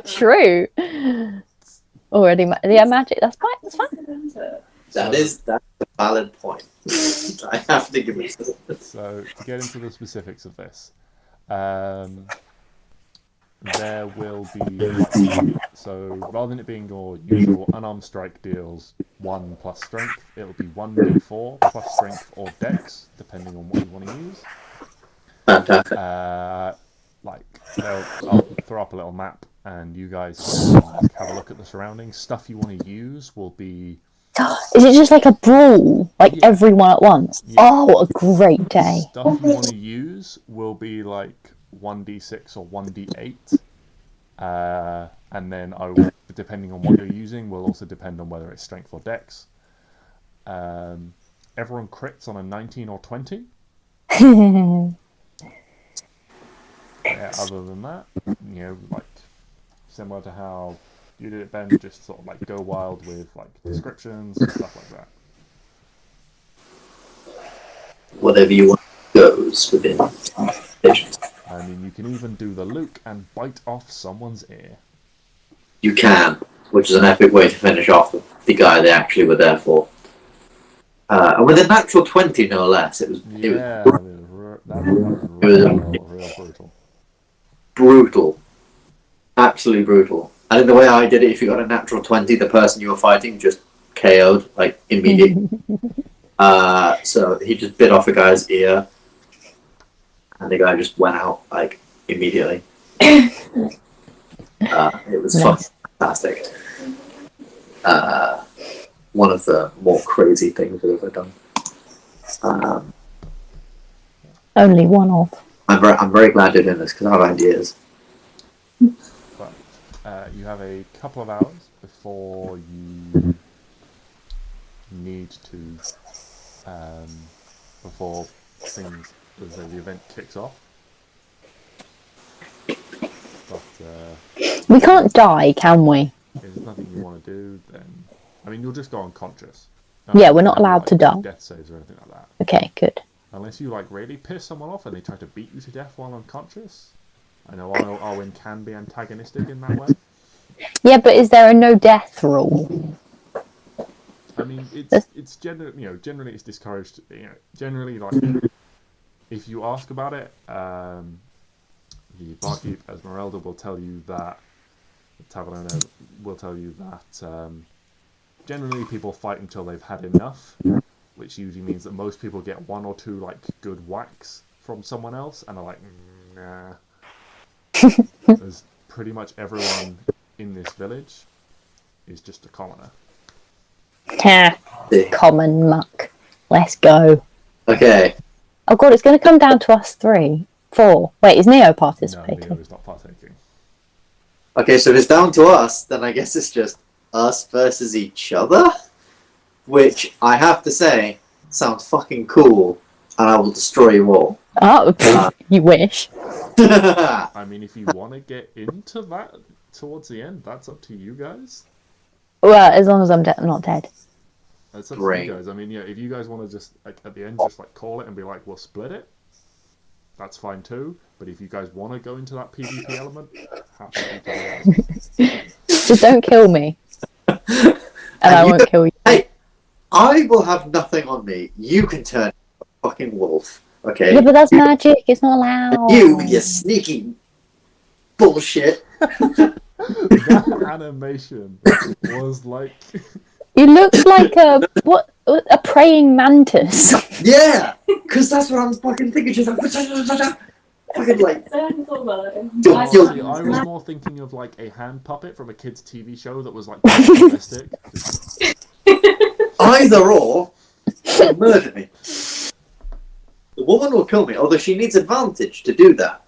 S3: True. Already, yeah, magic. That's fine. That's fine.
S2: That's a valid point. I have to give it.
S1: So to get into the specifics of this, there will be, so rather than it being your usual unarmed strike deals 1 plus strength, it'll be 1d4 plus strength or dex, depending on what you want to use.
S2: Fantastic.
S1: I'll throw up a little map, and you guys can have a look at the surroundings. Stuff you want to use will be...
S3: Is it just like a brawl? Like
S1: Yeah.
S3: everyone at once?
S1: Yeah.
S3: Oh, what a great day.
S1: Stuff you want to use will be like 1d6 or 1d8. And then depending on what you're using, will also depend on whether it's strength or dex. Everyone crits on a 19 or 20. Other than that, like similar to how you did it, Ben, just sort of like go wild with like descriptions and stuff like that.
S2: Whatever you want goes within.
S1: I mean, you can even do the Luke and bite off someone's ear.
S2: You can, which is an epic way to finish off the guy they actually were there for. And with a natural 20, no less. It was
S1: That was real brutal.
S2: brutal. Absolutely brutal. I think the way I did it, if you got a natural 20, the person you were fighting just KO'd, like, immediately. So he just bit off a guy's ear, and the guy just went out, like, immediately. It was
S3: Nice.
S2: fantastic. one of the more crazy things we've ever done.
S3: Only one of.
S2: I'm very glad you're doing this because I have ideas.
S1: But you have a couple of hours before you need to, before things, as the event kicks off. But
S3: We can't die, can we?
S1: if there's nothing you want to do, then I mean, you'll just go unconscious.
S3: Yeah, we're not
S1: There'll be,
S3: allowed to die.
S1: Death saves or anything like that.
S3: Okay, good.
S1: Unless you like really piss someone off and they try to beat you to death while unconscious. I know Arwen can be antagonistic in that way.
S3: Yeah, but is there a no death rule?
S1: I mean, it's generally generally it's discouraged. Generally, like if you ask about it, the barkeep Esmeralda will tell you that the taverner will tell you that generally people fight until they've had enough, which usually means that most people get one or two like good whacks from someone else and are like, nah. As pretty much everyone in this village is just a commoner.
S3: Common muck. Let's go.
S2: Okay.
S3: Oh god, it's going to come down to us 4. Wait, is Neo participating?
S1: No, Neo is not partaking.
S2: Okay, so if it's down to us, then I guess it's just us versus each other? Which, I have to say, sounds fucking cool, and I will destroy you all.
S3: Oh, you wish.
S1: I mean, if you want to get into that towards the end, that's up to you guys.
S3: Well, as long as I'm not dead.
S1: That's up to
S2: Great.
S1: you guys. I mean, yeah, if you guys want to just, like, at the end, just, like, call it and be like, we'll split it, that's fine too. But if you guys want to go into that PvP element, happy to do that.
S3: Just don't kill me. And I won't kill you.
S2: Hey, I will have nothing on me. You can turn into a fucking wolf, okay?
S3: Yeah, but that's magic. It's not allowed.
S2: You sneaky bullshit.
S1: That animation was like...
S3: You look like a praying mantis.
S2: Yeah, because that's what I was fucking thinking. Just like, fucking like.
S4: I hadn't thought about it.
S1: Honestly, I was more thinking of like a hand puppet from a kid's TV show that was like realistic.
S2: Either or, she'll murder me. The woman will kill me, although she needs advantage to do that,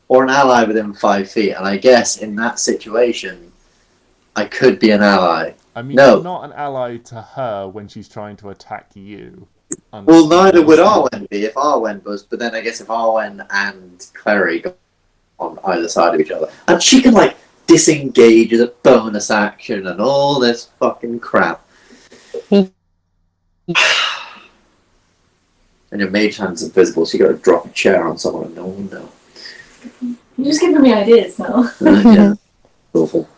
S2: or an ally within 5 feet. And I guess in that situation, I could be an ally.
S1: I mean,
S2: No.
S1: you're not an ally to her when she's trying to attack you.
S2: Well, neither would Arwen be if Arwen was, but then I guess if Arwen and Klari go on either side of each other. And she can, like, disengage as a bonus action and all this fucking crap. And your mage hand's invisible, so you gotta drop a chair on someone and no one will know.
S4: You're just giving me ideas now.
S2: Yeah. Awful.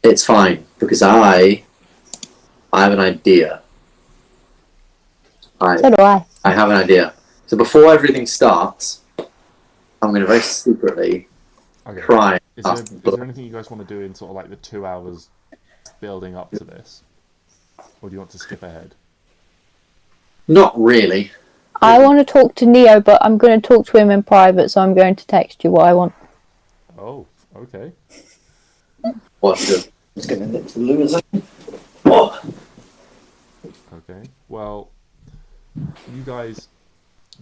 S2: It's fine, because I have an idea.
S3: So do I.
S2: I have an idea. So before everything starts, I'm going to very secretly try.
S1: Is there anything you guys want to do in sort of like the 2 hours building up to this? Or do you want to skip ahead?
S2: Not really.
S3: I want to talk to Neo, but I'm going to talk to him in private, so I'm going to text you what I want.
S1: Oh, okay.
S2: What's the... Let's get into the loo a second. Oh.
S1: Okay. Well, you guys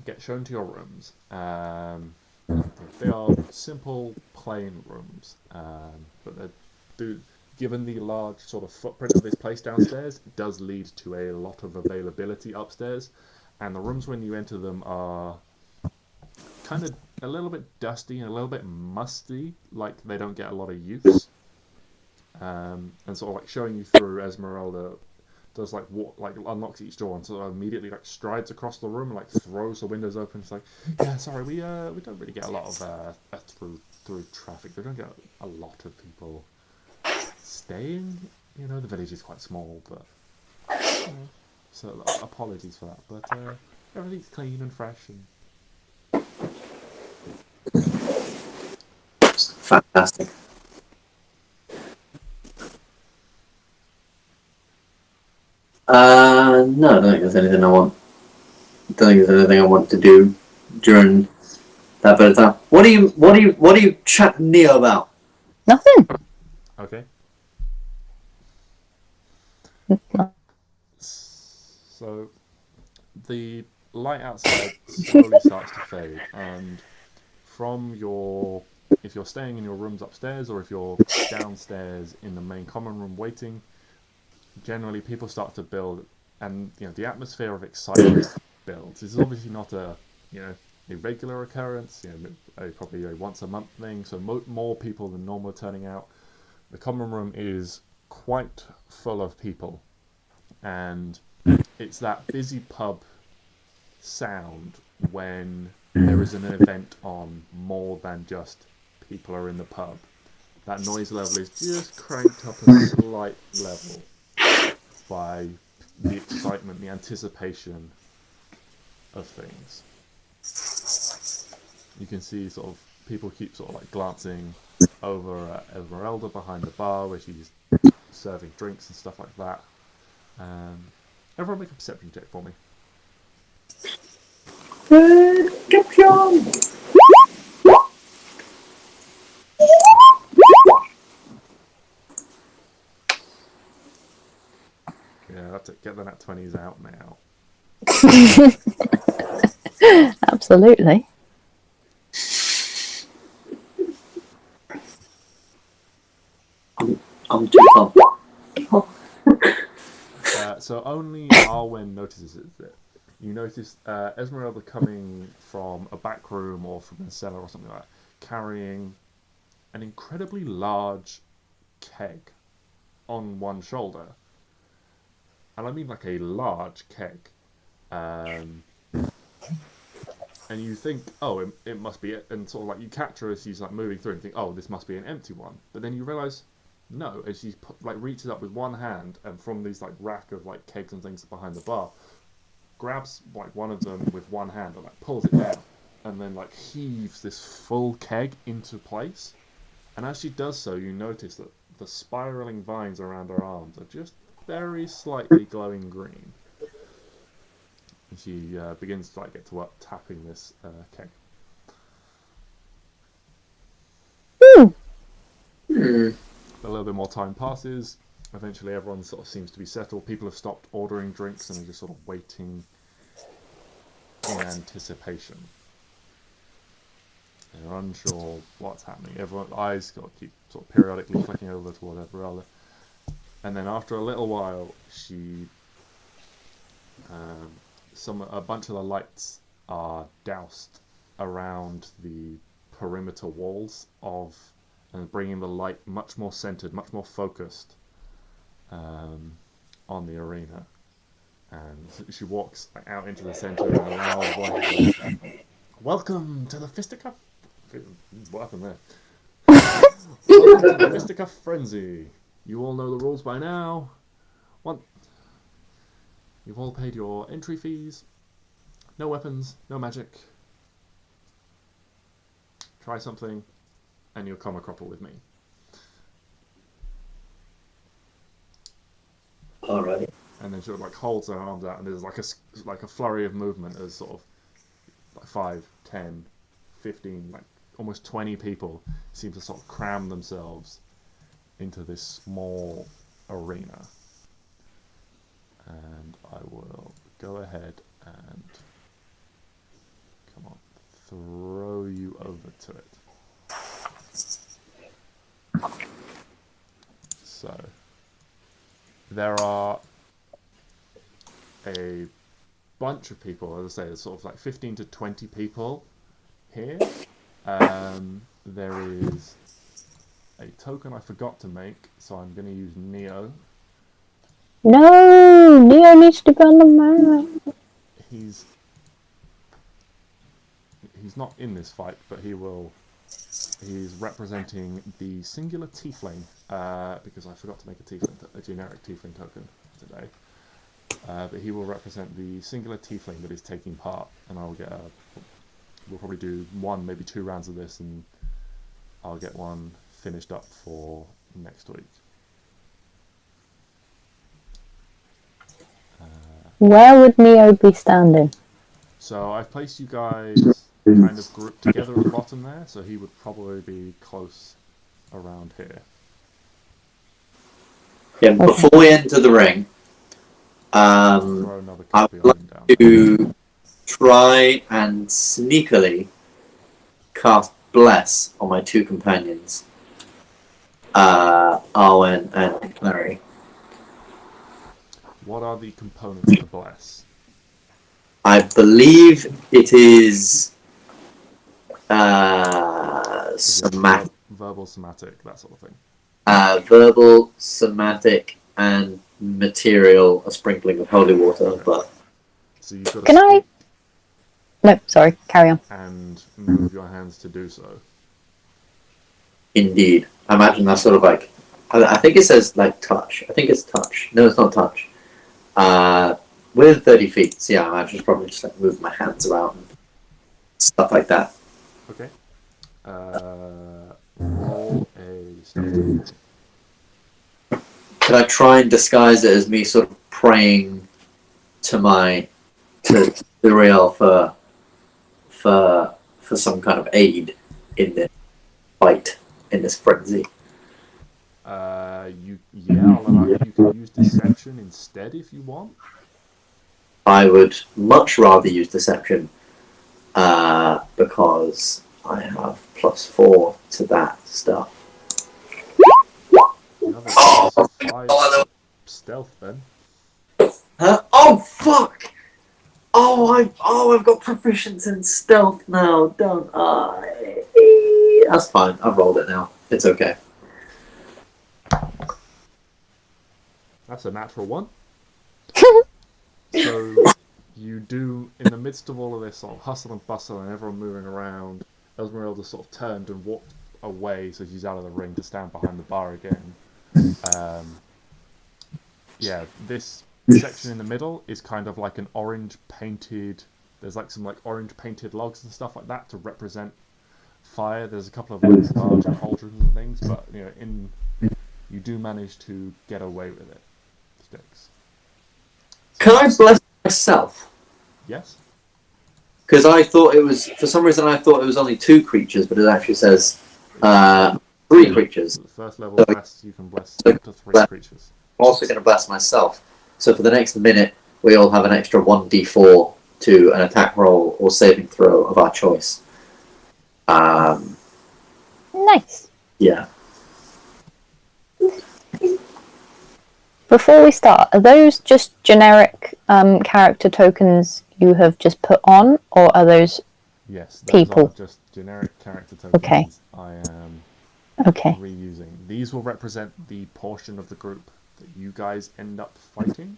S1: get shown to your rooms. They are simple, plain rooms, but given the large sort of footprint of this place downstairs, it does lead to a lot of availability upstairs. And the rooms, when you enter them, are kind of a little bit dusty and a little bit musty, like they don't get a lot of use. And sort of like showing you through, Esmeralda does like unlocks each door and sort of immediately like strides across the room and like throws the windows open. It's like, yeah, sorry, we don't really get a lot of through traffic. We don't get a lot of people staying. You know, the village is quite small, but so apologies for that. But everything's clean and fresh and
S2: Fantastic. No, I don't think there's anything I want. I don't think there's anything I want to do during that bit of time. What are you chatting Neo about?
S3: Nothing.
S1: okay. So the light outside slowly starts to fade, and from if you're staying in your rooms upstairs or if you're downstairs in the main common room waiting, generally people start to build, and the atmosphere of excitement builds. This is obviously not a regular occurrence, probably a once a month thing, so more people than normal are turning out. The common room is quite full of people, and it's that busy pub sound when there is an event on more than just people are in the pub. That noise level is just cranked up a slight level by the excitement, the anticipation of things. You can see sort of people keep sort of like glancing over at Esmeralda behind the bar where she's serving drinks and stuff like that. Everyone make a perception check for me.
S2: Champion!
S1: Yeah, that's it. Get the nat 20s out now.
S3: Absolutely.
S2: I'm too pumped.
S1: So only Arwen notices it. You notice Esmeralda coming from a back room or from a cellar or something like that, carrying an incredibly large keg on one shoulder. And I mean like a large keg. And you think, oh, it must be it. And sort of like you catch her as she's like moving through and think, oh, this must be an empty one. But then you realise, no, as she reaches up with one hand and from these like rack of like kegs and things behind the bar, grabs like one of them with one hand and like pulls it down and then like heaves this full keg into place. And as she does so, you notice that the spiraling vines around her arms are just very slightly glowing green. And she begins to like get to work tapping this keg. A little bit more time passes. Eventually everyone sort of seems to be settled. People have stopped ordering drinks and are just sort of waiting in anticipation. They're unsure what's happening. Everyone's eyes got to keep sort of periodically flicking over toward Esmeralda. And then after a little while, she... a bunch of the lights are doused around the perimeter walls of... and bringing the light much more centered, much more focused on the arena. And she walks out into the center in a loud voice. Welcome to the Fisticuff... What happened there? Welcome to the Fisticuff Frenzy. You all know the rules by now. You've all paid your entry fees. No weapons, no magic. Try something, and you'll come a cropper with me.
S2: Alrighty.
S1: And then she like holds her arms out, and there's like a flurry of movement as sort of like 5, 10, 15, like almost 20 people seem to sort of cram themselves into this small arena. And I will go ahead and throw you over to it. So there are a bunch of people, as I say, there's sort of like 15 to 20 people here. There is a token I forgot to make, so I'm going to use Neo.
S3: No, Neo needs to be on the map.
S1: He's not in this fight, but he will. He's representing the singular tiefling, because I forgot to make a generic tiefling token today. But he will represent the singular tiefling that is taking part, and I'll get we'll probably do 1, maybe 2 rounds of this, and I'll get one finished up for next week.
S3: Where would Neo be standing?
S1: So I've placed you guys kind of grouped together at the bottom there, so he would probably be close around here.
S2: Yeah, before we enter the ring,
S1: Throw another
S2: I
S1: copy
S2: would
S1: of him down.
S2: like to try and sneakily cast Bless on my two companions, Arwen and Klari.
S1: What are the components to bless?
S2: I believe it is
S1: Is it
S2: somatic,
S1: verbal, somatic, that sort of thing?
S2: verbal, somatic, and material, a sprinkling of holy water,
S1: Okay.
S2: but
S1: So you've got to
S3: Can I-
S1: speak
S3: No, sorry, carry on.
S1: and move your hands to do so.
S2: indeed. I imagine that's sort of like, I think it says like touch. I think it's touch. No, it's not touch. Within 30 feet, so yeah, I imagine it's probably just like move my hands around and stuff like that.
S1: Okay. Roll a stealth check.
S2: Could I try and disguise it as me sort of praying to the real for some kind of aid in this fight, in this frenzy?
S1: I'll allow you can use deception instead if you want.
S2: I would much rather use deception because I have +4 to that stuff.
S1: Another 5 stealth then.
S2: Oh fuck! I've got proficiency in stealth now, don't I? That's fine. I've rolled it now. It's okay.
S1: That's a natural 1. So you do, in the midst of all of this sort of hustle and bustle and everyone moving around, Esmeralda sort of turned and walked away, so she's out of the ring to stand behind the bar again. This section in the middle is kind of like an orange painted. There's like some like orange painted logs and stuff like that to represent fire. There's a couple of like large cauldrons and things, but you do manage to get away with it. Stix.
S2: Can I bless myself?
S1: Yes.
S2: Because I thought it was, for some reason, I thought it was only 2 creatures, but it actually says 3 creatures.
S1: The first level bless, you can bless up to 3 creatures.
S2: I'm also going to bless myself. So for the next minute, we all have an extra 1d4 to an attack roll or saving throw of our choice.
S3: Nice.
S2: Yeah.
S3: Before we start, are those just generic character tokens you have just put on, or are those
S1: Yes, those
S3: people?
S1: are just generic character tokens.
S3: Okay.
S1: I am
S3: Okay.
S1: reusing. These will represent the portion of the group that you guys end up fighting.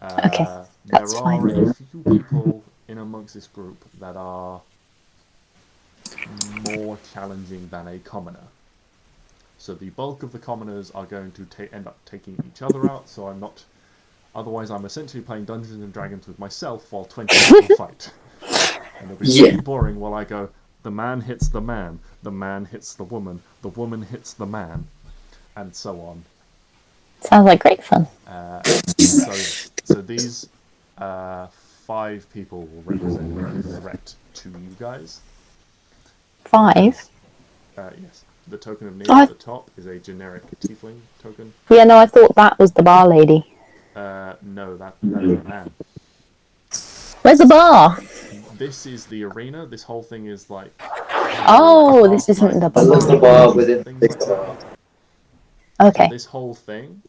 S3: Okay, that's
S1: there
S3: fine.
S1: are a few people in amongst this group that are more challenging than a commoner. So the bulk of the commoners are going to end up taking each other out, so I'm not... Otherwise, I'm essentially playing Dungeons and Dragons with myself while 20 people fight. And it'll be really boring while I go, the man hits the man hits the woman hits the man, and so on.
S3: Sounds like great fun.
S1: So these 5 people will represent a threat to you guys.
S3: 5?
S1: Yes. The token of Neo at the top is a generic tiefling token.
S3: Yeah, no, I thought that was the bar lady.
S1: No, that is a man.
S3: Where's the bar?
S1: This is the arena. This whole thing is like...
S3: Oh, this isn't the
S2: I love the
S3: bar.
S2: bar within
S1: Things
S2: the
S1: like that.
S3: Okay.
S1: So this whole thing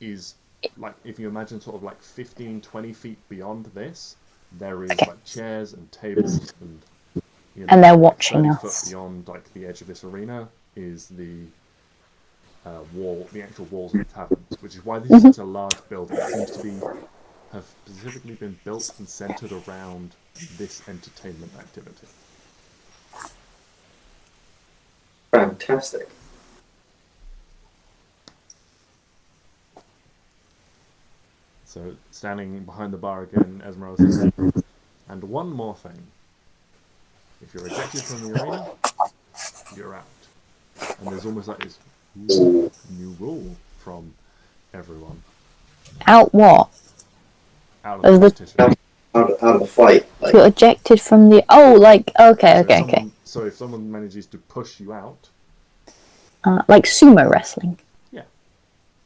S1: is like, if you imagine sort of like 15, 20 feet beyond this, there is like chairs and tables and...
S3: And they're watching
S1: 30
S3: us.
S1: foot beyond like the edge of this arena is the wall, the actual walls of the tavern, which is why this is such a large building. It seems to have specifically been built and centered around this entertainment activity.
S2: Fantastic.
S1: So, standing behind the bar again, Esmeralda says, and one more thing. If you're ejected from the arena, you're out. And there's almost like this new rule from everyone.
S3: Out what?
S1: Out of the competition.
S2: Out of the fight. Like,
S3: You're ejected from the... Oh, like... Okay.
S1: So if someone manages to push you out...
S3: like sumo wrestling.
S1: Yeah.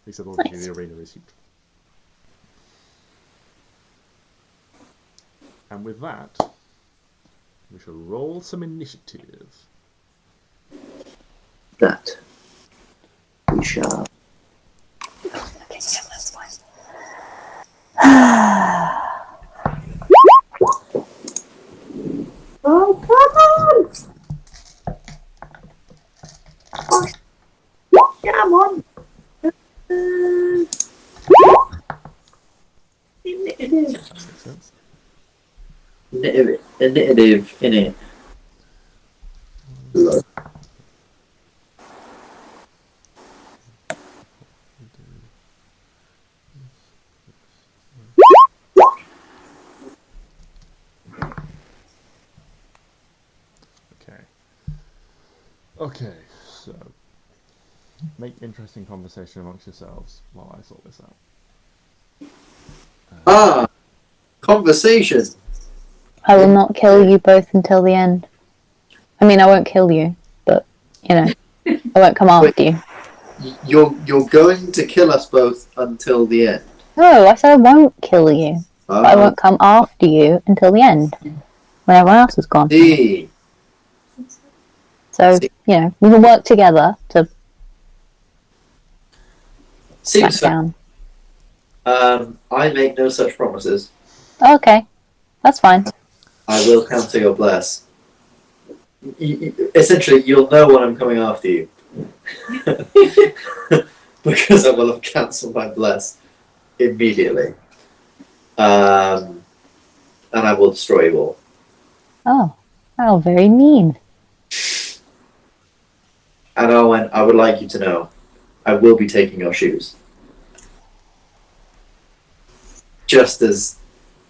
S1: He said obviously the arena is huge. And with that, we shall roll some initiative.
S2: That we shall.
S3: Okay, yeah, that's fine.
S2: Oh, come on! Come on! Initiative.
S1: That makes sense.
S2: Initiative in it.
S1: Okay, so make interesting conversation amongst yourselves while I sort this out.
S2: Conversation.
S3: I will not kill you both until the end. I mean, I won't kill you, but, you know, I won't come after you.
S2: You're going to kill us both until the end.
S3: No, I said I won't kill you. But I won't come after you until the end, when everyone else is gone.
S2: See.
S3: So, you know, we can work together to
S2: Seems
S3: back
S2: fair.
S3: down.
S2: I make no such promises.
S3: Okay, that's fine.
S2: I will counter your bless. Essentially, you'll know when I'm coming after you. Because I will have cancelled my bless immediately. And I will destroy you all.
S3: Oh, how very mean.
S2: And Arwen, I would like you to know, I will be taking your shoes. Just as,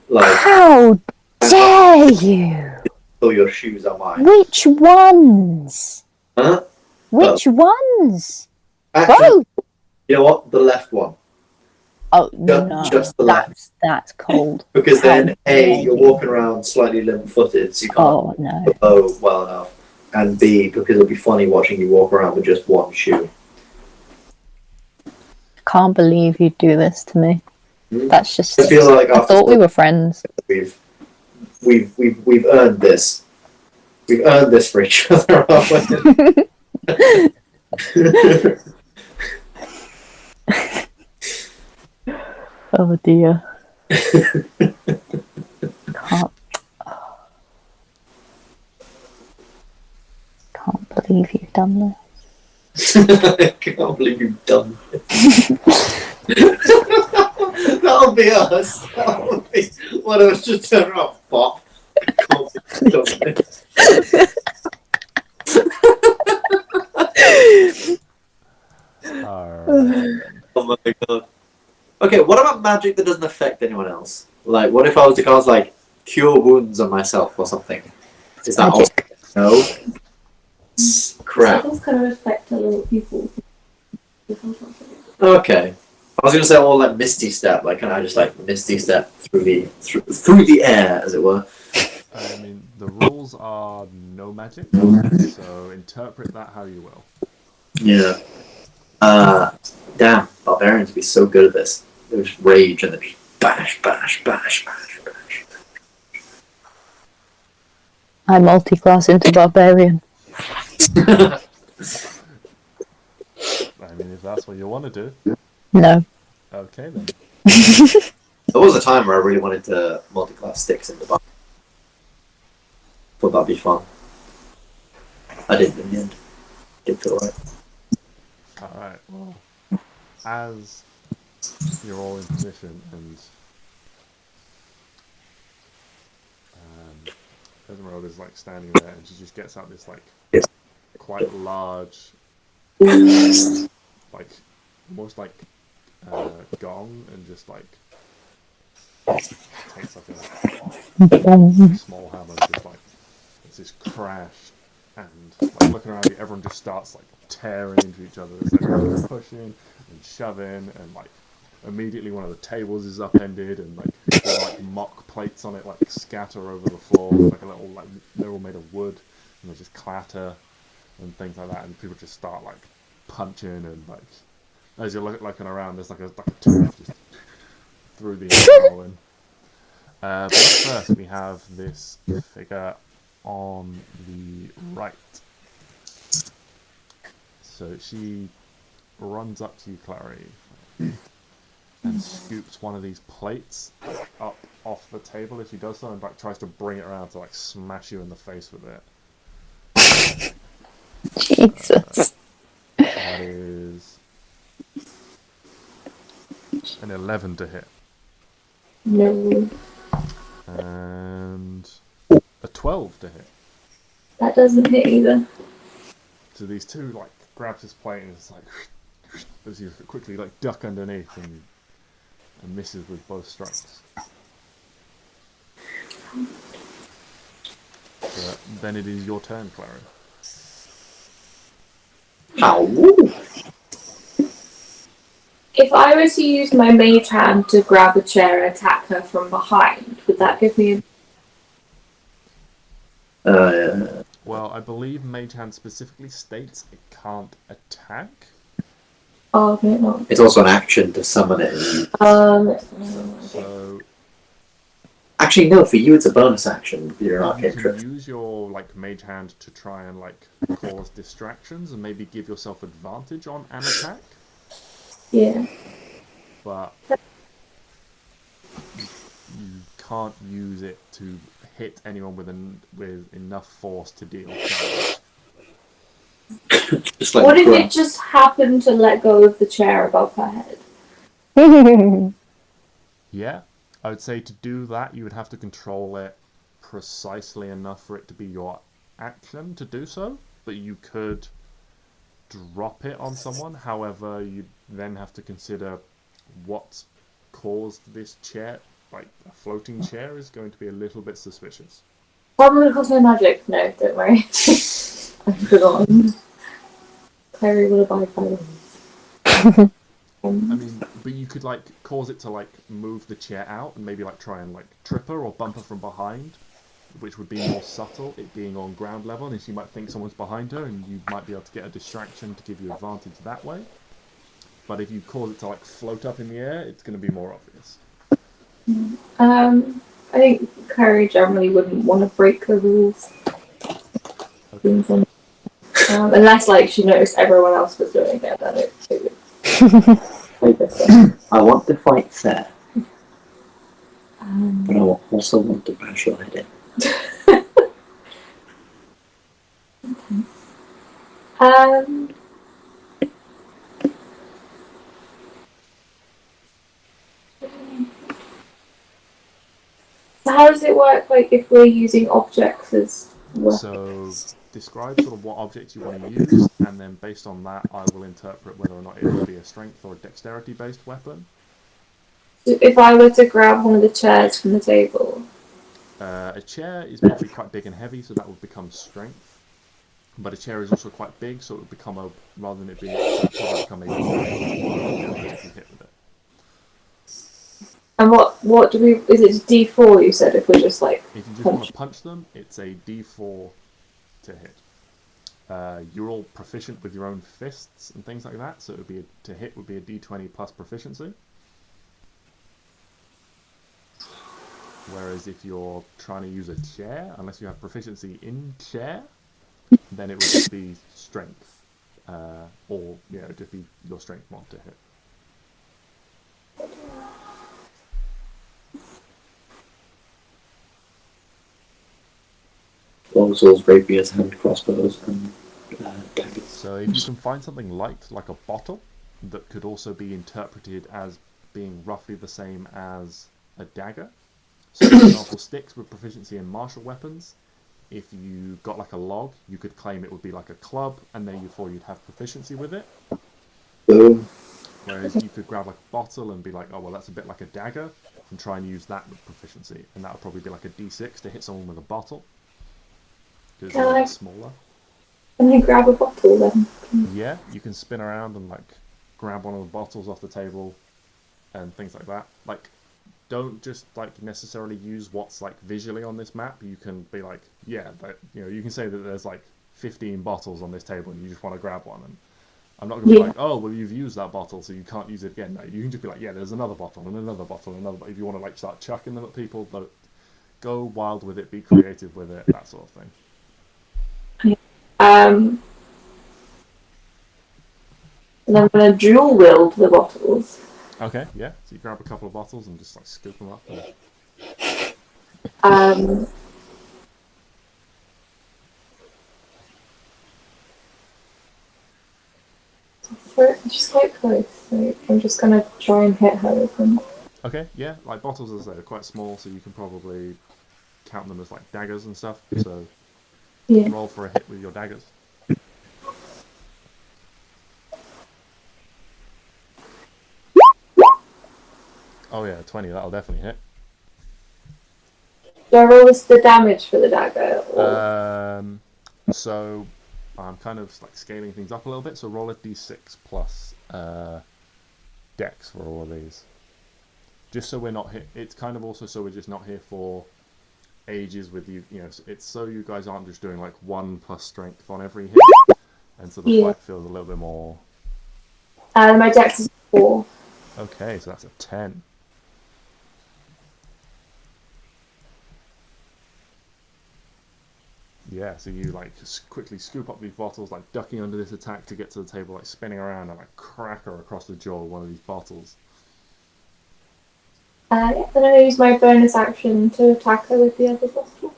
S2: like...
S3: How dare you!
S2: So your shoes are mine.
S3: Which ones?
S2: Huh?
S3: Which ones?
S2: Actually,
S3: Both!
S2: you know what? The left one.
S3: Oh, no.
S2: Just the left.
S3: That's cold.
S2: Because then,
S3: How
S2: A,
S3: dare
S2: you're
S3: you.
S2: walking around slightly limp-footed, so you can't
S3: Oh, no.
S2: go well enough. And B, because it'll be funny watching you walk around with just one shoe.
S3: Can't believe you'd do this to me. That's just...
S2: I feel like
S3: I
S2: after
S3: thought we were friends.
S2: we've earned this. We've earned this for each other, haven't we?
S3: Oh dear. Can't believe you've done this.
S2: I can't believe you've done this. That'll be us. That'll be one of us just turn around, pop. I can't believe you've done this.
S1: Alright.
S2: Oh my god. Okay, what about magic that doesn't affect anyone else? Like, what if I was to cast, like, cure wounds on myself or something? Is that also...
S3: Magic.
S2: No? Crap.
S4: Spells kind of affect a lot of people.
S2: Okay. I was gonna say all like Misty Step, like can I just like Misty Step through the air, as it were?
S1: I mean, the rules are no magic, so interpret that how you will.
S2: Yeah. Damn, barbarians would be so good at this. They would just rage and then just bash, bash, bash, bash, bash.
S3: I multi-class into barbarian.
S1: I mean, if that's what you want to do.
S3: No.
S1: Okay then.
S2: There was a time where I really wanted to multi-class Stix into bar. Thought that'd be fun. I didn't in the end. Did feel right.
S1: Alright, well, as you're all in position and Ithemel is like standing there and she just gets out this like quite large like almost like gong and just like takes like a small hammer and just like it's this crash and like looking around you everyone just starts like tearing into each other. It's like pushing and shoving and like immediately one of the tables is upended and like there are, like mock plates on it like scatter over the floor like a little like they're all made of wood and they just clatter and things like that and people just start like punching and like as you're looking around there's like a tooth just through the air But first, we have this figure on the right. So she runs up to you, Klari, and scoops one of these plates up off the table as she does so, and like tries to bring it around to like smash you in the face with it.
S3: Jesus.
S1: That is an 11 to hit.
S4: No,
S1: And a 12 to hit.
S4: that doesn't hit either.
S1: So these two like grabs this plate and it's like as you quickly like duck underneath and misses with both strikes. But then it is your turn, Klari.
S2: Ow!
S4: If I were to use my mage hand to grab a chair and attack her from behind, would that give me a...
S1: Well, I believe Mage Hand specifically states it can't attack.
S4: Oh, no, not.
S2: It's also an action to summon it.
S1: So
S2: Actually, no, for you it's a bonus action. You're not
S1: you can
S2: interested.
S1: use your like Mage Hand to try and like cause distractions and maybe give yourself advantage on an attack.
S4: Yeah.
S1: But you can't use it to hit anyone with enough force to deal damage.
S2: Just like
S4: What if
S2: grunt.
S4: it just happened to let go of the chair above her head?
S1: Yeah, I would say to do that you would have to control it precisely enough for it to be your action to do so, but you could drop it on someone. However, you then have to consider what's caused this chair, like a floating chair, is going to be a little bit suspicious.
S4: Probably because my magic. No, don't worry. I'm good on. Clary will abide by them.
S1: I mean, but you could like cause it to like move the chair out and maybe like try and like trip her or bump her from behind, which would be more subtle, it being on ground level, and she might think someone's behind her and you might be able to get a distraction to give you advantage that way. But if you cause it to like float up in the air, it's going to be more obvious.
S4: I think Clary generally wouldn't want to break the rules.
S1: Okay.
S4: Unless like she noticed everyone else was doing it, then it would play different.
S2: I want to fight fair, but I
S4: Um,
S2: also want to bash your head in.
S4: um, so how does it work? Like if we're using objects as weapons?
S1: So describe sort of what objects you want to use, and then based on that, I will interpret whether or not it will be a strength or a dexterity-based weapon.
S4: If I were to grab one of the chairs from the table,
S1: A chair is probably quite big and heavy, so that would become strength. But a chair is also quite big, so it would become a, rather than it being, it would probably become a damage if you hit with it.
S4: and what do we? Is it D4? You said if we're just like
S1: If you just want to punch them, it's a D4 to hit. You're all proficient with your own fists and things like that, so it would be to hit would be a D20 plus proficiency. Whereas if you're trying to use a chair, unless you have proficiency in chair, then it would just be strength, or it'd just be your strength mod to hit.
S2: Long swords, rapiers, hand crossbows, and daggers.
S1: So if you can find something light, like a bottle, that could also be interpreted as being roughly the same as a dagger. So for example, Stix with proficiency in martial weapons, if you got like a log, you could claim it would be like a club, and therefore you'd have proficiency with it.
S2: Boom.
S1: Whereas you could grab like a bottle and be like, oh well, that's a bit like a dagger, and try and use that with proficiency, and that would probably be like a D6 to hit someone with a bottle, because it's a little bit smaller.
S4: Can I grab a bottle then?
S1: Yeah, you can spin around and like grab one of the bottles off the table, and things like that. Like, don't just like necessarily use what's like visually on this map. You can be like, yeah, but you can say that there's like 15 bottles on this table, and you just want to grab one, and I'm not going to be
S4: Yeah.
S1: like, oh, well, you've used that bottle, so you can't use it again. No, you can just be like, yeah, there's another bottle and another bottle and another. But if you want to like start chucking them at people, but go wild with it, be creative with it, that sort of thing.
S4: And I'm gonna dual wield the bottles.
S1: Okay, yeah. So you grab a couple of bottles and just like scoop them up.
S4: She's quite close, so I'm just gonna try and hit her with them.
S1: Okay, yeah. Like bottles, as I say, are quite small, so you can probably count them as like daggers and stuff. So
S4: Yeah.
S1: roll for a hit with your daggers. Oh yeah, 20. That'll definitely hit.
S4: Do I roll the damage for the dagger? Or...
S1: So I'm kind of like scaling things up a little bit. So roll a d6 plus dex for all of these. Just so we're not hit. It's kind of also so we're just not here for ages with you. You know, it's so you guys aren't just doing like 1 plus strength on every hit, and so the fight feels a little bit more.
S4: My dex is 4.
S1: Okay, so that's a 10. Yeah, so you like quickly scoop up these bottles, like ducking under this attack to get to the table, like spinning around and like crack her across the jaw with one of these bottles.
S4: Then I use my bonus action to attack her with the other bottle.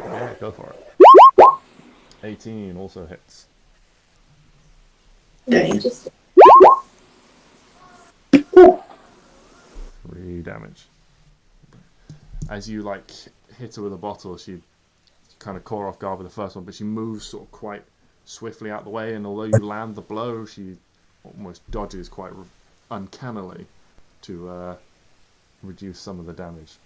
S1: Yeah, go for it. 18 also hits.
S4: Just
S1: 3 damage. As you like hit her with a bottle, she kind of caught her off guard with the first one, but she moves sort of quite swiftly out the way, and although you land the blow, she almost dodges quite uncannily to reduce some of the damage.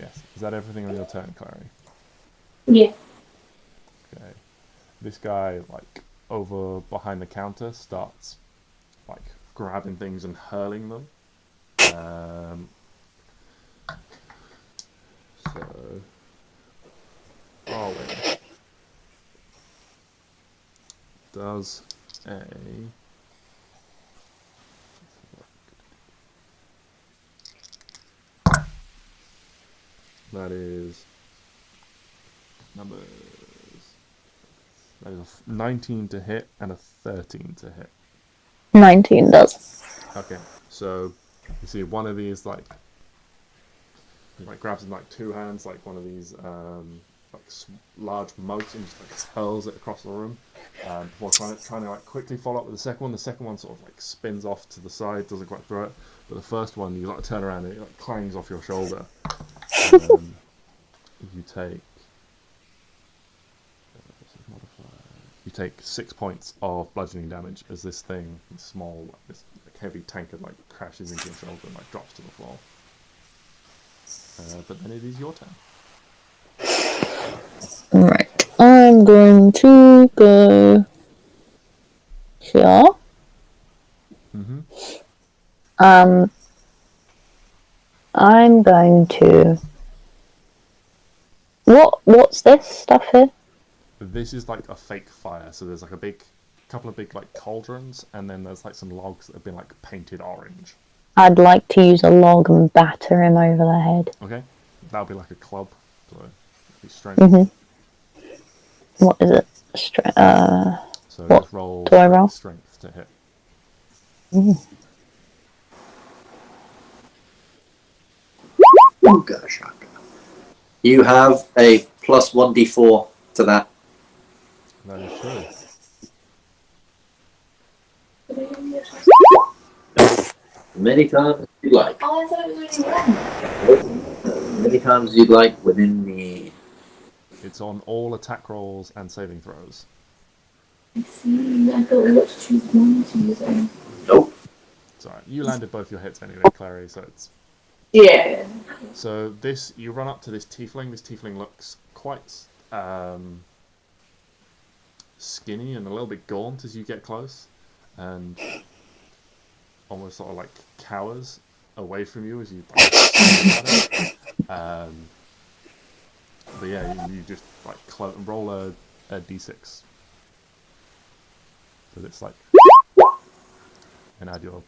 S1: Yes. Is that everything on your turn, Klari?
S4: yeah.
S1: Okay. This guy, like, over behind the counter starts, like, grabbing things and hurling them. So... Arwen does a... That is numbers. That is a 19 to hit and a 13 to hit.
S3: 19 does.
S1: Okay, so you see one of these like he like grabs in like 2 hands, like one of these like large mugs, and just like hurls it across the room. Before trying to like quickly follow up with the second one. The second one sort of like spins off to the side, doesn't quite throw it. But the first one, you like turn around and it like clangs off your shoulder. You take 6 points of bludgeoning damage as this thing, this small, like, this like, heavy tankard, like crashes into your shoulder and like drops to the floor. But then it is your turn.
S3: Right. I'm going to go here. I'm going to. What's this stuff here?
S1: This is like a fake fire, so there's like a couple of big like cauldrons, and then there's like some logs that have been like painted orange.
S3: I'd like to use a log and batter him over the head.
S1: Okay, that'll be like a club, so it'll be strength.
S3: What is it?
S1: So
S3: what
S1: just roll,
S3: do I roll?
S1: Strength to hit.
S2: Oh gosh, you have a plus 1d4 to that.
S1: That is true.
S2: Many times you'd like.
S4: Oh, I thought it was only 1.
S2: Many times you'd like within the...
S1: It's on all attack rolls and saving throws.
S4: I see. I thought we got to choose one to use it.
S2: Nope.
S1: It's alright. You landed both your hits anyway, Klari, so it's...
S4: Yeah.
S1: So this, you run up to this tiefling. This tiefling looks quite skinny and a little bit gaunt as you get close, and almost sort of like cowers away from you as you like, But yeah, you just like roll a d6. So it's like, and add your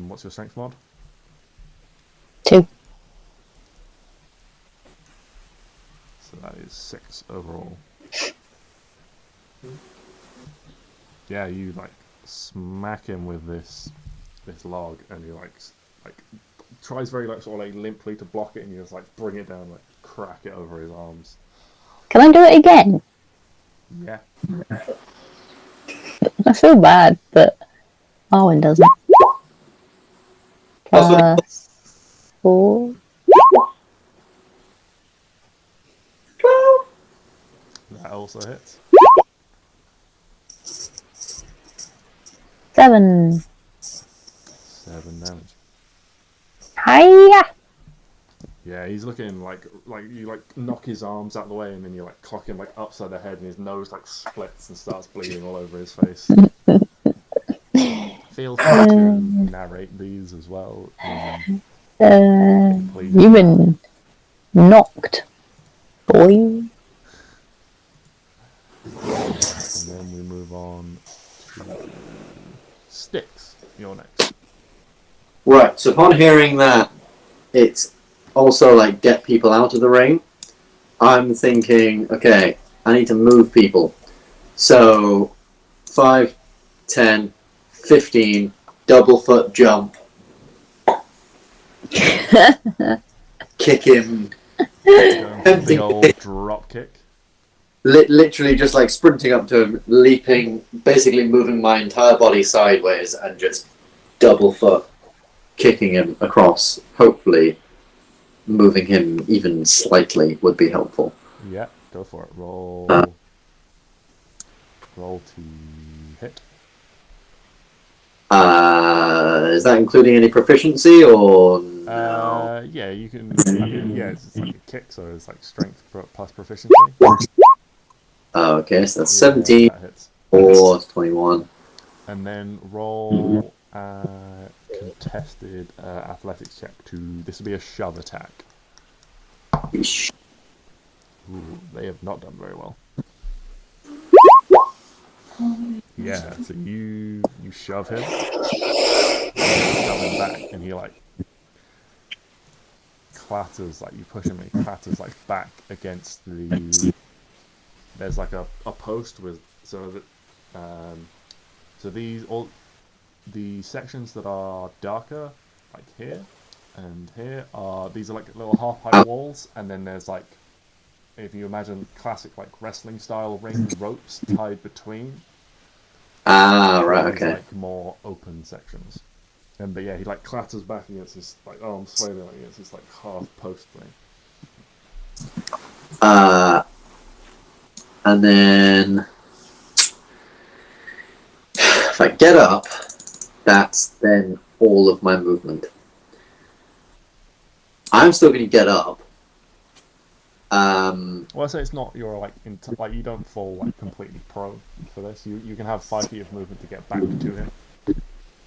S1: what's your strength mod?
S3: 2.
S1: So that is 6 overall. Yeah, you like smack him with this log, and he like tries very like sort of like limply to block it, and you just like bring it down, like crack it over his arms.
S3: Can I do it again?
S1: Yeah.
S3: I feel bad, but Arwen doesn't. Plus 4.
S1: That also hits.
S3: 7.
S1: 7 damage.
S3: Hiya!
S1: Yeah, he's looking like you like knock his arms out of the way, and then you like clock him like upside the head, and his nose like splits and starts bleeding all over his face. Feel free to narrate these as well.
S3: You've been knocked, boy.
S1: And then we move on to Stix. You're next.
S2: Right, so upon hearing that it's also like get people out of the ring, I'm thinking, okay, I need to move people. So 5, 10, 15, double foot jump. Kick him.
S1: Big old drop kick.
S2: Literally just like sprinting up to him, leaping, basically moving my entire body sideways and just double foot kicking him across. Hopefully moving him even slightly would be helpful.
S1: Yeah, go for it. Roll to hit.
S2: Is that including any proficiency or no?
S1: Yeah, you can. I mean, yeah, it's like a kick, so it's like strength plus proficiency.
S2: Okay, so that's
S1: Yeah,
S2: 17
S1: that hits.
S2: or 21.
S1: And then roll contested athletics check to. This will be a shove attack.
S2: Yeesh.
S1: Ooh, they have not done very well. Yeah, so you shove him, and you shove him back, and he like clatters, like you push him, and he clatters like back against the. There's like a post with so these all the sections that are darker, like here and here, these are like little half-height walls, and then there's like, if you imagine classic like wrestling style ring ropes tied between.
S2: Right,
S1: These,
S2: okay.
S1: like more open sections. But yeah, he like clatters back against his like arms flailing against this like half post thing.
S2: And then if I get up, that's then all of my movement. I'm still going to get up.
S1: Well, I say it's not your like like you don't fall like completely prone for this. You can have 5 feet of movement to get back to him.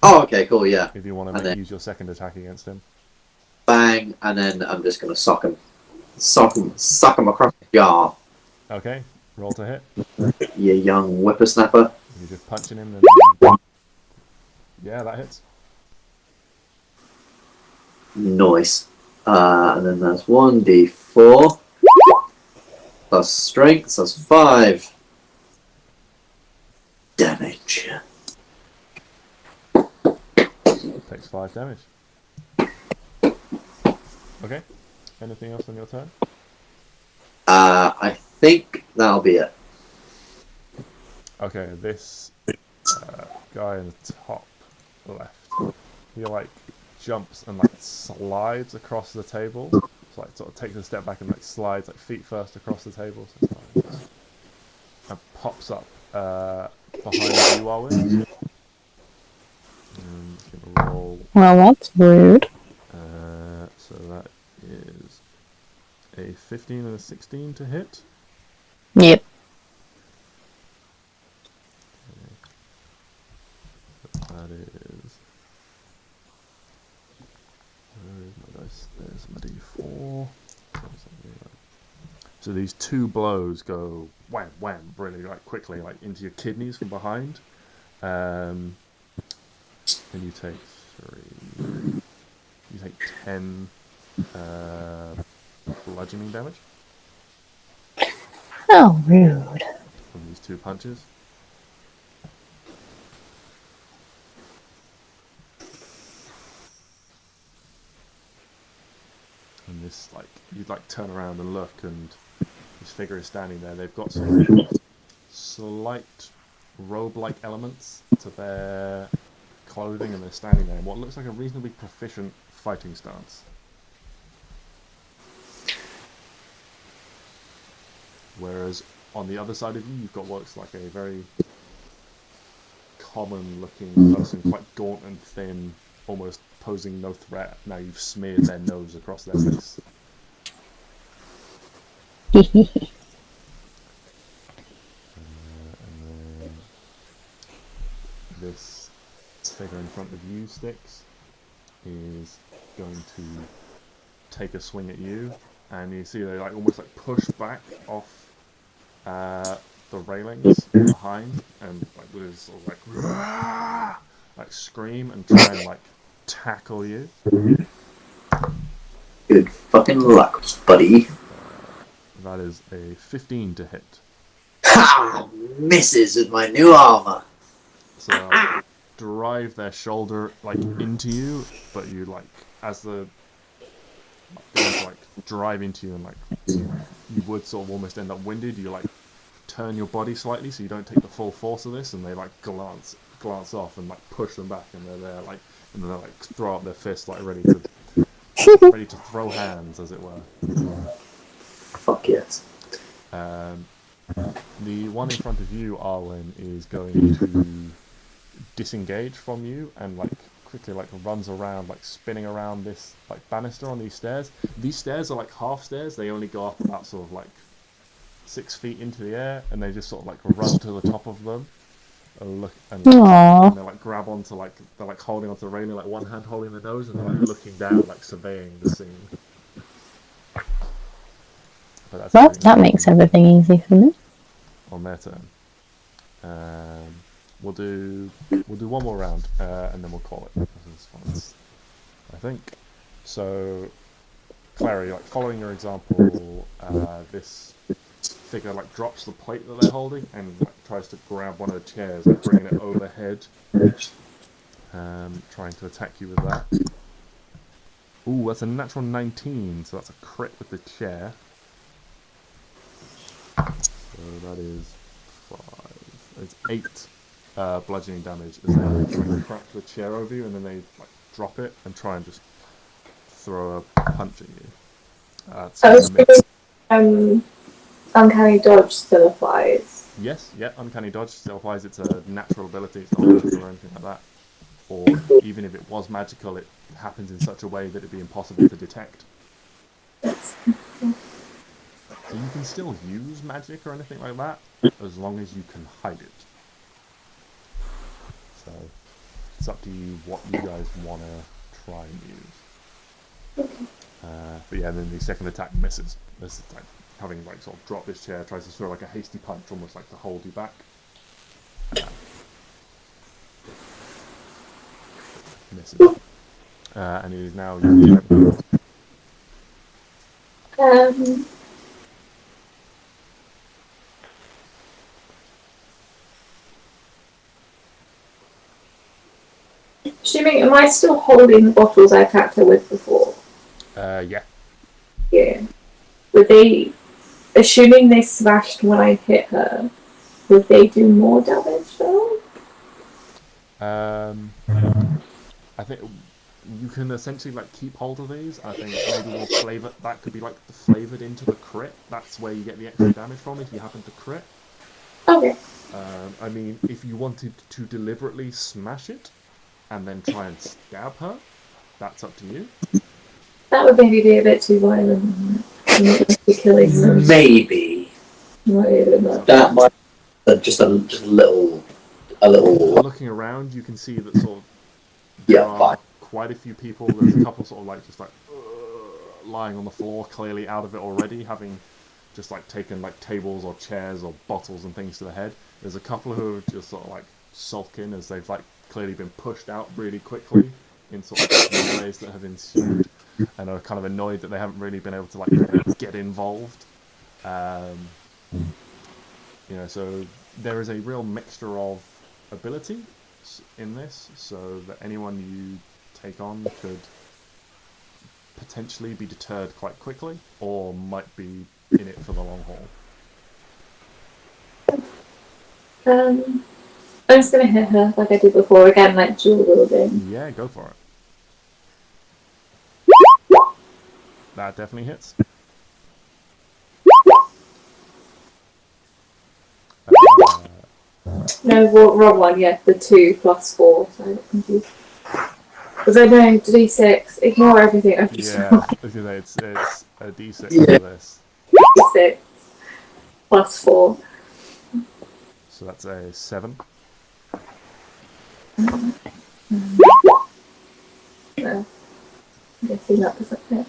S2: Oh, okay, cool, yeah.
S1: If you want to use your second attack against him.
S2: Bang, and then I'm just going to sock him across the jaw.
S1: Okay, roll to hit.
S2: You young whippersnapper.
S1: You're just punching him. And yeah, that hits.
S2: Nice. And then that's 1d4 plus strength, so that's 5 damage.
S1: Takes 5 damage. Okay. Anything else on your turn?
S2: I think that'll be it.
S1: Okay, this guy in the top left, he like jumps and like slides across the table. So, like sort of takes a step back and like slides like feet first across the table. So it's like, and pops up behind you, Arwen. And he's gonna roll.
S3: Well, that's rude.
S1: So that is a 15 and a 16 to hit.
S3: Yep.
S1: That is. Where is my dice? There's my d4. So these two blows go wham, wham, really like quickly, like into your kidneys from behind. And you take 10 bludgeoning damage
S3: How rude.
S1: from these two punches. And this, like, you'd like turn around and look, and this figure is standing there. They've got sort of slight robe-like elements to their clothing, and they're standing there in what looks like a reasonably proficient fighting stance. Whereas on the other side of you, you've got what looks like a very common-looking person, quite gaunt and thin, almost posing no threat. Now you've smeared their nose across their face. And then this figure in front of you, Stix, is going to take a swing at you, and you see they like almost like push back off the railings behind, and like with this sort of like scream and try and like tackle you.
S2: Good fucking luck, buddy.
S1: That is a 15 to hit.
S2: Ha! Misses with my new armor.
S1: So they'll drive their shoulder like into you, but you like as the things like drive into you, and like you would sort of almost end up winded. You like turn your body slightly so you don't take the full force of this, and they like glance off and like push them back, and they're there like, and they're like throw up their fist like ready to throw hands, as it were.
S2: Fuck yes.
S1: The one in front of you, Arwen, is going to disengage from you and like quickly like runs around, like spinning around this like banister on these stairs. These stairs are like half stairs. They only go up about sort of like 6 feet into the air, and they just sort of like run to the top of them and look, and they like grab onto like, they're like holding onto the railing, like one hand holding the nose, and they're like looking down, like surveying the scene. But
S3: Well, that makes everything easy for me.
S1: On their turn. We'll do one more round, and then we'll call it, because it's fun, I think. So, Klari, like following your example, this figure like drops the plate that they're holding and like tries to grab one of the chairs, like bringing it overhead, trying to attack you with that. Ooh, that's a natural 19, so that's a crit with the chair. So that is 5. It's 8 bludgeoning damage as they crack the chair over you, and then they like drop it and try and just throw a punch at you.
S4: Uncanny dodge still applies.
S1: Yes, yeah, uncanny dodge still applies. It's a natural ability. It's not magical or anything like that. Or even if it was magical, it happens in such a way that it'd be impossible to detect. So you can still use magic or anything like that, as long as you can hide it. So it's up to you what you guys want to try and use. But yeah, then the second attack misses. This is like having like sort of dropped this chair, tries to throw like a hasty punch, almost like to hold you back. Misses. And it is now your turn.
S4: Assuming, am I still holding the bottles I attacked her with before?
S1: Yeah.
S4: Yeah. Would they, assuming they smashed when I hit her, would they do more damage though?
S1: I think you can essentially like keep hold of these. I think maybe we'll flavor, that could be like flavored into the crit. That's where you get the extra damage from if you happen to crit.
S4: Okay.
S1: I mean, if you wanted to deliberately smash it and then try and stab her, that's up to you.
S4: That would maybe be a bit too violent. I'm not going to be killing them.
S2: Maybe. That might just a little.
S1: Looking around, you can see that sort of there are quite a few people. There's a couple sort of like just like lying on the floor, clearly out of it already, having just like taken like tables or chairs or bottles and things to the head. There's a couple who are just sort of like sulking as they've like clearly been pushed out really quickly in sort of melees that have ensued, and are kind of annoyed that they haven't really been able to like get involved. So there is a real mixture of ability in this, so that anyone you take on could potentially be deterred quite quickly, or might be in it for the long haul.
S4: I'm just gonna hit her like I did before again, like dual wielding.
S1: Yeah, go for it. That definitely hits.
S4: No, wrong one. Yeah, the 2 plus 4. So I got confused. Was I doing D6? Ignore everything I've just
S1: Yeah, it's a D6
S2: Yeah.
S1: for this.
S4: D6 plus 4.
S1: So that's a 7.
S4: No. I'm guessing that doesn't hit.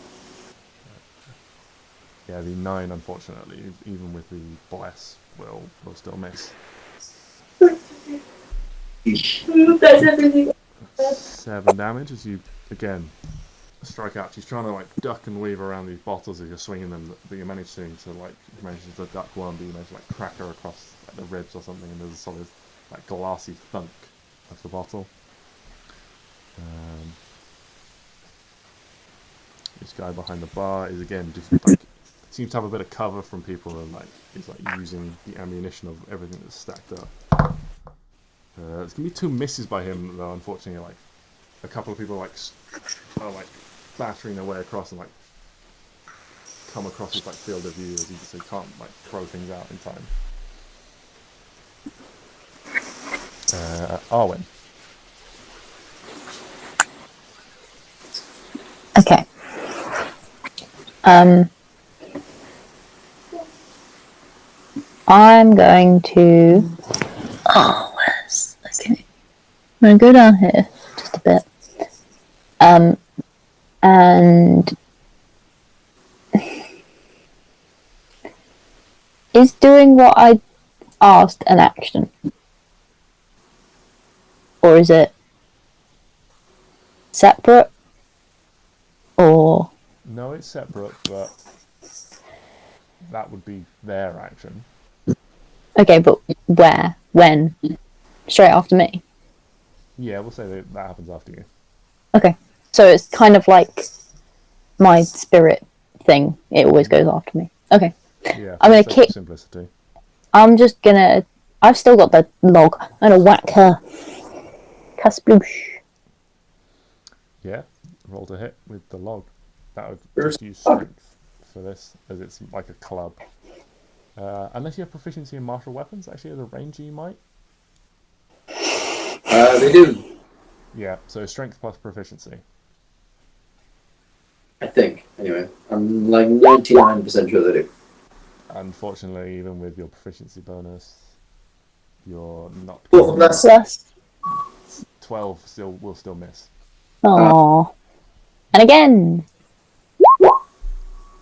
S1: Yeah, the 9, unfortunately, even with the bless, will still miss.
S4: That's everything.
S1: 7 damage as you, again, strike out. She's trying to, like, duck and weave around these bottles as you're swinging them, but you manage to duck one, but you manage to, like, crack her across like, the ribs or something, and there's a solid, like, glassy thunk of the bottle. This guy behind the bar is, again, just, like, seems to have a bit of cover from people, and, like, is, like, using the ammunition of everything that's stacked up. There's gonna be 2 misses by him, though, unfortunately. Like, a couple of people, like, are, like, battering their way across and, like, come across his, like, field of view as he can't, like, throw things out in time. Arwen.
S3: Okay. I'm going to. Oh, where's. Okay. I'm going to go down here just a bit. And. Is doing what I asked an action? Or is it separate? Or.
S1: No, it's separate, but that would be their action.
S3: Okay, but where? When? Straight after me?
S1: Yeah, we'll say that happens after you.
S3: Okay. So it's kind of like my spirit thing. It always goes after me. Okay.
S1: Yeah,
S3: I'm gonna
S1: for
S3: kick.
S1: simplicity.
S3: I'm just gonna. I've still got the log. I'm gonna whack her. Kasploosh.
S1: Yeah, roll to hit with the log. That would just use strength for this, as it's like a club. Unless you have proficiency in martial weapons, actually, as a ranger you might.
S2: They do,
S1: Yeah, so strength plus proficiency.
S2: I think. Anyway, I'm like 99% sure they do.
S1: Unfortunately, even with your proficiency bonus, you're not.
S2: Well, that's
S3: Plus.
S1: 12 will still miss.
S3: Aww. And again.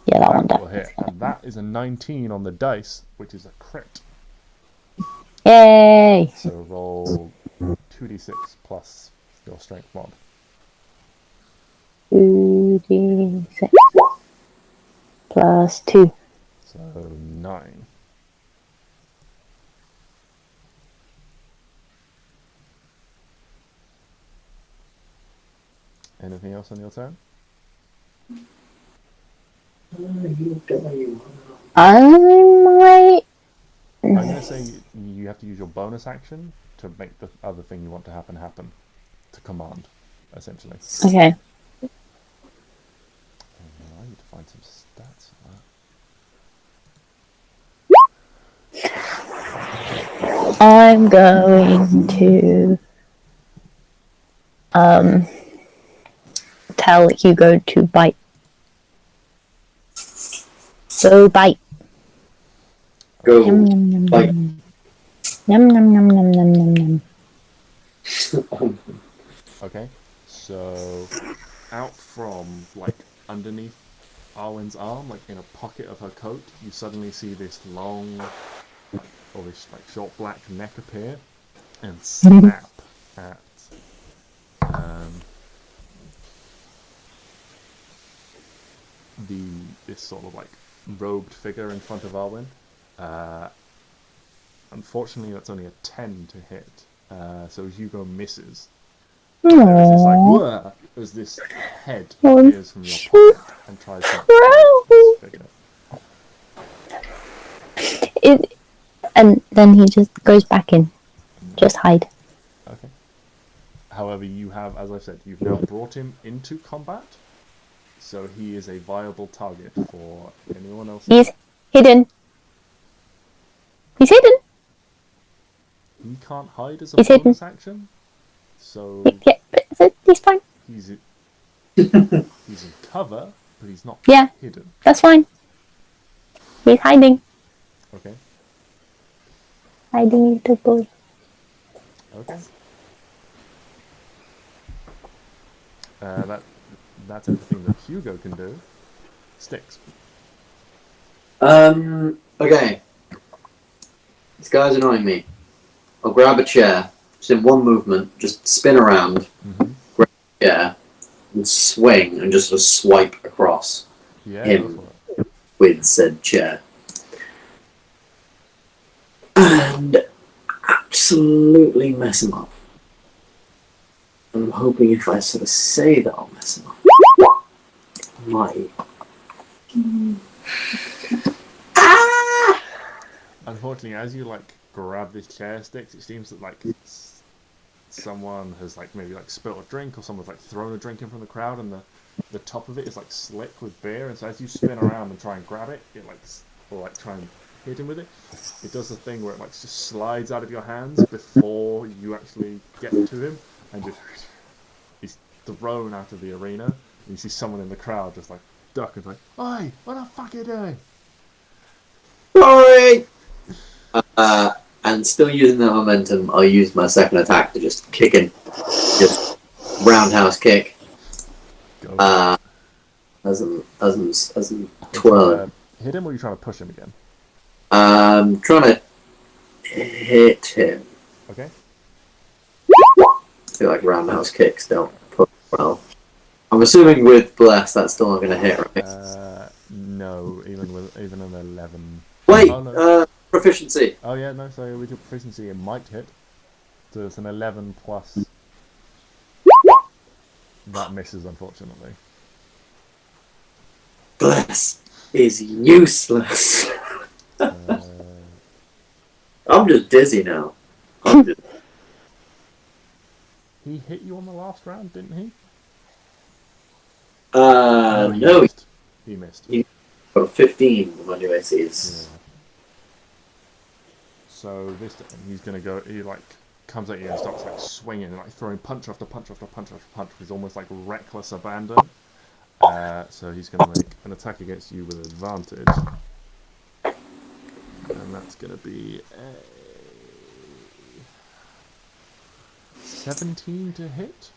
S3: Yeah, that one
S1: Will
S3: definitely.
S1: hit, and that is a 19 on the dice, which is a crit.
S3: Yay!
S1: So roll 2d6 plus your strength mod.
S3: 2d6 plus 2.
S1: So 9. Anything else on your turn?
S3: I might.
S1: I'm going to say you have to use your bonus action to make the other thing you want to happen, to command, essentially.
S3: Okay.
S1: I need to find some stats for that.
S3: I'm going to tell Hugo to bite. So bite.
S2: go.
S3: Yum, yum, yum,
S2: Bite.
S3: yum. Yum, yum, yum, yum, yum, yum, yum.
S1: Okay, so out from like underneath Arwen's arm, like in a pocket of her coat, you suddenly see this long, or this like short black neck appear and snap at this sort of like robed figure in front of Arwen. Unfortunately, that's only a 10 to hit, so Hugo misses. There's this like whir as this head appears from your pocket and tries to attack this figure.
S3: And then he just goes back in. Just hide.
S1: Okay. However, you have, as I've said, you've now brought him into combat, so he is a viable target for anyone else.
S3: He's hidden. He's hidden.
S1: He can't hide as a
S3: He's
S1: bonus action, so
S3: Yeah, but he's fine.
S1: he's in cover, but he's not
S3: Yeah,
S1: hidden.
S3: that's fine. He's hiding.
S1: Okay.
S3: Hiding, little boy.
S1: Okay. That's everything that Hugo can do. Stix.
S2: Okay. This guy's annoying me. I'll grab a chair, just in one movement, just spin around, grab a chair, and swing, and just sort of swipe across
S1: Yeah,
S2: him
S1: go for it.
S2: with said chair. And absolutely mess him up. I'm hoping if I sort of say that I'll mess him up, I might.
S1: Unfortunately, as you like grab this chair, Stix, it seems that like someone has like maybe like spilt a drink, or someone's like thrown a drink in from the crowd, and the top of it is like slick with beer, and so as you spin around and try and grab it, it like or like try and hit him with it, it does the thing where it like just slides out of your hands before you actually get to him, and just he's thrown out of the arena, and you see someone in the crowd just like duck and like, "Oi, what the fuck are you doing?"
S2: Sorry! And still using that momentum, I'll use my second attack to just kick him. Just roundhouse kick.
S1: Go.
S2: As I'm twirling.
S1: Hit him, or are you trying to push him again?
S2: Trying to hit him.
S1: Okay.
S2: I feel like roundhouse kicks don't put well. I'm assuming with bless that's still not going to hit, right?
S1: No, even an 11.
S2: Wait,
S1: Oh, no.
S2: Proficiency.
S1: Oh yeah, no. So with your proficiency, it might hit. So it's an 11 plus. That misses, unfortunately.
S2: Bless is useless. I'm just dizzy now.
S1: He hit you on the last round, didn't he?
S2: No,
S1: He missed.
S2: he got a 15 on my new ACs.
S1: Yeah. So this time he's gonna go. He like comes at you and starts like swinging and like throwing punch after punch after punch after punch with almost like reckless abandon. So he's gonna make an attack against you with advantage, and that's gonna be a 17 to hit.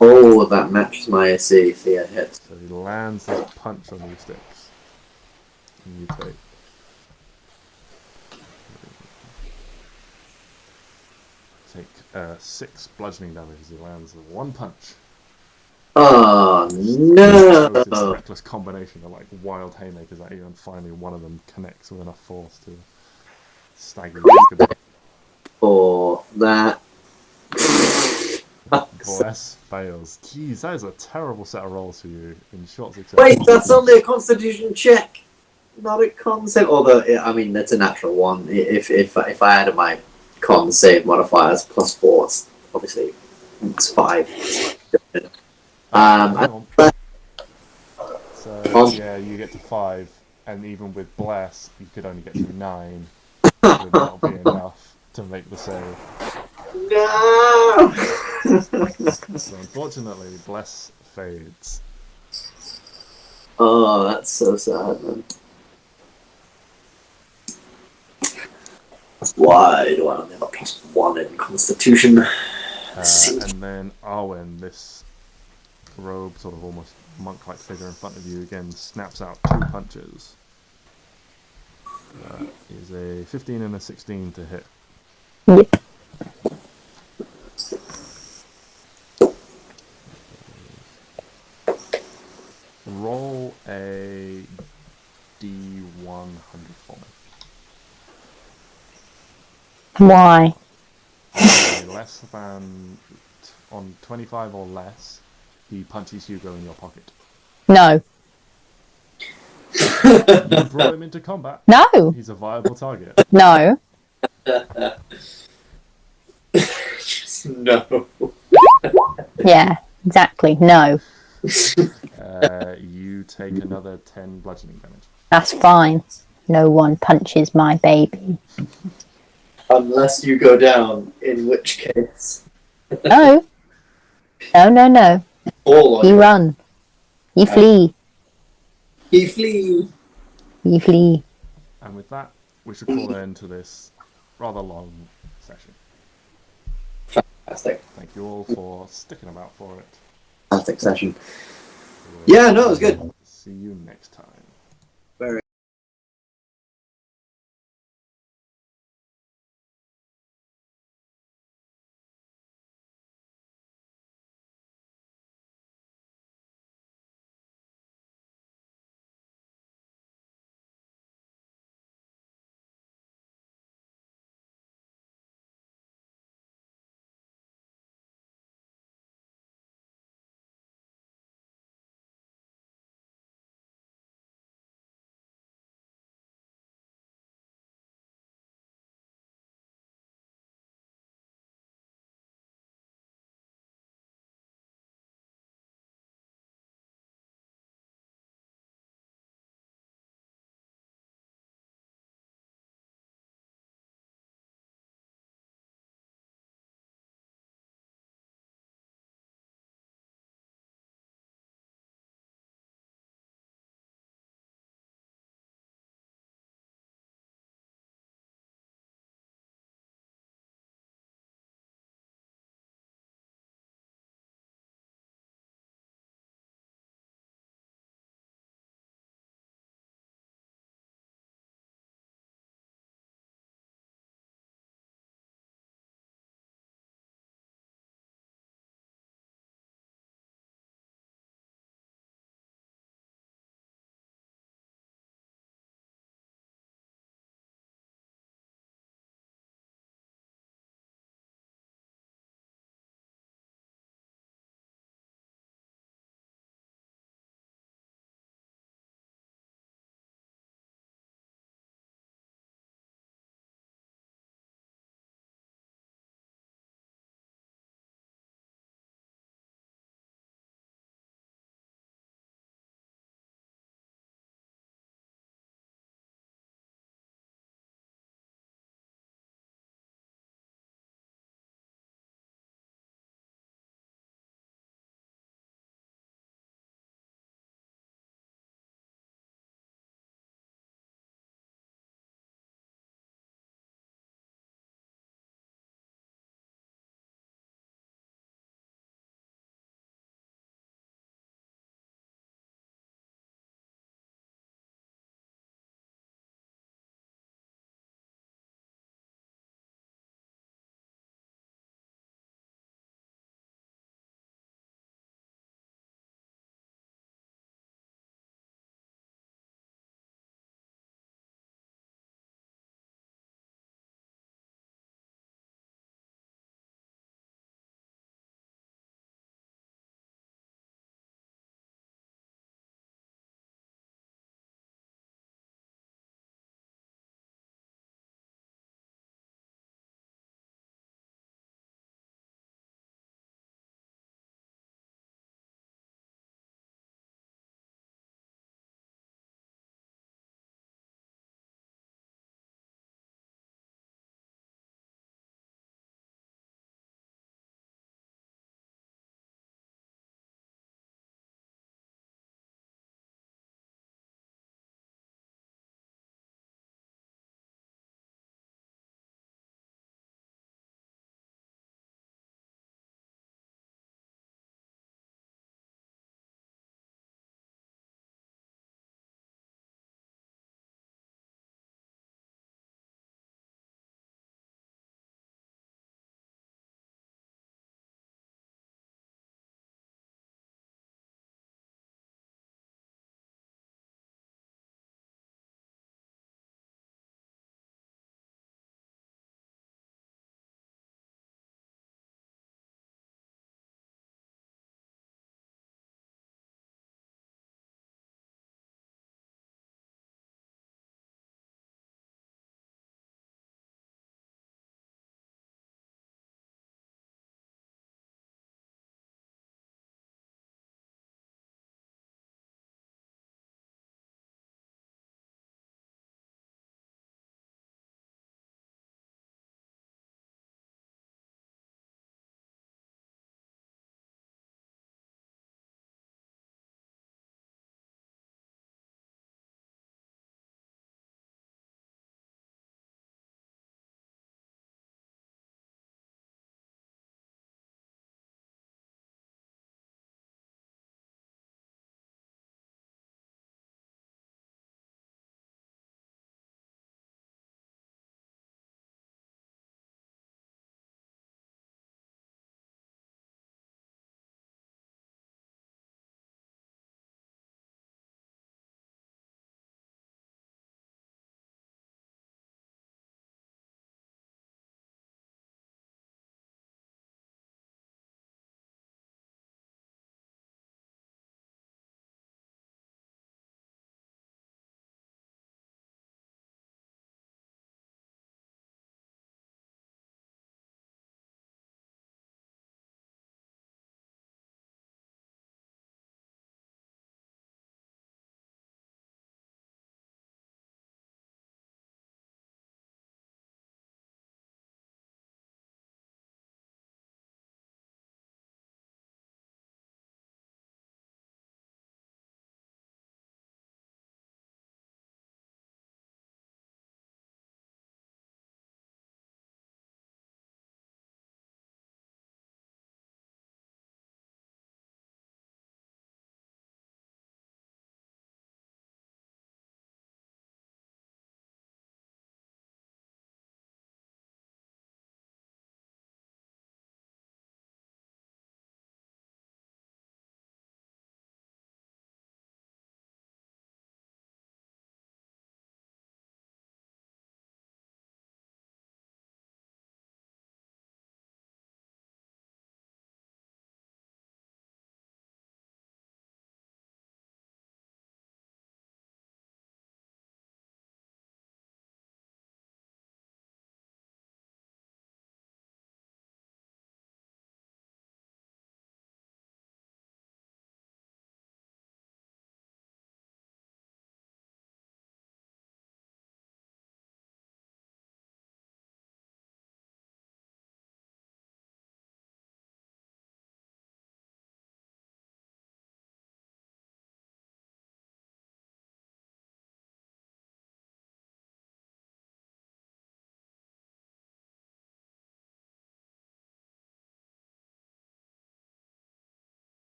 S2: Oh, that matches my AC. So yeah, hit.
S1: So he lands this punch on you, Stix. And you take 6 bludgeoning damage as he lands with one punch.
S2: Oh
S1: So it's this
S2: no!
S1: reckless combination of like wild haymakers at you, and finally one of them connects with enough force to stagger you.
S2: For that.
S1: Bless fails. Jeez, that is a terrible set of rolls for you in short succession.
S2: Wait, that's only a Constitution check, not a con save. Although, I mean, that's a natural one. If I added my con save modifiers plus 4, obviously it's 5.
S1: Hang on. So yeah, you get to 5, and even with Bless, you could only get to 9. Would not be enough to make the save.
S2: No!
S1: So unfortunately, Bless fades.
S2: Oh, that's so sad, man. Why do I only have a +1 in Constitution?
S1: And then Arwen, this robed, sort of almost monk-like figure in front of you again snaps out 2 punches. Is a 15 and a 16 to hit.
S3: Yep.
S1: Roll a D100 for me.
S3: Why?
S1: Less than on 25 or less, he punches Hugo in your pocket.
S3: No.
S1: You brought him into combat.
S3: No.
S1: He's a viable target.
S3: No.
S2: No.
S3: Yeah, exactly. No.
S1: You take another 10 bludgeoning damage.
S3: That's fine. No one punches my baby.
S2: Unless you go down, in which case.
S3: No. No, no, no.
S2: All on
S3: You run. You flee.
S2: He flee.
S3: You flee.
S1: And with that, we should call an end to this rather long session.
S2: Fantastic.
S1: Thank you all for sticking about for it.
S2: Fantastic session. Yeah, no, it was good.
S1: See you next time.